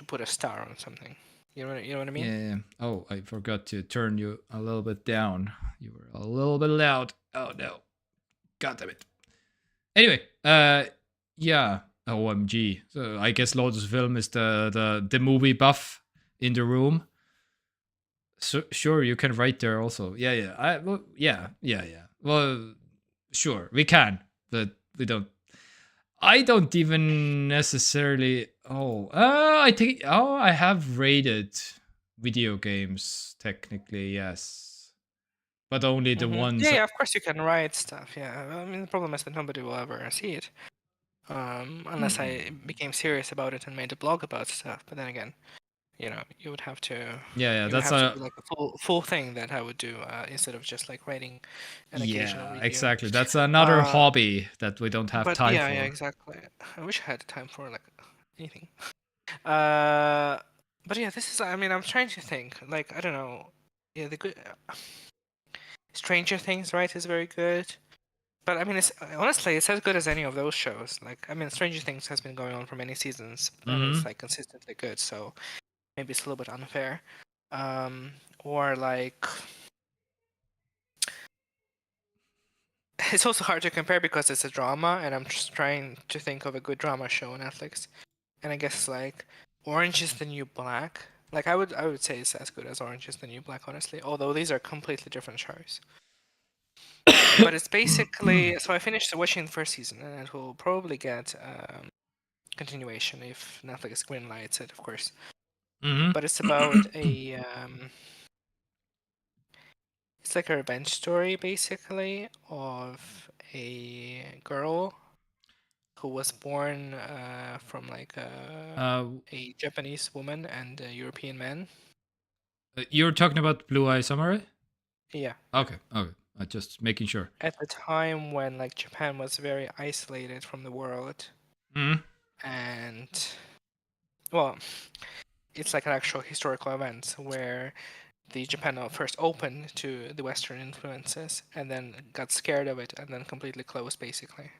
put a star on something. You know what I mean? Yeah. Oh, I forgot to turn you a little bit down. You were a little bit loud. Oh no. God damn it. Anyway, yeah. OMG. So I guess Lotus Film is the movie buff in the room. So sure, you can write there also. Yeah. Yeah. Well, sure, we can, but we don't. I don't even necessarily. I think. Oh, I have rated video games technically, yes, but only the ones. Yeah, of course you can write stuff. Yeah, I mean, the problem is that nobody will ever see it, unless I became serious about it and made a blog about stuff. But then again, you would have to. Yeah, You would that's have to a. do like a full thing that I would do instead of just like writing an occasional Yeah, review. exactly. That's another hobby that we don't have But time yeah, for. yeah, exactly. I wish I had time for like anything. But yeah, this is. I mean, I'm trying to think. Like, I don't know. Yeah, the good. Stranger Things, right, is very good. But I mean, it's honestly, it's as good as any of those shows. Like, I mean, Stranger Things has been going on for many seasons, and it's like consistently good. So maybe it's a little bit unfair. Or like, it's also hard to compare because it's a drama, and I'm just trying to think of a good drama show on Netflix. And I guess like Orange is the New Black. Like I would say it's as good as Orange is the New Black, honestly. Although these are completely different shows. But it's basically, so I finished watching the first season, and it will probably get continuation if Netflix greenlights it, of course. But it's about it's like a revenge story basically of a girl who was born from like a Japanese woman and a European man. You're talking about Blue Eye Samurai? Yeah. Okay. Just making sure. At the time when like Japan was very isolated from the world, and well, it's like an actual historical event where the Japan first opened to the Western influences and then got scared of it and then completely closed basically.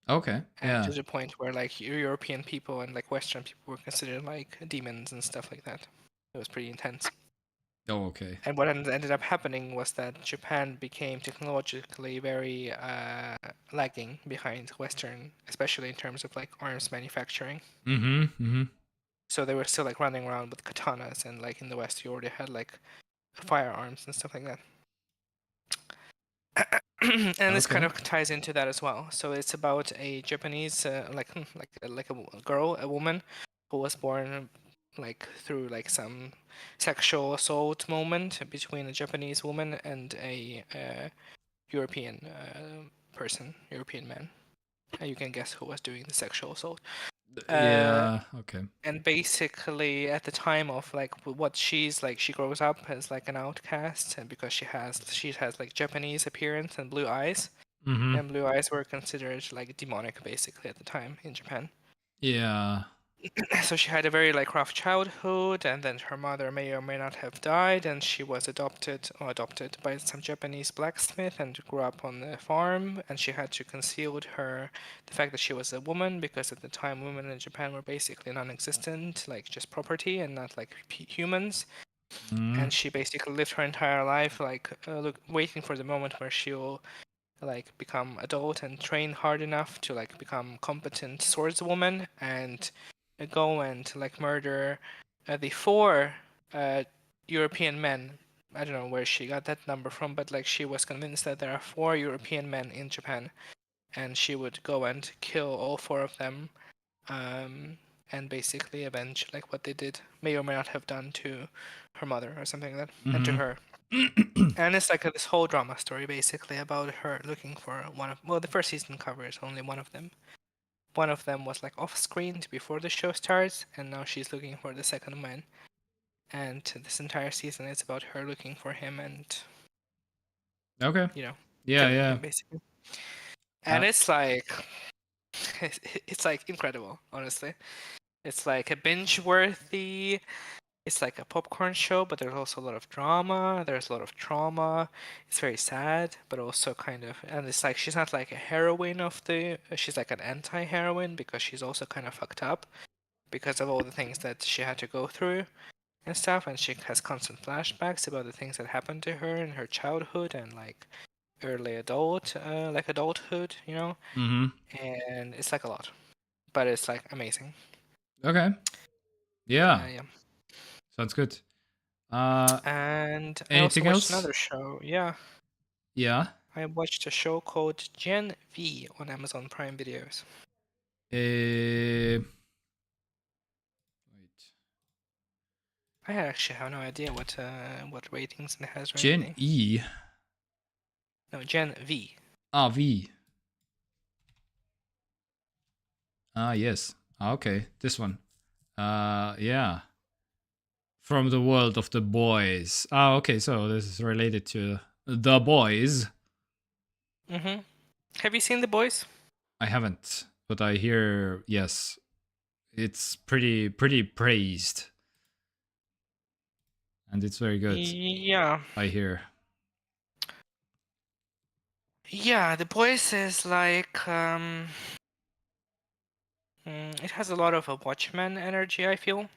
Okay. And Yeah. to the point where like European people and like Western people were considered like demons and stuff like that. It was pretty intense. Oh, okay. And what ended up happening was that Japan became technologically very lagging behind Western, especially in terms of like arms manufacturing. So they were still like running around with katanas, and like in the West, you already had like firearms and stuff like that. And this kind of ties into that as well. So it's about a Japanese, like a girl, a woman, who was born like through like some sexual assault moment between a Japanese woman and a European European man. You can guess who was doing the sexual assault. Yeah. Okay. And basically, at the time of like what she's like, she grows up as like an outcast, and because she has like Japanese appearance and blue eyes, and blue eyes were considered like demonic basically at the time in Japan. Yeah. So she had a very like rough childhood, and then her mother may or may not have died, and she was adopted by some Japanese blacksmith and grew up on the farm, and she had to conceal the fact that she was a woman, because at the time women in Japan were basically non-existent, like just property and not like humans. And she basically lived her entire life like waiting for the moment where she'll like become adult and train hard enough to like become competent swordswoman and go and like murder the 4 European men. I don't know where she got that number from, but like she was convinced that there are 4 European men in Japan, and she would go and kill all 4 of them, and basically avenge like what they did, may or may not have done to her mother or something like that, and to her. And it's like this whole drama story basically about her looking for the first season covers only one of them. One of them was like off screen before the show starts, and now she's looking for the second man. And this entire season is about her looking for him and Okay. killing him basically. And it's like it's like incredible, honestly. It's like a binge-worthy. It's like a popcorn show, but there's also a lot of drama. There's a lot of trauma. It's very sad, but also kind of, and it's like she's not like a heroine of the. She's like an anti-heroine because she's also kind of fucked up because of all the things that she had to go through and stuff, and she has constant flashbacks about the things that happened to her in her childhood and like early adulthood, you know. Mm-hmm. And it's like a lot, but it's like amazing. Okay. Yeah. Yeah. Sounds good. And I also Anything watched else? another show. Yeah, Yeah. I watched a show called Gen V on Amazon Prime Videos. Wait. I actually have no idea what ratings it has or Gen anything. E. No, Gen V. Ah, V. Ah, yes. Ah, okay. This one. Yeah. From the world of the boys. Ah, okay. So this is related to the boys. Mm-hmm. Have you seen The Boys? I haven't, but I hear yes, it's pretty praised, and it's very good. Yeah. I hear. Yeah, The Boys is like it has a lot of a Watchmen energy, I feel.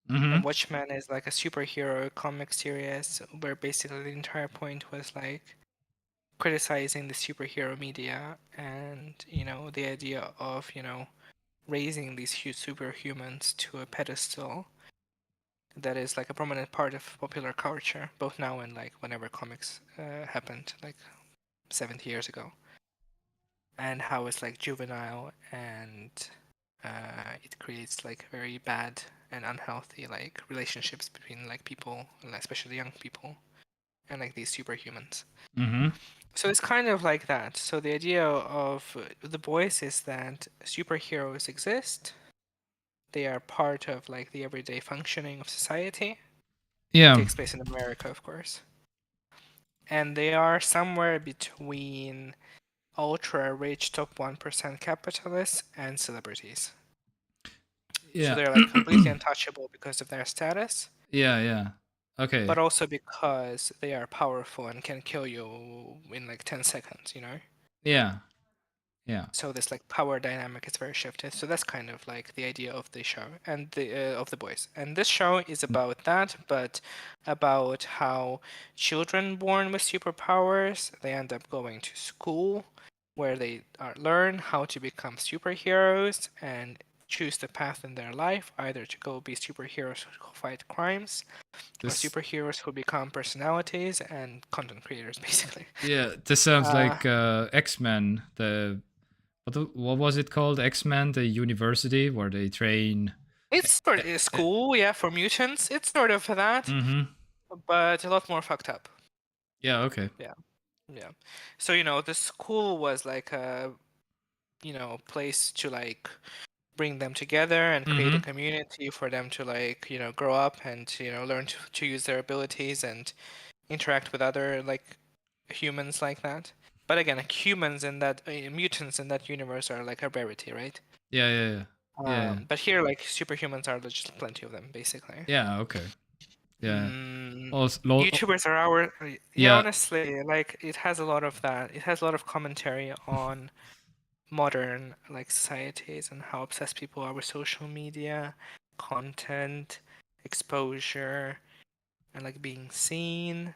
Mm-hmm. And Watchmen is like a superhero comic series where basically the entire point was like criticizing the superhero media and, you know, the idea of, you know, raising these huge superhumans to a pedestal that is like a prominent part of popular culture, both now and like whenever comics happened, like 70 years ago. And how it's like juvenile and it creates like very bad and unhealthy like relationships between like people, and especially young people, and like these superhumans. Mm-hmm. So it's kind of like that. So the idea of The Boys is that superheroes exist. They are part of like the everyday functioning of society. It Yeah. takes place in America, of course. And they are somewhere between ultra rich top 1% capitalists and celebrities. Yeah. So they're like completely untouchable because of their status, Yeah. Yeah. Okay. but also because they are powerful and can kill you in like 10 seconds, you know? Yeah. Yeah. So this like power dynamic is very shifted. So that's kind of like the idea of the show and the of The Boys. And this show is about that, but about how children born with superpowers, they end up going to school where they learn how to become superheroes and choose the path in their life, either to go be superheroes who fight crimes, or This. superheroes who become personalities and content creators, basically. Yeah. This sounds like X-Men. What was it called? X-Men, the university where they train. It's sort of school, yeah, for mutants. It's sort of that, Mm-hmm. but a lot more fucked up. Yeah. Okay. Yeah. So, you know, the school was like a, you know, place to like bring them together and create a community for them to like, you know, grow up and, you know, learn to use their abilities and interact with other like humans like that. But again, like, humans in that mutants in that universe are like a rarity, right? Yeah. Yeah. Yeah. Yeah. But here, like superhumans are just plenty of them, basically. Yeah. Okay. Yeah. YouTubers are yeah, Yeah. honestly, like it has a lot of that. It has a lot of commentary on modern like societies and how obsessed people are with social media, content, exposure, and like being seen.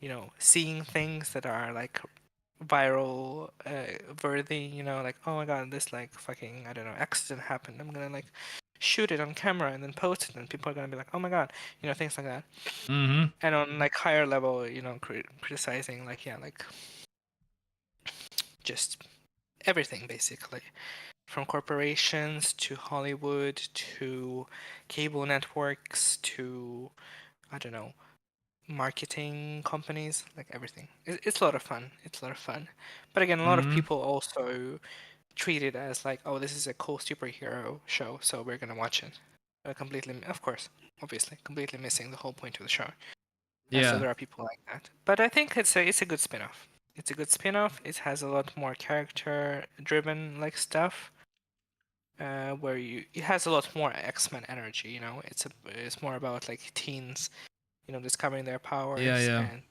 You know, seeing things that are like viral worthy, you know, like, oh my god, this like fucking, I don't know, accident happened, I'm gonna like shoot it on camera and then post it, and people are gonna be like, oh my god, you know, things like that. Mm-hmm. And on like higher level, you know, criticizing like, yeah, like just everything basically, from corporations to Hollywood to cable networks to, I don't know, marketing companies, like everything. It's a lot of fun. It's a lot of fun. But again, a lot of people also treat it as like, oh, this is a cool superhero show, so we're gonna watch it. Completely, of course, obviously, completely missing the whole point of the show. And so Yeah. there are people like that. But I think it's a good spin-off. It's a good spin-off. It has a lot more character-driven like stuff. where it has a lot more X-Men energy. You know, it's more about like teens, you know, discovering their powers Yeah. and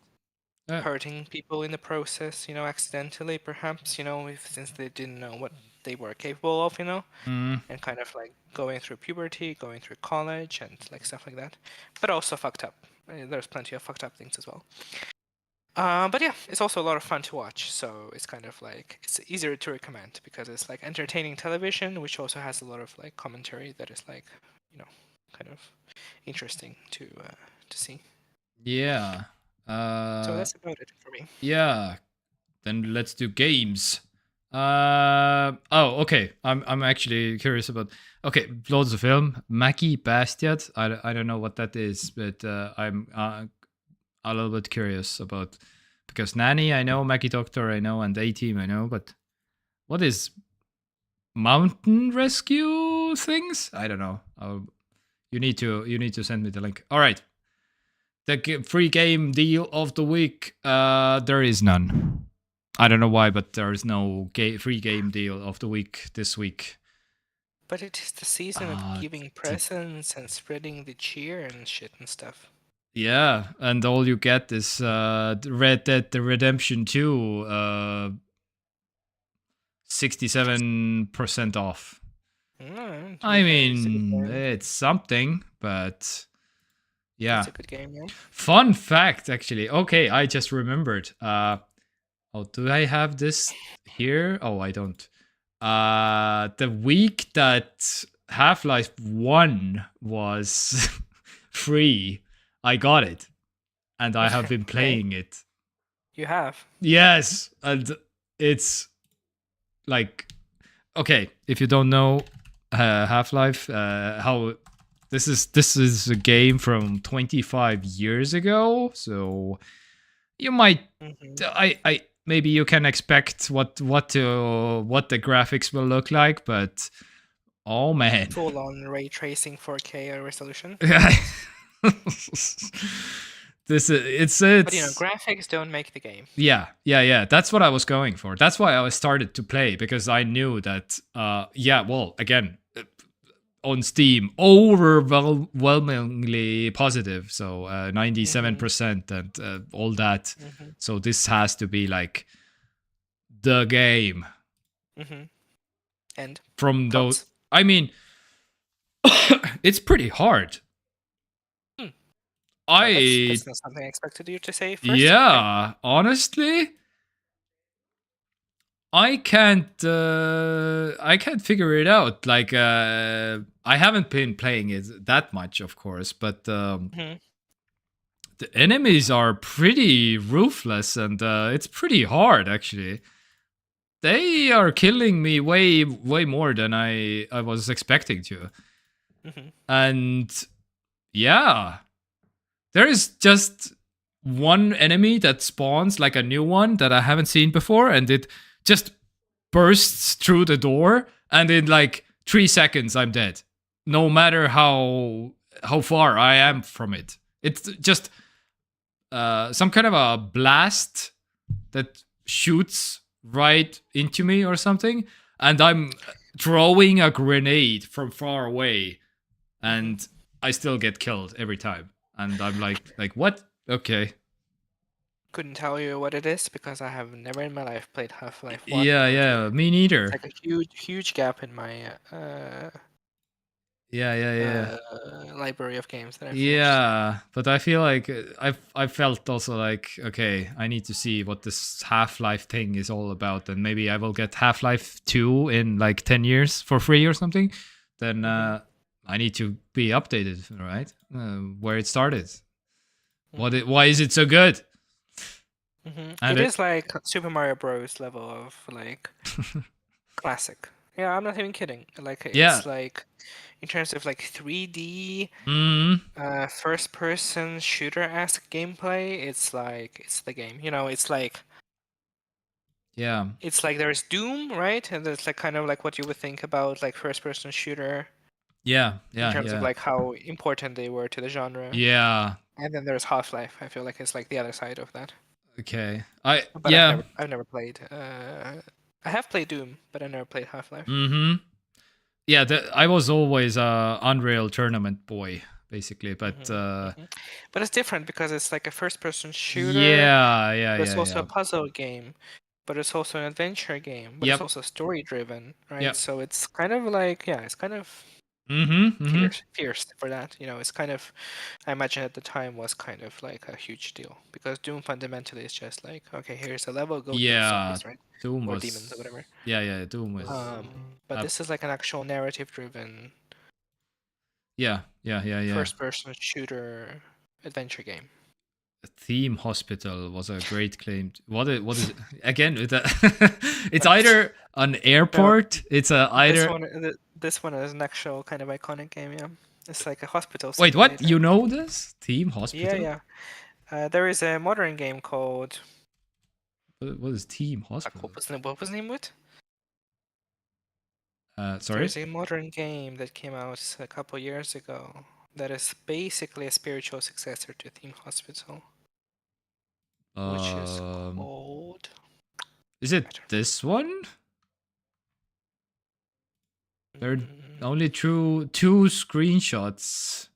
Uh, hurting people in the process. You know, accidentally perhaps. You know, since they didn't know what they were capable of. You know, mm, and kind of like going through puberty, going through college, and like stuff like that. But also fucked up. There's plenty of fucked up things as well. But yeah, it's also a lot of fun to watch. So it's kind of like it's easier to recommend because it's like entertaining television, which also has a lot of like commentary that is like, you know, kind of interesting to see. yeah. So that's about it for me. Yeah. Then let's do games. Okay. I'm actually curious about. Okay, loads of film. Mackie Bastiat. I don't know what that is, but I'm a little bit curious about because Nanny I know, Mackie Doctor I know, and A Team I know, but what is mountain rescue things? I don't know. You need to send me the link. All right. The free game deal of the week. There is none. I don't know why, but there is no free game deal of the week this week. But it is the season of giving presents and spreading the cheer and shit and stuff. Yeah, and all you get is Red Dead Redemption 2, 67% off. I mean, it's something, but yeah. It's a good game, yeah. Fun fact, actually. Okay, I just remembered. Do I have this here? Oh, I don't. The week that Half-Life 1 was free, I got it. And I have been playing it. You have? Yes, and it's like, okay, if you don't know Half-Life, how this is a game from 25 years ago, so you might I maybe you can expect what the graphics will look like, but oh man, full on ray tracing 4K resolution. It's but you know, graphics don't make the game. Yeah. That's what I was going for. That's why I started to play, because I knew that again, on Steam, overwhelmingly positive, so 97% and all that. So this has to be like the game. And from those, I mean, it's pretty hard. That's not something I expected you to say first. Yeah, okay. Honestly, I can't figure it out. Like, I haven't been playing it that much, of course, but the enemies are pretty ruthless, and it's pretty hard, actually. They are killing me way more than I was expecting to. And yeah, there is just one enemy that spawns, like a new one that I haven't seen before, and it just bursts through the door, and in like 3 seconds I'm dead, no matter how far I am from it. It's just some kind of a blast that shoots right into me or something, and I'm throwing a grenade from far away, and I still get killed every time. And I'm like what? Okay. Couldn't tell you what it is because I have never in my life played Half-Life 1. Yeah, me neither. It's like a huge gap in my library of games that I've finished. But I feel like I felt also like, okay, I need to see what this Half-Life thing is all about, and maybe I will get Half-Life 2 in like 10 years for free or something. Then I need to be updated, right? Where it started. Why is it so good? It is like Super Mario Bros. Level of like classic. Yeah, I'm not even kidding. Like it's like in terms of like 3D first-person shooter-esque gameplay, it's the game. You know, it's like it's like there's Doom, right? And it's like kind of like what you would think about like first-person shooter. In terms of like how important they were to the genre. Yeah. And then there's Half-Life. I feel like it's like the other side of that. Okay. I've never played. I have played Doom, but I never played Half-Life. yeah, I was always a Unreal Tournament boy, basically, but But it's different because it's like a first-person shooter. yeah, But it's also yeah. a puzzle game, but it's also an adventure game, but it's Yep. also story-driven, right? Yep. So it's kind of like, it's kind of Mm-hmm. fierce for that. It's kind of, I imagine at the time was kind of like a huge deal because Doom fundamentally is just like, okay, here's a level, go kill Yeah, zombies, right? Doom Or was demons or whatever. Yeah, Doom was But this is like an actual narrative-driven yeah. first-person shooter adventure game. Theme Hospital was a great claim. What is again? It's either an airport. It's either. This one is an actual kind of iconic game. Yeah, it's like a hospital. Wait, what? Simulator. You know this Theme Hospital? Yeah. There is a modern game called. What is Theme Hospital? What was the name of it? Sorry. There's a modern game that came out a couple years ago that is basically a spiritual successor to Theme Hospital, which is called. Is it this one? There are only two screenshots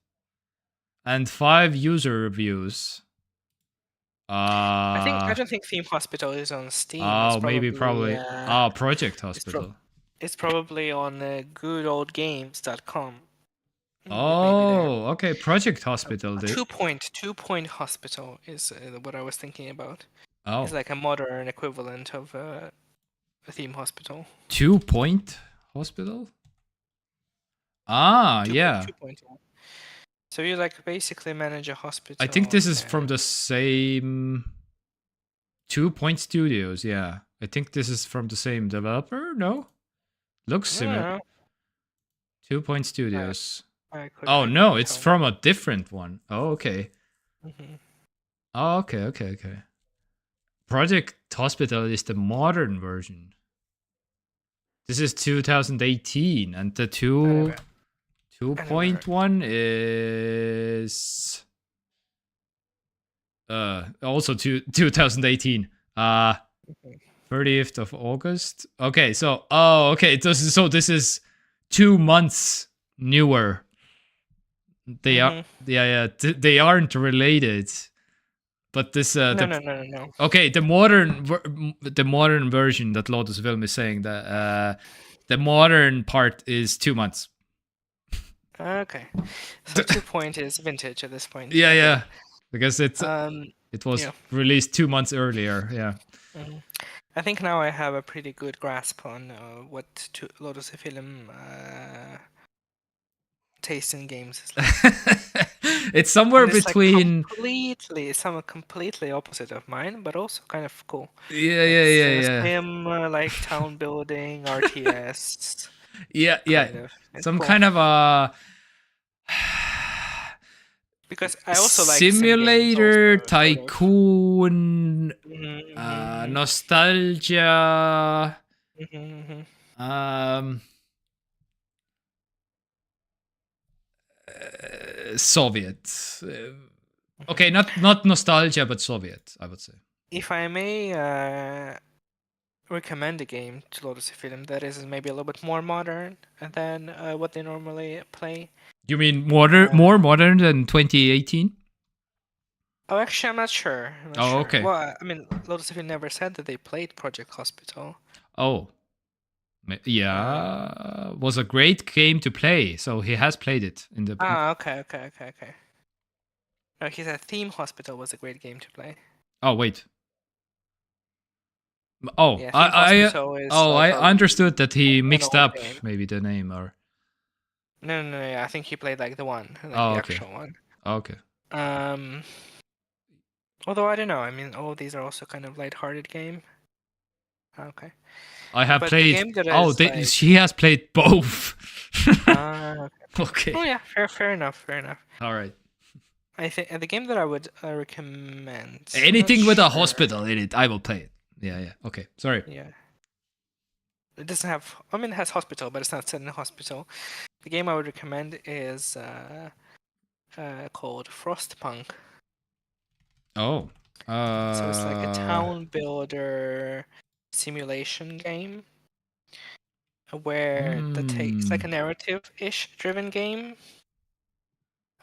and 5 user reviews. I don't think Theme Hospital is on Steam. Oh, probably. Project Hospital. It's probably on goodoldgames.com. Oh, okay. Project Hospital. 2-point Hospital is what I was thinking about. Oh. It's like a modern equivalent of a Theme Hospital. 2-point Hospital? Yeah. 2-point, yeah. So you like basically manage a hospital. I think this is from the same 2-point Studios. Yeah, I think this is from the same developer. No, looks similar. 2-point Studios. Oh no, it's from a different one. Oh okay. Oh okay. Project Hospital is the modern version. This is 2018, and the 2-point one is also 2018. 30th of August. Okay, so this is 2 months newer. They are they aren't related. But this no. Okay, the modern version that Lotus Film is saying that the modern part is 2 months. Okay, so 2-point is vintage at this point. Yeah, because it was released 2 months earlier. Yeah. I think now I have a pretty good grasp on what Lotus Film taste in games is like. It's somewhere between somewhat completely opposite of mine, but also kind of cool. Yeah. Sim, like town building, RTS. Yeah. Some cool. Kind of a because I also like simulator tycoon, nostalgia. Soviet. Okay, not nostalgia, but Soviet, I would say. If I may recommend a game to Lotus Film that is maybe a little bit more modern than what they normally play. You mean more modern than 2018? Oh, actually, I'm not sure. Okay. Well, I mean, Lotus Film never said that they played Project Hospital. Oh. Yeah, was a great game to play. So he has played it in the. Okay. No, he said Theme Hospital was a great game to play. Oh wait. Oh, yeah, I understood that he mixed up maybe the name or. No. I think he played like the one, the actual one. Okay. Although I don't know. I mean, all these are also kind of lighthearted game. Okay. I have played. She has played both. Okay. Oh yeah, fair enough. All right. I think the game that I would recommend. Anything with a hospital in it, I will play it. Yeah. Okay. Sorry. Yeah. It doesn't have. I mean, it has hospital, but it's not set in a hospital. The game I would recommend is called Frostpunk. Oh. So it's like a town builder simulation game. where that takes like a Mm. narrative-ish driven game.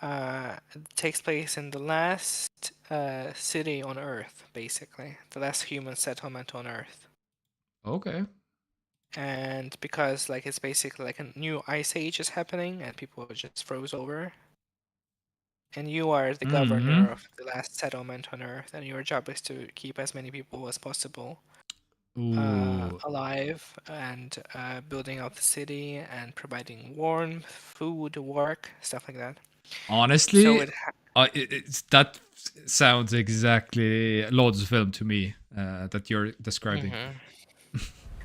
It takes place in the last city on Earth, basically. The last human settlement on Earth. Okay. And because like it's basically like a new ice age is happening and people just froze over. And you are the governor Mhm. of the last settlement on Earth, and your job is to keep as many people as possible Ooh. alive and building out the city and providing warmth, food, work, stuff like that. So Honestly, it that sounds exactly Lord's film to me that you're describing.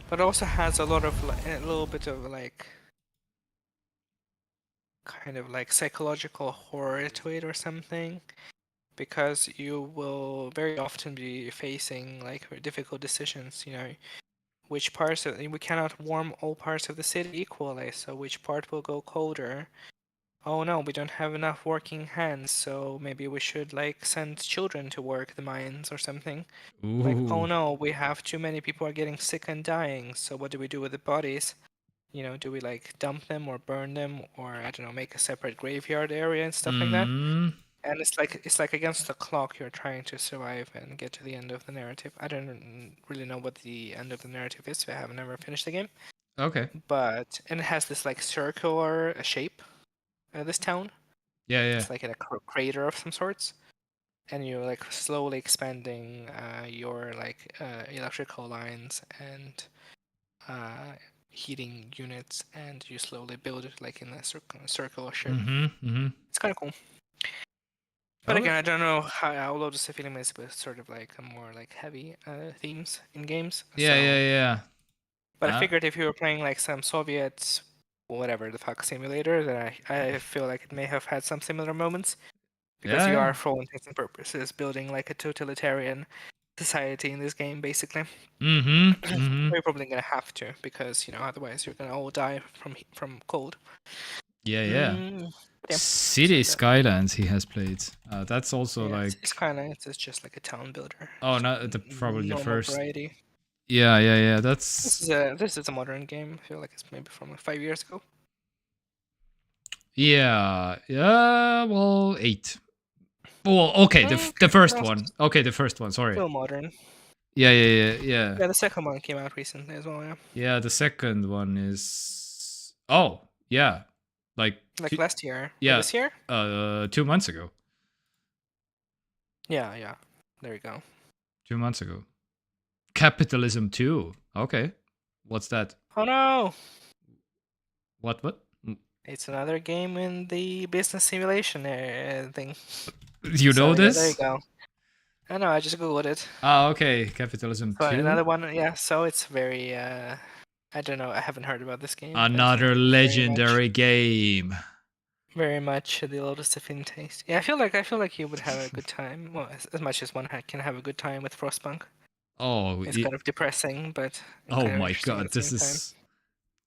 but also has a lot of a little bit of like kind of like psychological horror to it or something, because you will very often be facing like difficult decisions. Which parts of we cannot warm all parts of the city equally, so which part will go colder? Oh no, we don't have enough working hands, so maybe we should like send children to work the mines or something. Like, oh Ooh. no, we have too many people are getting sick and dying, so what do we do with the bodies? Do we like dump them or burn them, or I don't know, make a separate graveyard area and stuff like that? Mm. And it's like against the clock, you're trying to survive and get to the end of the narrative. I don't really know what the end of the narrative is, so I have never finished the game. Okay. And it has this like circular shape, this town. Yeah, yeah. It's like in a crater of some sorts, and you're like slowly expanding your like electrical lines and heating units, and you slowly build it like in a circular shape. It's kind of cool. But Okay. again, I don't know how low the film is with sort of like a more like heavy themes in games. Yeah, So, yeah, yeah. but I figured if you were playing like some Soviet, whatever the fuck simulator, then I feel like it may have had some similar moments. Because you Yeah. are, for all intents and purposes, building like a totalitarian society in this game, basically. You're probably gonna have to, because otherwise you're gonna all die from cold. Yeah, yeah. Yeah, City so Skylines he has played. That's also yeah, like it's kind of it's just like a town builder. oh, not probably the Normal first. variety. Yeah, yeah, yeah. This That's is a modern game. I feel like it's maybe from like 5 years ago. yeah, yeah. Well, 8. Well, okay, the first Well, one. Okay, the first one. Sorry. still modern. Yeah, yeah, yeah, yeah. Yeah, the second one came out recently as well. Yeah, Yeah, the second one is oh yeah, like like last year. yeah, This year. 2 months ago. Yeah. There you go. 2 months ago. Capitalism 2. Okay, what's that? Oh no! What? It's another game in the business simulation thing. You So, know yeah, there you this? go. I know, I just googled it. Ah, okay. Capitalism So 2. another one, yeah. So it's very, I don't know. I haven't heard about this game. but Another it's legendary game. very much the Lotus of In taste. Yeah, I feel like you would have a good time. Well, as much as one can have a good time with Frostpunk. Oh, It's kind of depressing, but oh kind of my interesting god, at the this same time. is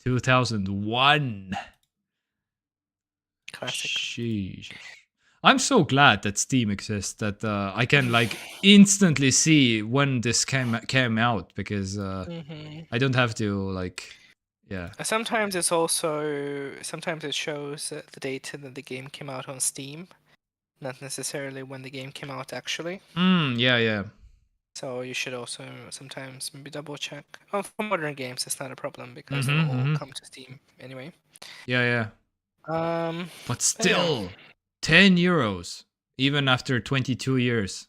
2001. Classic. Sheesh. I'm so glad that Steam exists, that I can like instantly see when this came out, because I don't have to like yeah. Sometimes it shows the date that the game came out on Steam, not necessarily when the game came out actually. Yeah. So you should also sometimes maybe double check. Oh, for modern games, it's not a problem because Mhm, they'll all mhm. come to Steam anyway. Yeah. But But still, 10 euros, even after 22 years.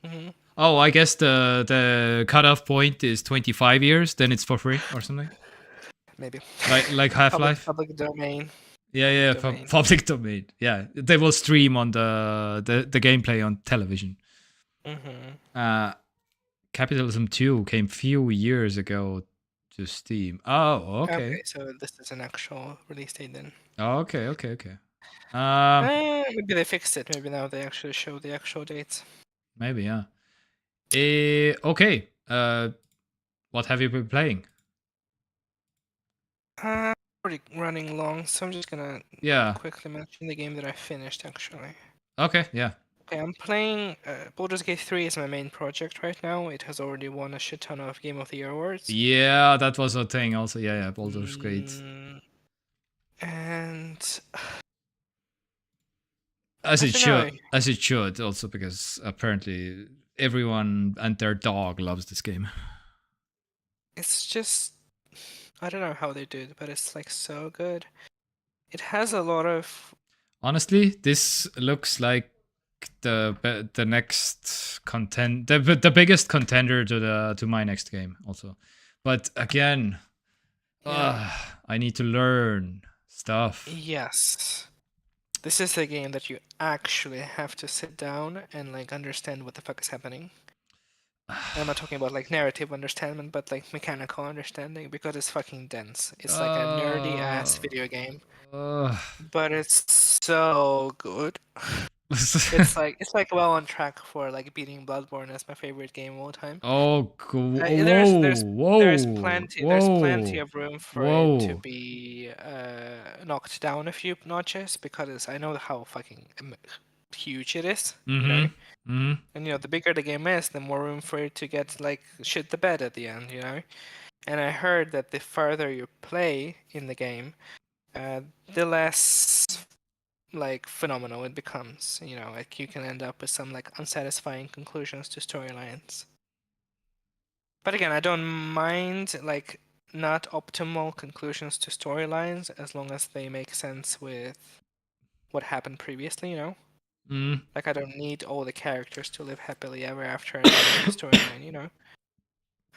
hmm Oh, I guess the cutoff point is 25 years, then it's for free or something. Maybe. Like Half-Life. Public domain. Yeah, domain. public domain. Yeah, they will stream on the gameplay on television. Capitalism 2 came few years ago to Steam. Oh, okay. So this is an actual release date then. Oh, okay. Maybe they fixed it. Maybe now they actually show the actual dates. Maybe, yeah. Okay. What have you been playing? Already running long, so I'm just gonna Yeah. quickly mention the game that I finished actually. Okay, yeah. Okay, I'm playing Baldur's Gate 3 is my main project right now. It has already won a shit ton of Game of the Year awards. Yeah, that was a thing also. Yeah, Baldur's Gate. And As I it don't know. should also, because apparently everyone and their dog loves this game. It's just, I don't know how they do it, but it's like so good. It has a lot of. Honestly, this looks like the next the biggest contender to my next game also. But again, I need to learn stuff. Yes. This is a game that you actually have to sit down and like understand what the fuck is happening. I'm not talking about like narrative understanding, but like mechanical understanding, because it's fucking dense. It's like a nerdy ass video game, but it's so good. It's like well on track for like beating Bloodborne as my favorite game of all time. Oh, cool. There's plenty of room for it to Whoa. be knocked down a few notches, because I know how fucking huge it is, you know. Mm-hmm. And the bigger the game is, the more room for it to get like shit the bed at the end, you know. And I heard that the further you play in the game, the less like phenomenal it becomes. Like you can end up with some like unsatisfying conclusions to storylines. But again, I don't mind like not optimal conclusions to storylines as long as they make sense with what happened previously, you know? Like I don't need all the characters to live happily ever after in the storyline, you know?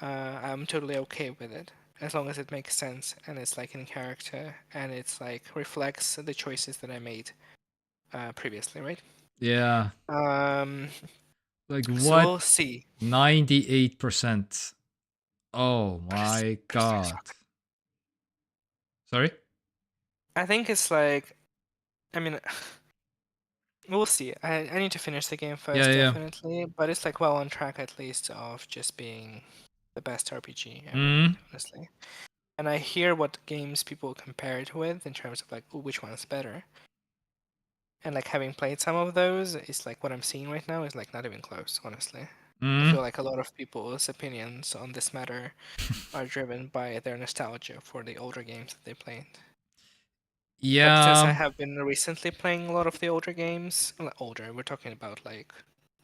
I'm totally okay with it as long as it makes sense and it's like in character and it's like reflects the choices that I made previously, right? Yeah. Like So what? we'll see. 98%. Oh my god. Sorry? I think it's like, I mean, we'll see. I need to finish the game first, definitely. But it's like well on track at least of just being the best RPG ever made, honestly. And I hear what games people compare it with in terms of like, ooh, which one's better. And like having played some of those, it's like what I'm seeing right now is like not even close, honestly. I feel like a lot of people's opinions on this matter are driven by their nostalgia for the older games that they played. Yeah. But since I have been recently playing a lot of the older games, older, we're talking about like,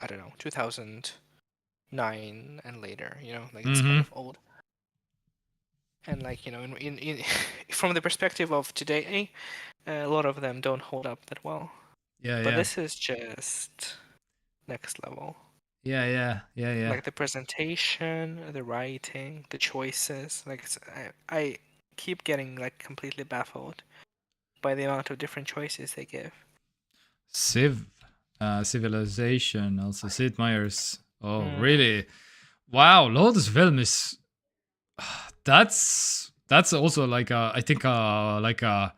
I don't know, 2009 and later, like it's kind of old. And like, in from the perspective of today, a lot of them don't hold up that well. Yeah, but this is just next level. Yeah. Like the presentation, the writing, the choices. Like I keep getting like completely baffled by the amount of different choices they give. Civilization, also Sid Meier's. Oh, really? Wow, Lotus Film is. That's also like I think like a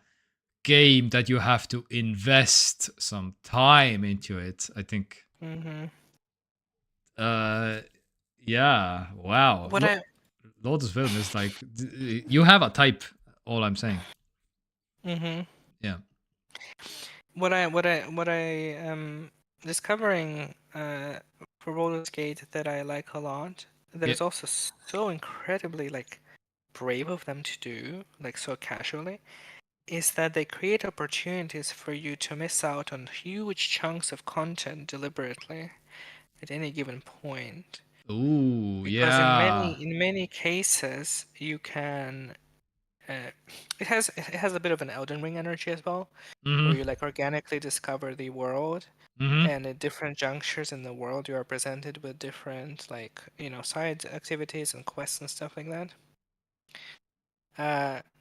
game that you have to invest some time into it, I think. Yeah, wow. Lotus Film is like you have a type, all I'm saying. Yeah. What I am discovering for Baldur's Gate that I like a lot, that is also so incredibly like brave of them to do, like so casually, is that they create opportunities for you to miss out on huge chunks of content deliberately at any given point. Ooh, because yeah. in many cases you can it has a bit of an Elden Ring energy as well, where you like organically discover the world, and at different junctures in the world you are presented with different like side activities and quests and stuff like that.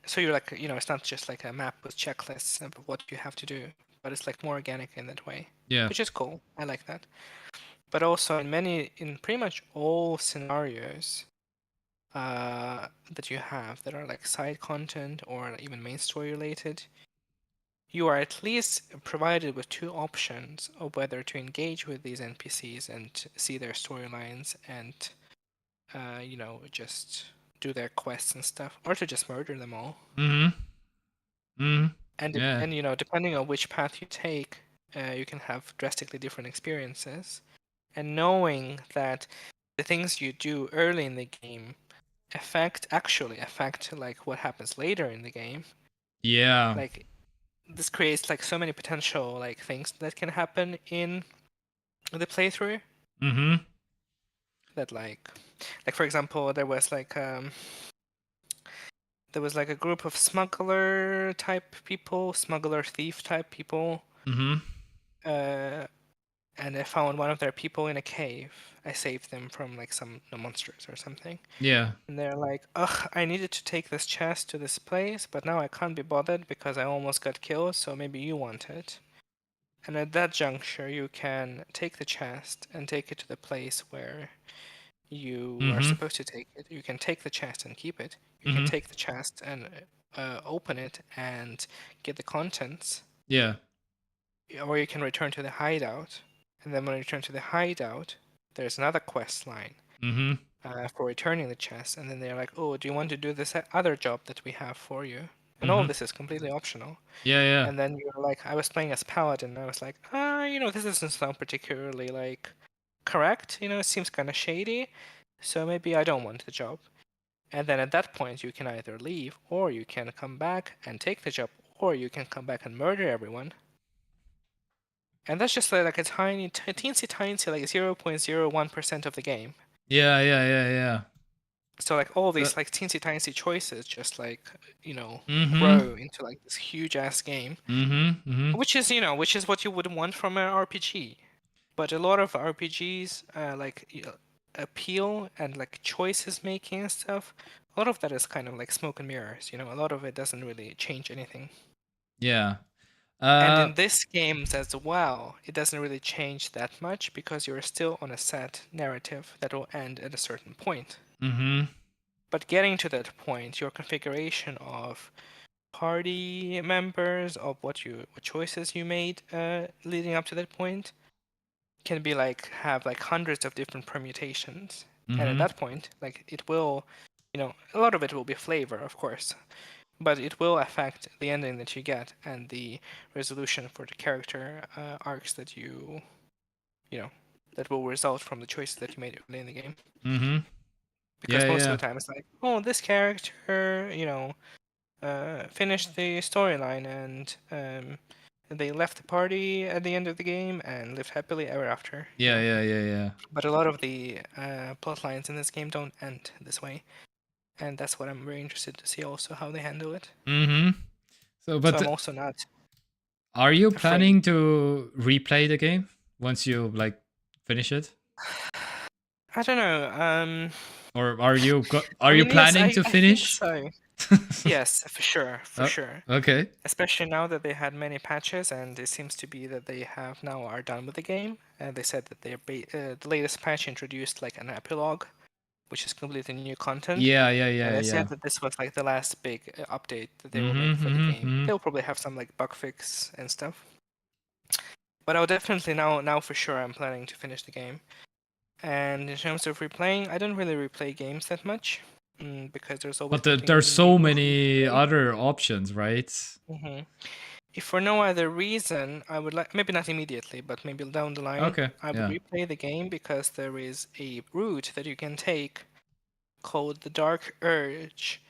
So you're like it's not just like a map with checklists of what you have to do, but it's like more organic in that way. Yeah. Which is cool. I like that. But also in pretty much all scenarios that you have that are like side content or even main story related, you are at least provided with two options of whether to engage with these NPCs and see their storylines and just do their quests and stuff, or to just murder them all. And depending on which path you take, you can have drastically different experiences. And knowing that the things you do early in the game actually affect like what happens later in the game. Yeah. Like this creates like so many potential like things that can happen in the playthrough. Mm-hmm. That like for example, there was like a group of smuggler thief type people, Mm-hmm. and I found one of their people in a cave. I saved them from like some monsters or something. Yeah. And they're like, ugh, I needed to take this chest to this place, but now I can't be bothered because I almost got killed, so maybe you want it. And at that juncture, you can take the chest and take it to the place where you are Mm-hmm. supposed to take it. You can take the chest and keep it. You can Mm-hmm. take the chest and open it and get the contents. Yeah. Or you can return to the hideout. And then when you return to the hideout, there's another quest line. Mm-hmm. For returning the chest, and then they're like, "Oh, do you want to do this other job that we have for you?" And all of this is completely optional. Yeah, yeah. And then you're like, I was playing as Paladin, and I was like, this doesn't sound particularly like correct. It seems kind of shady, so maybe I don't want the job. And then at that point, you can either leave, or you can come back and take the job, or you can come back and murder everyone. And that's just like a tiny, teensy like 0.01% of the game. Yeah, yeah, yeah, yeah. So like all these like teensy tiny choices just like Mm-hmm. grow into like this huge ass game, Mm-hmm. Mm-hmm. which is what you would want from an RPG. But a lot of RPGs appeal and like choices making and stuff. A lot of that is kind of like smoke and mirrors. A lot of it doesn't really change anything. Yeah. And in this games as well, it doesn't really change that much because you're still on a set narrative that will end at a certain point. Mm-hmm. But getting to that point, your configuration of party members, of what choices you made leading up to that point, can be like have like hundreds of different permutations. And at that point, like it will, a lot of it will be flavor, of course, but it will affect the ending that you get and the resolution for the character arcs that that will result from the choices that you made early in the game. Mm-hmm. Because most of the time it's like, oh, this character, finished the storyline and they left the party at the end of the game and lived happily ever after. Yeah, yeah, yeah, yeah. But a lot of the plot lines in this game don't end this way. And that's what I'm very interested to see also how they handle it. Mm-hmm. So I'm also not. Are you planning to replay the game once you like finish it? I don't know. Or are you planning to finish? I yes, for sure, sure. Okay. Especially now that they had many patches, and it seems to be that they are done with the game. And they said that the latest patch introduced like an epilogue, which is completely new content. Yeah, yeah, yeah. And they said that this was like the last big update that they will make for the game. They'll probably have some like bug fix and stuff. But I'll definitely now for sure I'm planning to finish the game. And in terms of replaying, I don't really replay games that much because there's always. But there's so many other options, right? Mm-hmm. If for no other reason, I would like, maybe not immediately, but maybe down the line, I would replay the game because there is a route that you can take called the Dark Urge,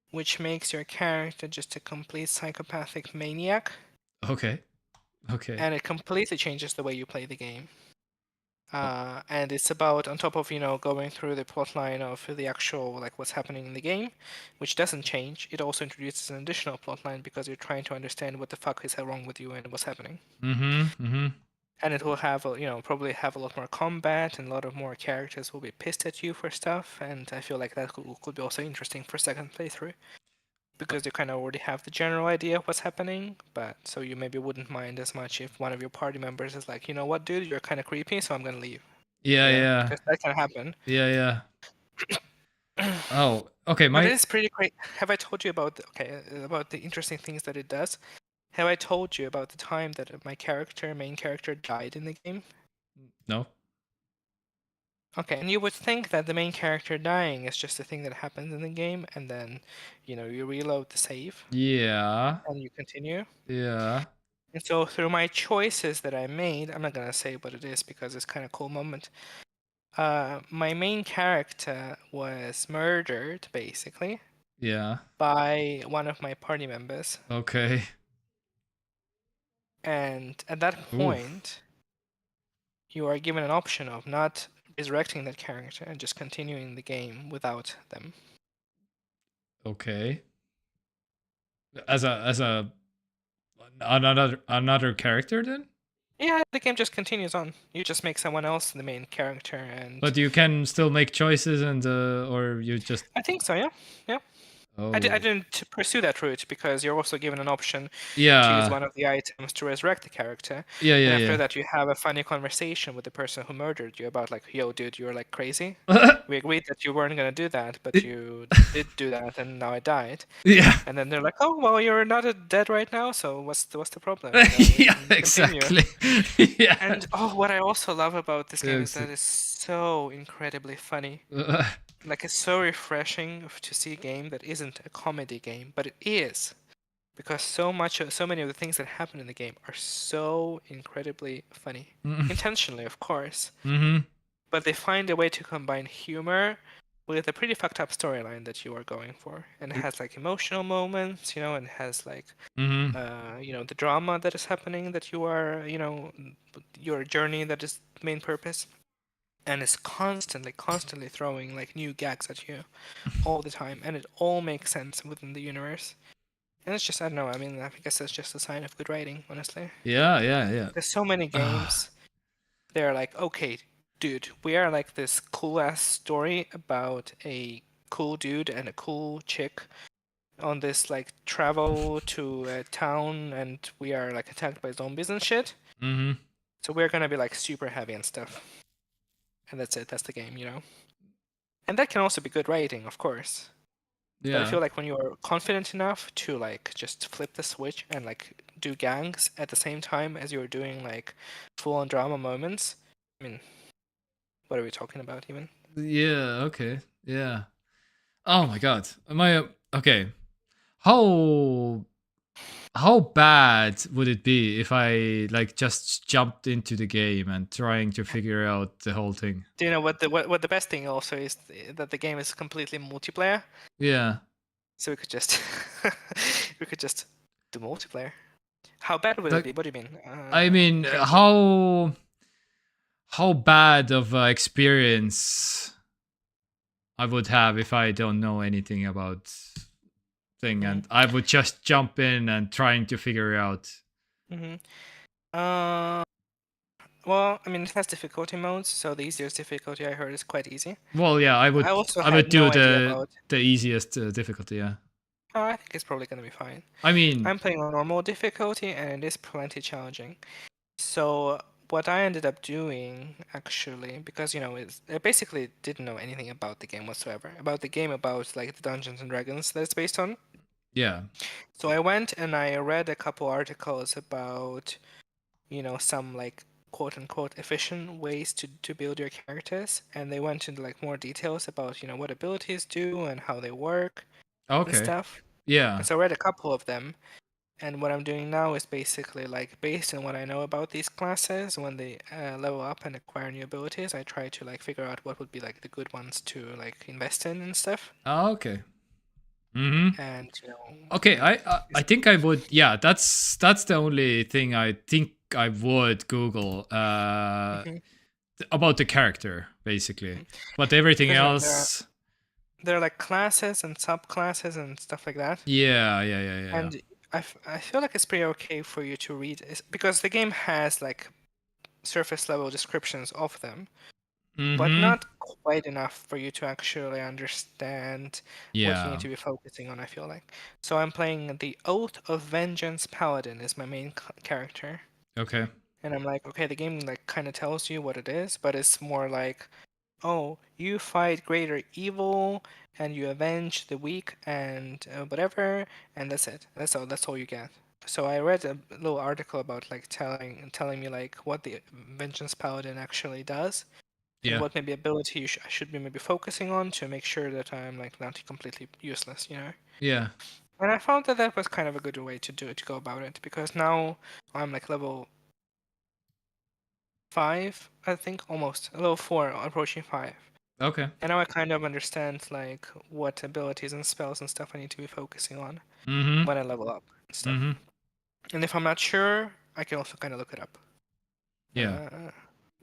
which makes your character just a complete psychopathic maniac. Okay. And it completely changes the way you play the game. And it's about, on top of, going through the plotline of the actual, like, what's happening in the game, which doesn't change, it also introduces an additional plotline because you're trying to understand what the fuck is wrong with you and what's happening. And it will have, probably have a lot more combat, and a lot of more characters will be pissed at you for stuff, and I feel like that could be also interesting for second playthrough. Because you kind of already have the general idea of what's happening, but so you maybe wouldn't mind as much if one of your party members is like, you know what, dude, you're kind of creepy, so I'm gonna leave. Yeah. Because that can happen. Yeah. Oh, okay. But it is pretty great. Have I told you about the interesting things that it does? Have I told you about the time that my main character, died in the game? No. Okay, and you would think that the main character dying is just a thing that happens in the game, and then, you reload the save. Yeah. And you continue. Yeah. And so through my choices that I made, I'm not gonna say what it is because it's kind of cool moment. My main character was murdered basically Yeah. by one of my party members, Okay. and at that Oof. point, you are given an option of not resurrecting that character and just continuing the game without them. Okay. As a another character then? Yeah, the game just continues on. You just make someone else the main character, and But you can still make choices and or you just I think so. Yeah, yeah. oh I didn't pursue that route because you're also given an option to use yeah one of the items to resurrect the character. yeah And yeah after yeah. that, you have a funny conversation with the person who murdered you about like, yo, dude, you're like crazy. We agreed that you weren't gonna do that, but you did do that, and now I died. Yeah. And then they're like, oh, well, you're not dead right now, so what's the problem? You know, we Yeah, can continue. exactly. Yeah. And oh, what I also love about this game is Yes. that it's so incredibly funny. Like, it's so refreshing to see a game that isn't a comedy game, but it is, because so many of the things that happen in the game are so incredibly funny, intentionally, of course. Mm-hmm. But they find a way to combine humor with a pretty fucked up storyline that you are going for, and it has like emotional moments, you know, and it has like Mm-hmm. you know, the drama that is happening that you are, you know, your journey that is the main purpose. And it's constantly throwing like new gags at you all the time, and it all makes sense within the universe. And it's just, I don't know, I mean, I guess that's just a sign of good writing, honestly. Yeah, yeah, yeah. There's so many games, they're like, okay, dude, we are like this cool ass story about a cool dude and a cool chick on this like travel to a town, and we are like attacked by zombies and shit. Mm-hmm. So we're gonna be like super heavy and stuff. And that's it, that's the game, you know? And that can also be good writing, of course. Yeah. But I feel like when you're confident enough to like just flip the switch and like do gangs at the same time as you're doing like full on drama moments, I mean, what are we talking about even? Yeah, okay. Yeah. Oh my god. Am I okay. How bad would it be if I like just jumped into the game and trying to figure out the whole thing? Do you know what the best thing also is, that the game is completely multiplayer? Yeah. So we could just we could just do multiplayer. How bad would it Like, be? What do you mean? I mean, in terms of- how bad of a experience I would have if I don't know anything about thing and I would just jump in and trying to figure out. Mhm. Well, I mean, it has difficulty modes, so the easiest difficulty I heard is quite easy. Well, yeah, I would also I had would do no idea about. the easiest difficulty, yeah. I think it's probably gonna be fine. I mean, I'm playing on normal difficulty, and it is plenty challenging. So what I ended up doing, actually, because you know, I basically didn't know anything about the game whatsoever, about like the Dungeons and Dragons that it's based on. yeah. So I went and I read a couple articles about, you know, some like quote unquote efficient ways to build your characters, and they went into like more details about, you know, what abilities do and how they work and Okay. stuff. Yeah. And so I read a couple of them, and what I'm doing now is basically like based on what I know about these classes, when they level up and acquire new abilities, I try to like figure out what would be like the good ones to like invest in and stuff. Oh, okay. Mm-hmm. And you know, Okay, I think I would. Yeah, that's the only thing I think I would Google about the character basically, but everything Because, else. there are like classes and subclasses and stuff like that. Yeah. And I feel like it's pretty okay for you to read, because the game has like surface level descriptions of them, but not quite enough for you to actually understand what you Yeah. need to be focusing on, I feel like. So I'm playing the Oath of Vengeance Paladin is my main character. Okay. And I'm like, okay, the game like kind of tells you what it is, but it's more like, oh, you fight greater evil and you avenge the weak and whatever, and that's it. That's all you get. So I read a little article about like telling me like what the Vengeance Paladin actually does, and Yeah. what maybe ability I should be maybe focusing on to make sure that I'm like not completely useless, you know? Yeah. And I found that was kind of a good way to go about it, because now I'm like level 5, I think, almost level 4, approaching 5. Okay. And now I kind of understand like what abilities and spells and stuff I need to be focusing on Mm-hmm. when I level up and stuff. Mm-hmm. And if I'm not sure, I can also kind of look it up. Yeah.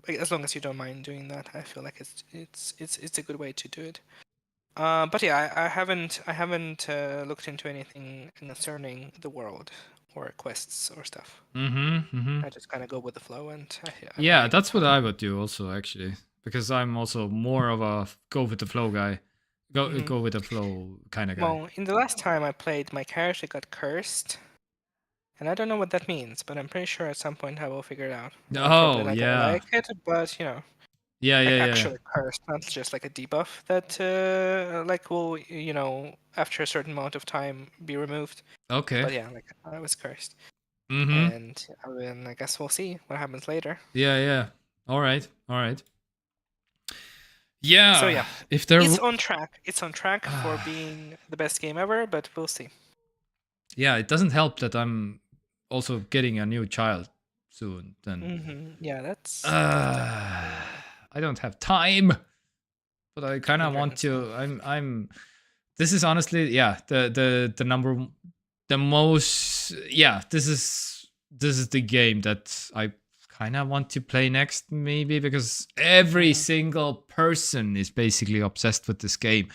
As long as you don't mind doing that, I feel like it's a good way to do it. But yeah, I haven't looked into anything concerning the world or quests or stuff. Mm-hmm. Mm-hmm. I just kind of go with the flow, and I Yeah, find that's what I would do also, actually, because I'm also more of a go with the flow guy, Mhm. go with the flow kind of guy. Well, in the last time I played, my character got cursed, and I don't know what that means, but I'm pretty sure at some point I will figure it out. I'm probably Oh not gonna yeah, like it, but you know, yeah, like yeah, yeah. actually cursed, not just like a debuff that like will, you know, after a certain amount of time be removed. Okay. But yeah, like I was cursed, Mm-hmm. and then I guess we'll see what happens later. Yeah, yeah. All right, all right. Yeah. So yeah, if there, it's on track. It's on track for being the best game ever, but we'll see. yeah, it doesn't help that I'm also getting a new child soon. Then Yeah, that's. I don't have time, but I kind of want to. I'm. This is honestly, yeah, the number, the most. Yeah, this is the game that I kind of want to play next, maybe, because every single person is basically obsessed with this game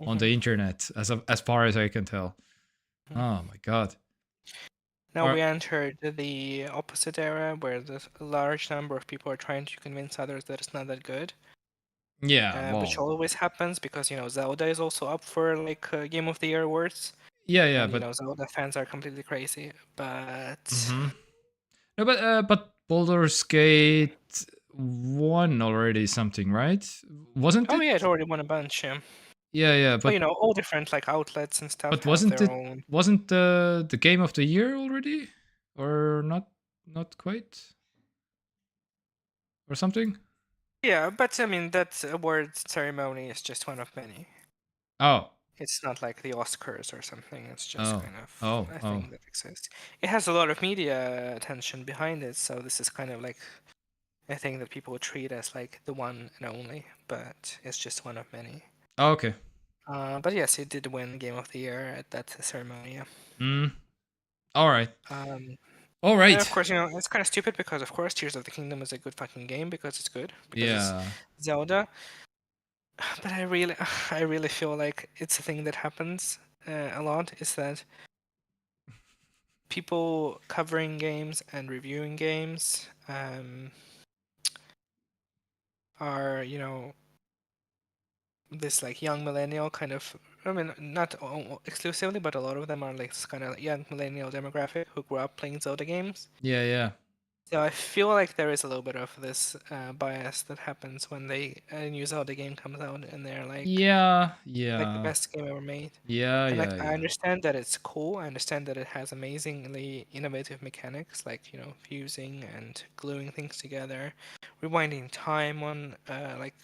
on the internet, as far as I can tell. Oh my god. Now we entered the opposite era where a large number of people are trying to convince others that it's not that good. Yeah, Which always happens because, you know, Zelda is also up for like Game of the Year awards. Yeah, yeah, and, but you know, Zelda fans are completely crazy. But no, but Baldur's Gate won already something, right? Wasn't it? oh yeah, it already won a bunch. Yeah. Yeah, yeah, But but you know, all different like outlets and stuff but have wasn't their it own. wasn't the game of the year already, or not quite, or something? Yeah, but I mean that award ceremony is just one of many. Oh, It's not like the Oscars or something. It's just kind of oh, a thing that exists. It has a lot of media attention behind it, so this is kind of like a thing that people treat as like the one and only, but it's just one of many. oh, okay. But yes, it did win Game of the Year at that ceremony. All right. All And right. of course, you know, it's kind of stupid because, of course, Tears of the Kingdom is a good fucking game because it's good. Because Yeah. it's Zelda. But I really feel like it's a thing that happens a lot, is that people covering games and reviewing games are, you know, this like young millennial kind of, I mean, not exclusively, but a lot of them are like this kind of young millennial demographic who grew up playing Zelda games. Yeah, yeah. So I feel like there is a little bit of this bias that happens when a new Zelda game comes out and they're like, Yeah, like the best game ever made. yeah, And yeah, like yeah. I understand that it's cool. I understand that it has amazingly innovative mechanics, like, you know, fusing and gluing things together, rewinding time on like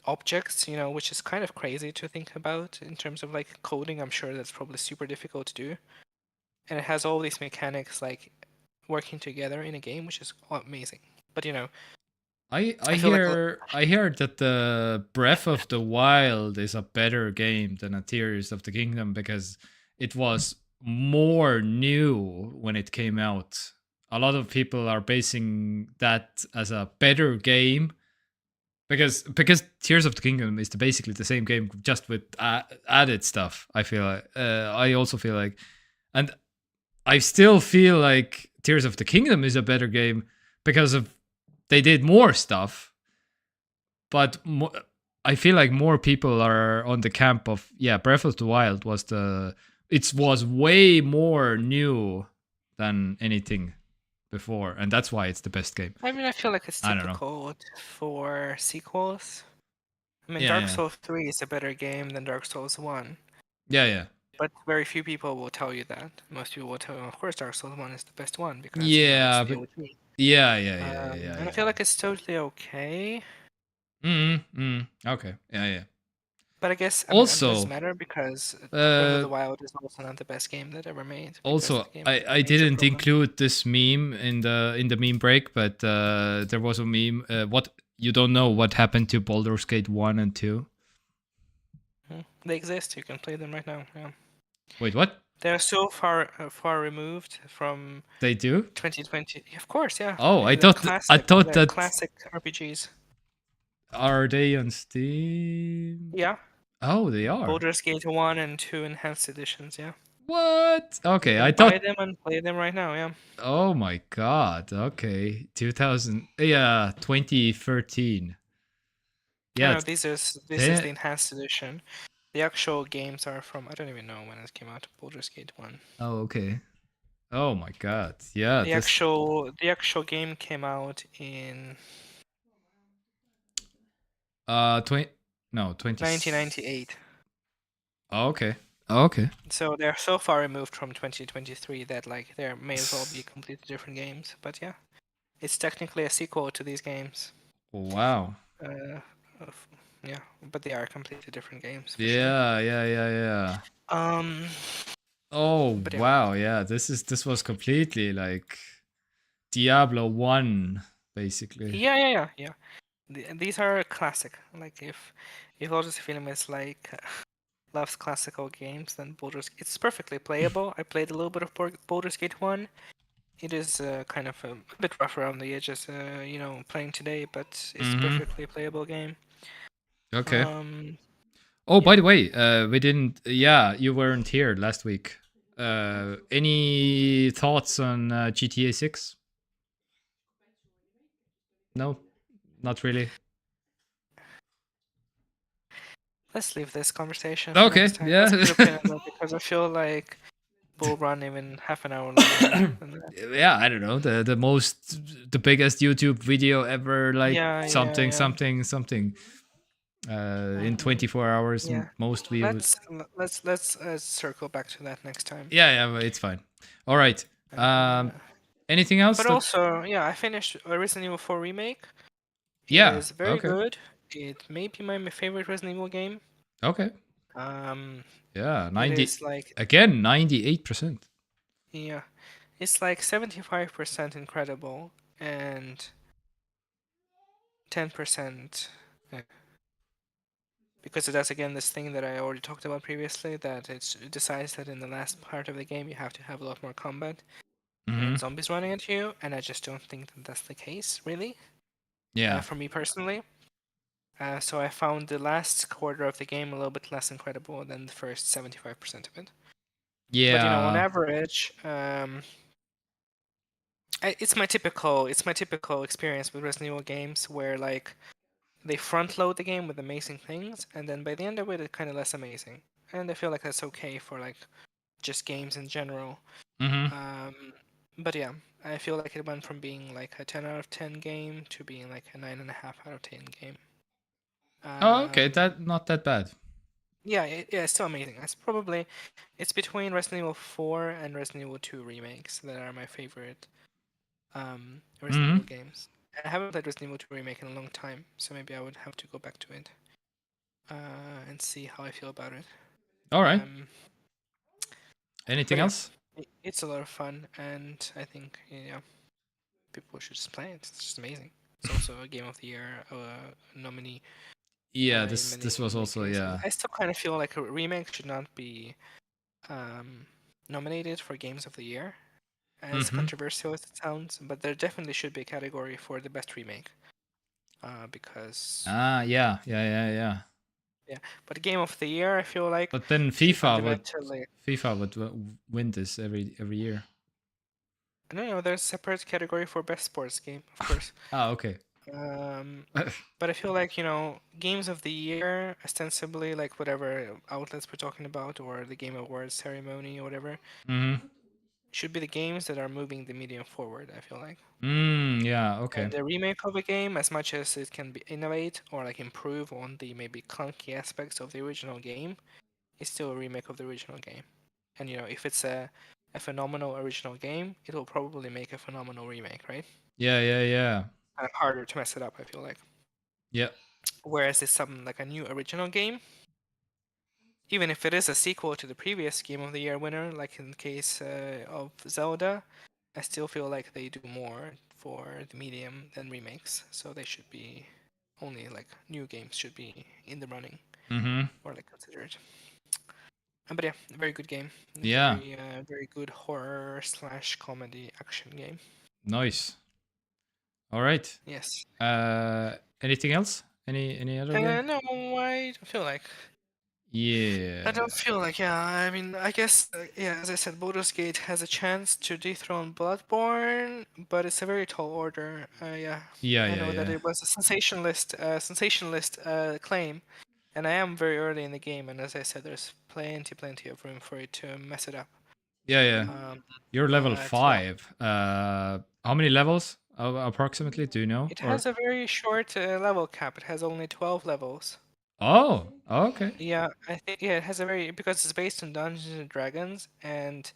objects, you know, which is kind of crazy to think about in terms of like coding. I'm sure that's probably super difficult to do. And it has all these mechanics like working together in a game, which is amazing. But you know, I feel like hear that the Breath of the Wild is a better game than a Tears of the Kingdom because it was more new when it came out. A lot of people are basing that as a better game because Tears of the Kingdom is basically the same game just with added stuff. I feel like I also feel like, and I still feel like Tears of the Kingdom is a better game because of they did more stuff, but I feel like more people are on the camp of Breath of the Wild was way more new than anything before, and that's why it's the best game. I mean, I feel like it's difficult for sequels. I mean, Dark Souls 3 is a better game than Dark Souls 1. Yeah. But very few people will tell you that. Most people will tell you, of course, Dark Souls 1 is the best one because yeah. And I feel like it's totally okay. Okay. Yeah. But I guess it doesn't Also, matter because Breath of the Wild is also not the best game that ever made. because also, the game had a I major didn't problem. include this meme in the meme break, but there was a meme. What you don't know what happened to Baldur's Gate 1 and 2? They exist. You can play them right now. Yeah. Wait, what? They're so far removed from They do? 2020. Of course, yeah. Oh, I They're thought they're that classic RPGs. are they on Steam? Yeah. Oh, they are. Baldur's Gate 1 and 2 enhanced editions, yeah. What? Okay, You I can buy thought. them and play them right now, yeah. Oh my god. Okay, 2013. Yeah. No, this is the enhanced edition. The actual games are from I don't even know when it came out. Baldur's Gate 1. Oh, okay. Oh my god. Yeah. The actual game came out in 20. No, 1998. Oh, okay. Oh, okay. So they're so far removed from 2023 that like there may as well be completely different games. But yeah, it's technically a sequel to these games. Wow. Yeah, but they are completely different games. For sure. Yeah. Oh But yeah. wow. Yeah. This was completely like Diablo 1, basically. Yeah. These are classic. Like if Lotus Film is like loves classical games, then it's perfectly playable. I played a little bit of Baldur's Gate 1. It is kind of a bit rough around the edges, playing today, but it's a perfectly playable game. Okay. Oh, by the way, we didn't. Yeah, you weren't here last week. Any thoughts on GTA 6? No, not really. Let's leave this conversation. Okay, next time. yeah. Let's put a pin in it because I feel like we'll run even half an hour longer than that. Yeah, I don't know. The biggest YouTube video ever, like Yeah. something. In 24 hours, Yeah. most views. Let's circle back to that next time. Yeah, but it's fine. All right. Anything else? But also, yeah, I finished Resident Evil 4 remake. Yeah. It is very good. It may be my favorite Resident Evil game. Okay. Yeah, 90. It is like Again, 98%. Yeah, it's like 75% incredible and 10%. Because it does again this thing that I already talked about previously, that it decides that in the last part of the game you have to have a lot more combat and zombies running at you, and I just don't think that that's the case, really. Yeah. For me personally. So I found the last quarter of the game a little bit less incredible than the first 75% of it. Yeah. But on average, it's my typical experience with Resident Evil games where like they front load the game with amazing things, and then by the end of it, it's kind of less amazing. And I feel like that's okay for like just games in general. But yeah, I feel like it went from being like a 10 out of 10 game to being like a 9.5 out of 10 game. Okay, not that bad. Yeah, it's still amazing. It's between Resident Evil 4 and Resident Evil 2 remakes that are my favorite Resident Evil games. I haven't played Resident Evil 2 remake in a long time, so maybe I would have to go back to it and see how I feel about it. All right. Anything else? It's a lot of fun, and I think people should just play it. It's just amazing. It's also a Game of the Year nominee. Yeah, this was also yeah. I still kind of feel like a remake should not be nominated for Games of the Year, as controversial as it sounds, but there definitely should be a category for the best remake. Because yeah. Yeah, but Game of the Year, I feel like. But then FIFA would win this every year. No, there's a separate category for best sports game, of course. Okay. But I feel like Games of the Year, ostensibly, like whatever outlets we're talking about, or the Game Awards ceremony or whatever, should be the games that are moving the medium forward. I feel like. Yeah. Okay. And the remake of a game, as much as it can be innovate or like improve on the maybe clunky aspects of the original game, is still a remake of the original game. And if it's a phenomenal original game, it will probably make a phenomenal remake, right? Yeah. And harder to mess it up, I feel like. Yeah. Whereas it's something like a new original game, even if it is a sequel to the previous Game of the Year winner, like in the case of Zelda, I still feel like they do more for the medium than remakes. So they should be only like new games should be in the running or like considered. But yeah, very good game. Yeah. Very good horror / comedy action game. Nice. All right. Yes. Anything else? Any other game? No, I don't feel like. Yeah. I don't feel like, yeah. I mean, I guess, yeah, as I said, Baldur's Gate has a chance to dethrone Bloodborne, but it's a very tall order. Yeah. I know that it was a sensationalist claim, and I am very early in the game, and as I said, there's plenty of room for it to mess it up. Yeah. You're level but, yeah. 5. How many levels approximately? Do you know? It has a very short level cap. It has only 12 levels. Oh, okay. Yeah, I think it has a very because it's based on Dungeons and Dragons, and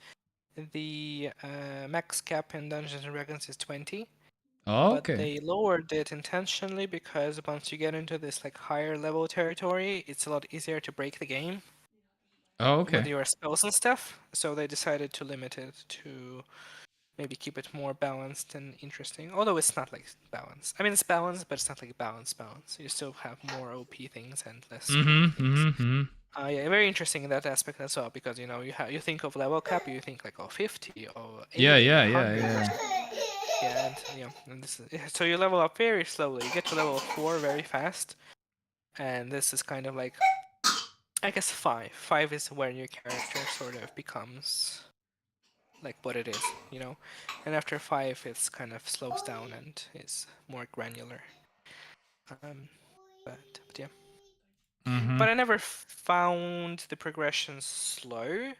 the max cap in Dungeons and Dragons is 20. Oh, But they lowered it intentionally because once you get into this like higher level territory, it's a lot easier to break the game Oh, with okay. your spells and stuff. So they decided to limit it to maybe keep it more balanced and interesting. Although it's not like balanced. I mean, it's balanced, but it's not like balance. You still have more OP things and less OP things. Yeah, very interesting in that aspect as well, because you know you think of level cap, you think like 50 or 80, Yeah. 100. And this is, so you level up very slowly. You get to level 4 very fast, and this is kind of like, I guess 5. 5 is where your character sort of becomes like what it is, you know. And after 5, it's kind of slows down and is more granular. But yeah. But I never found the progression slow.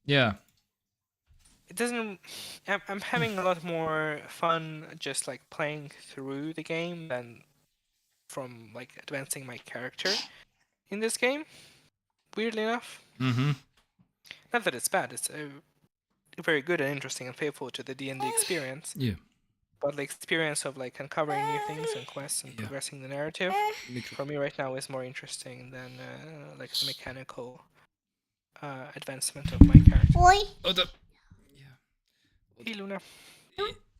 Yeah. It doesn't. I'm having a lot more fun just like playing through the game than from like advancing my character in this game. Weirdly enough. Not that it's bad. It's very good and interesting and faithful to the D&D experience. Yeah. But the experience of like uncovering new things and quests and progressing the narrative for me right now is more interesting than like the mechanical advancement of my character. Oh, Hey, Luna.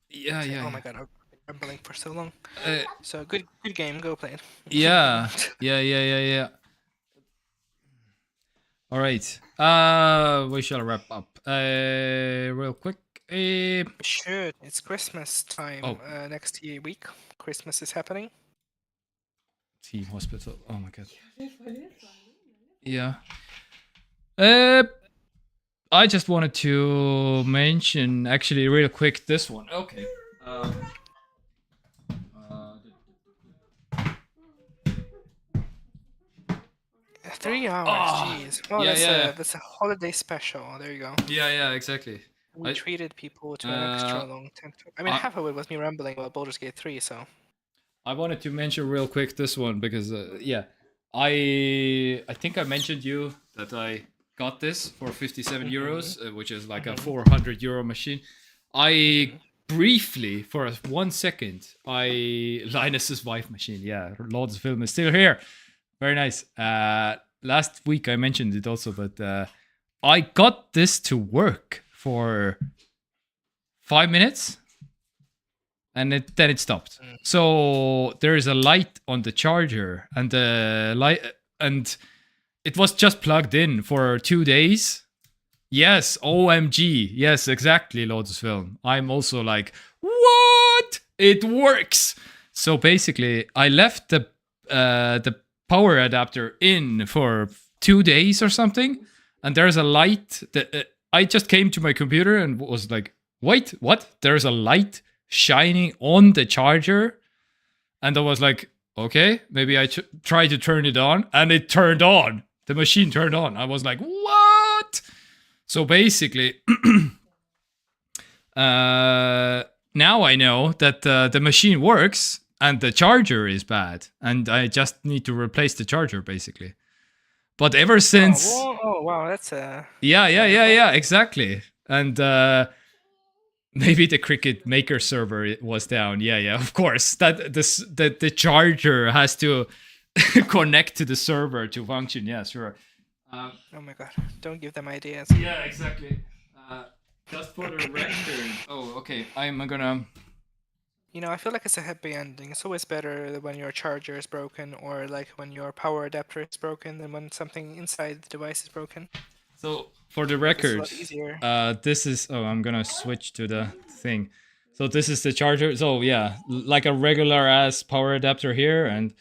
Yeah. Oh my god, I've been rambling for so long. So good game. Go play it. Yeah. All right. We shall wrap up. Real quick. We should. It's Christmas time. Oh. Next week, Christmas is happening. Team hospital. Oh my god. Yeah. I just wanted to mention, actually, real quick, this one. Okay. 3 hours. Jeez. Oh, that's a holiday special. There you go. Yeah, exactly. We treated people to an extra long time. I mean, half of it was me rambling about Baldur's Gate 3, so. I wanted to mention real quick this one because, I think I mentioned you that I got this for 57 euros, which is like a 400 euro machine. I briefly, for 1 second, Linus's wife machine. Yeah, Lord's film is still here. Very nice. Last week I mentioned it also, but I got this to work for 5 minutes. And then it stopped. So there is a light on the charger, and the light, and it was just plugged in for 2 days. Yes, OMG. Yes, exactly, Lotus Film. I'm also like, what? It works. So basically, I left the power adapter in for 2 days or something, and there's a light that I just came to my computer and was like, wait, what? There's a light shining on the charger, and I was like, okay, maybe I try to turn it on, and it turned on. The machine turned on. I was like, what? So basically, now I know that the machine works and the charger is bad, and I just need to replace the charger basically. But ever since, oh wow, that's a yeah, exactly, and. Maybe the Cricket Maker server was down. Yeah, of course. That the charger has to connect to the server to function. Yeah, sure. Oh my god! Don't give them ideas. Yeah, exactly. Just for the record. Oh, okay. I'm gonna. You know, I feel like it's a happy ending. It's always better when your charger is broken or like when your power adapter is broken than when something inside the device is broken. So for the It's a record, lot easier. this is. Oh, I'm gonna switch to the thing. So this is the charger. So yeah, like a regular ass power adapter here, and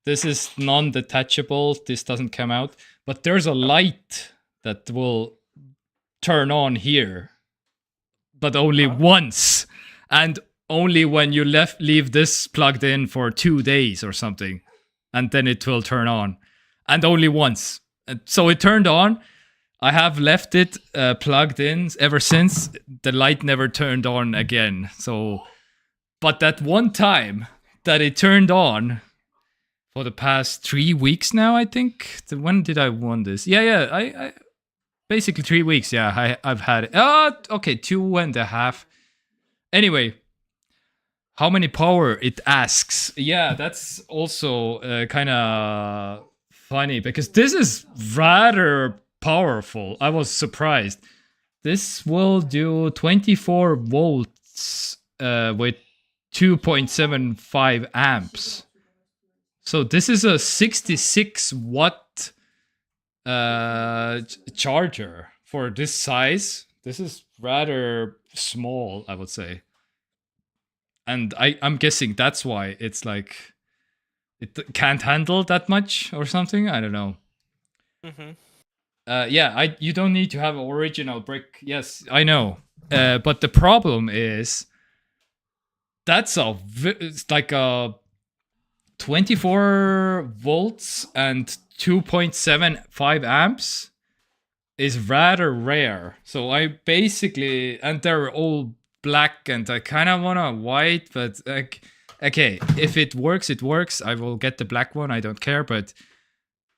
this is non-detachable. This doesn't come out, but there's a light that will turn on here, but only once, and only when you leave this plugged in for 2 days or something, and then it will turn on, and only once. And so it turned on. I have left it plugged in ever since. The light never turned on again. So, but that one time that it turned on for the past 3 weeks now, I think. When did I want this? Yeah. I basically 3 weeks. Yeah, I've had it. Okay, 2.5. Anyway, how many power it asks? Yeah, that's also kind of funny because this is rather powerful. I was surprised. This will do 24 volts with 2.75 amps. So this is a 66 watt charger for this size. This is rather small, I would say. And I'm guessing that's why it's like it can't handle that much or something. I don't know. Yeah, you don't need to have an original brick. Yes, I know. But the problem is that's it's like a 24 volts and 2.75 amps is rather rare. So I basically, and they're all black, and I kind of want a white, but okay, if it works, it works. I will get the black one. I don't care. But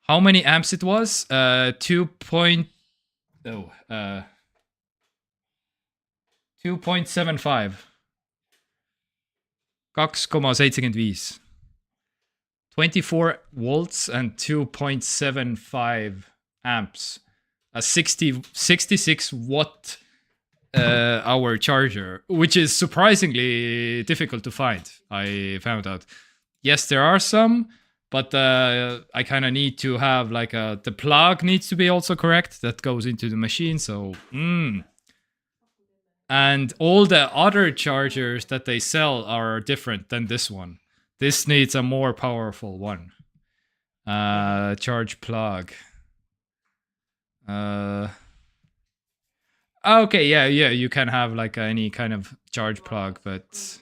how many amps it was? 2.75. 2.75. 24 volts and 2.75 amps. A 66 watt hour charger, which is surprisingly difficult to find. I found out. Yes, there are some, but I kind of need to have like the plug needs to be also correct. That goes into the machine. So, and all the other chargers that they sell are different than this one. This needs a more powerful one. Charge plug. Okay, yeah, you can have like any kind of charge plug, but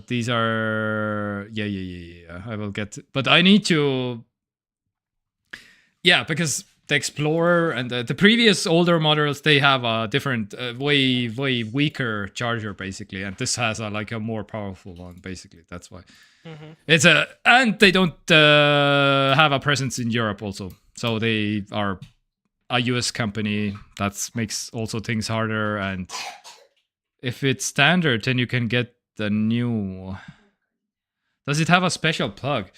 these are yeah. I will get, but I need to, yeah, because the Explorer and the previous older models, they have a different, way weaker charger basically, and this has like a more powerful one basically. That's why it's and they don't have a presence in Europe also, so they are a US company. That makes also things harder, and if it's standard, then you can get the new. Does it have a special plug?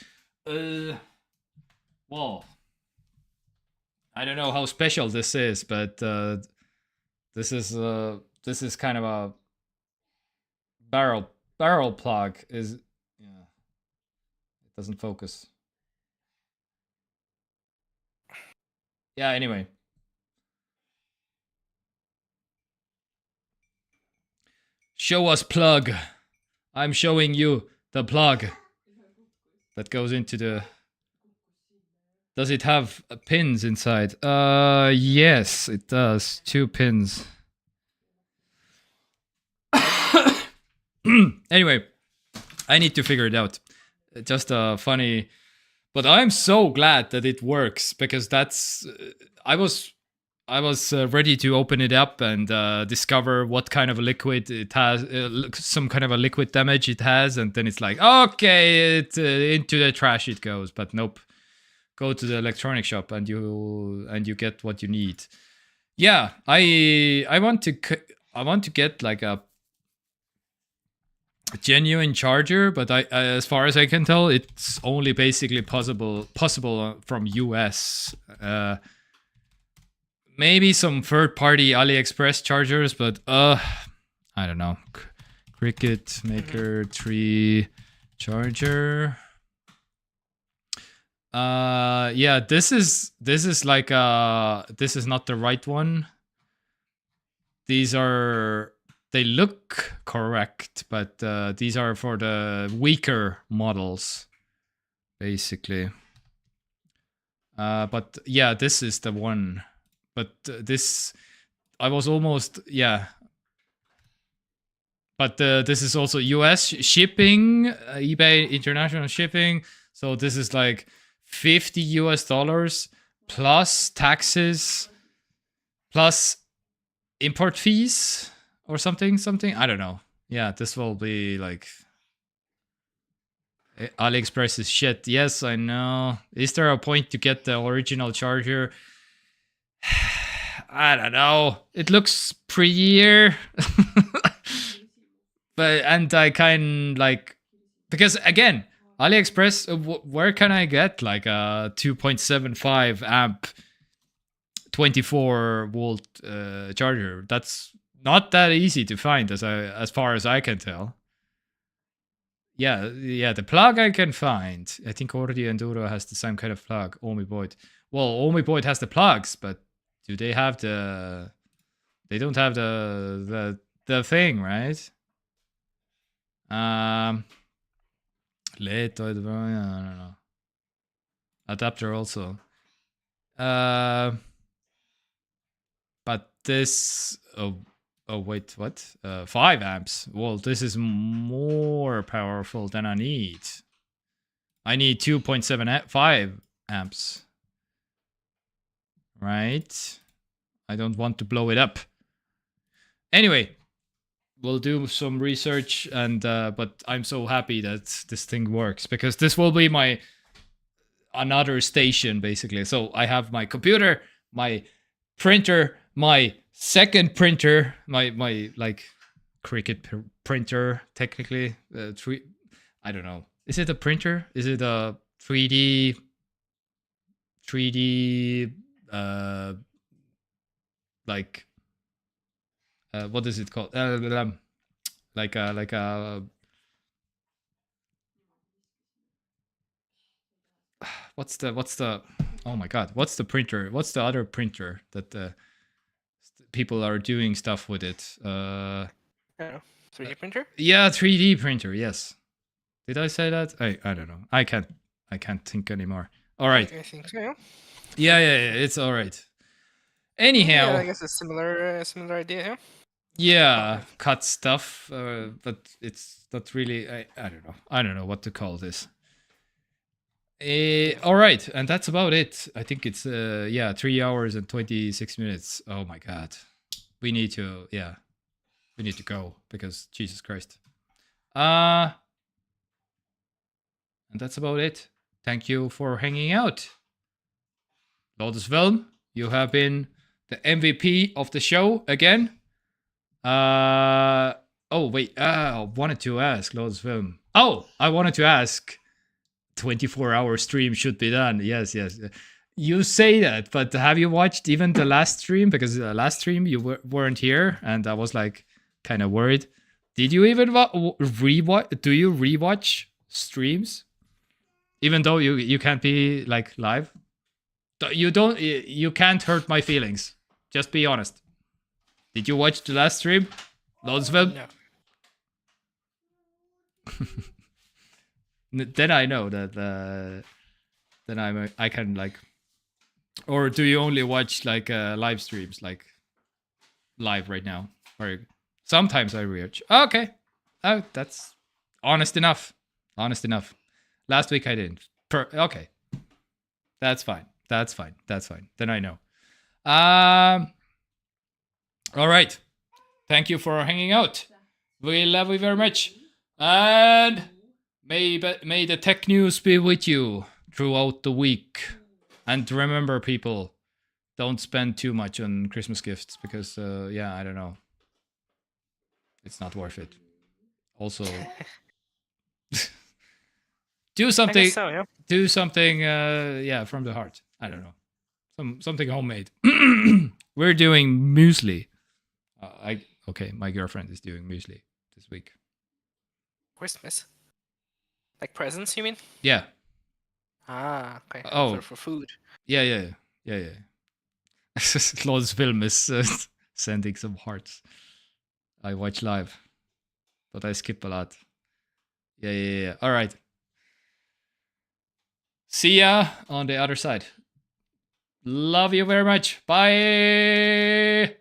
Well, I don't know how special this is, but this is kind of a barrel plug. Is yeah, it doesn't focus. Yeah. Anyway. Show us plug. I'm showing you the plug that goes into the. Does it have pins inside? Yes, it does. 2 pins. Anyway, I need to figure it out. Just a funny, but I'm so glad that it works, because that's. I was ready to open it up and discover what kind of a liquid it has, some kind of a liquid damage it has, and then it's like, okay, into the trash it goes. But nope, go to the electronic shop and you get what you need. Yeah, I want to get like a genuine charger, but as far as I can tell, it's only basically possible from US. Maybe some third-party AliExpress chargers, but I don't know. Cricket Maker 3 charger. Yeah, this is like this is not the right one. They look correct, but these are for the weaker models, basically. But yeah, this is the one. But this, I was almost, yeah. But this is also US shipping, eBay international shipping. So this is like $50 plus taxes, plus import fees or something. I don't know. Yeah, this will be like AliExpress is shit. Yes, I know. Is there a point to get the original charger? I don't know. It looks prettier. But and I kind like, because again, AliExpress, where can I get like a 2.75 amp 24 volt charger? That's not that easy to find as far as I can tell. Yeah, the plug I can find. I think Ordi Enduro has the same kind of plug. Omiboid. Well, Omiboid has the plugs, but do they have the? They don't have the thing, right? Late, I don't know. Adapter also. But this. Oh wait, what? 5 amps. Well, this is more powerful than I need. I need 2.75 amps. Right? I don't want to blow it up. Anyway, we'll do some research, and but I'm so happy that this thing works, because this will be my another station basically. So I have my computer, my printer, my second printer, my like Cricut printer technically. I don't know. Is it a printer? Is it a 3D like what is it called? Like a what's the oh my god, what's the printer? What's the other printer that people are doing stuff with it? 3D printer? Yeah, 3D printer. Yes. Did I say that? I don't know. I can't think anymore. All right. I think so. Yeah. It's all right. Anyhow, Yeah, I guess a similar idea. Yeah. Yeah, cut stuff, but it's not really. I don't know. I don't know what to call this. All right, and that's about it. I think it's 3 hours and 26 minutes. Oh my god, we need to go, because Jesus Christ. And that's about it. Thank you for hanging out. Lotus Film, you have been the MVP of the show again. Oh wait, I wanted to ask Lotus Film. Oh, I wanted to ask. 24-hour stream should be done. Yes. You say that, but have you watched even the last stream? Because the last stream you weren't here, and I was like kind of worried. Did you even rewatch? Do you rewatch streams, even though you can't be like live? You don't. You can't hurt my feelings. Just be honest. Did you watch the last stream, Lotus Film? No. Then I know that then I can like, or do you only watch like live streams, like live right now? Or sometimes I rewatch. Okay, oh, that's honest enough. Last week I didn't. Okay, that's fine. Then I know. All right. Thank you for hanging out. We love you very much, and may the tech news be with you throughout the week. And remember, people, don't spend too much on Christmas gifts, because I don't know, it's not worth it. also I do guess something. so, yeah. Do something. Yeah, from the heart. I don't know. Something homemade. We're doing muesli. Okay. My girlfriend is doing muesli this week. Christmas. Like presents, you mean? Yeah. Ah, okay. Oh. For food. Yeah. Claude's film is sending some hearts. I watch live, but I skip a lot. Yeah. All right. See ya on the other side. Love you very much. Bye.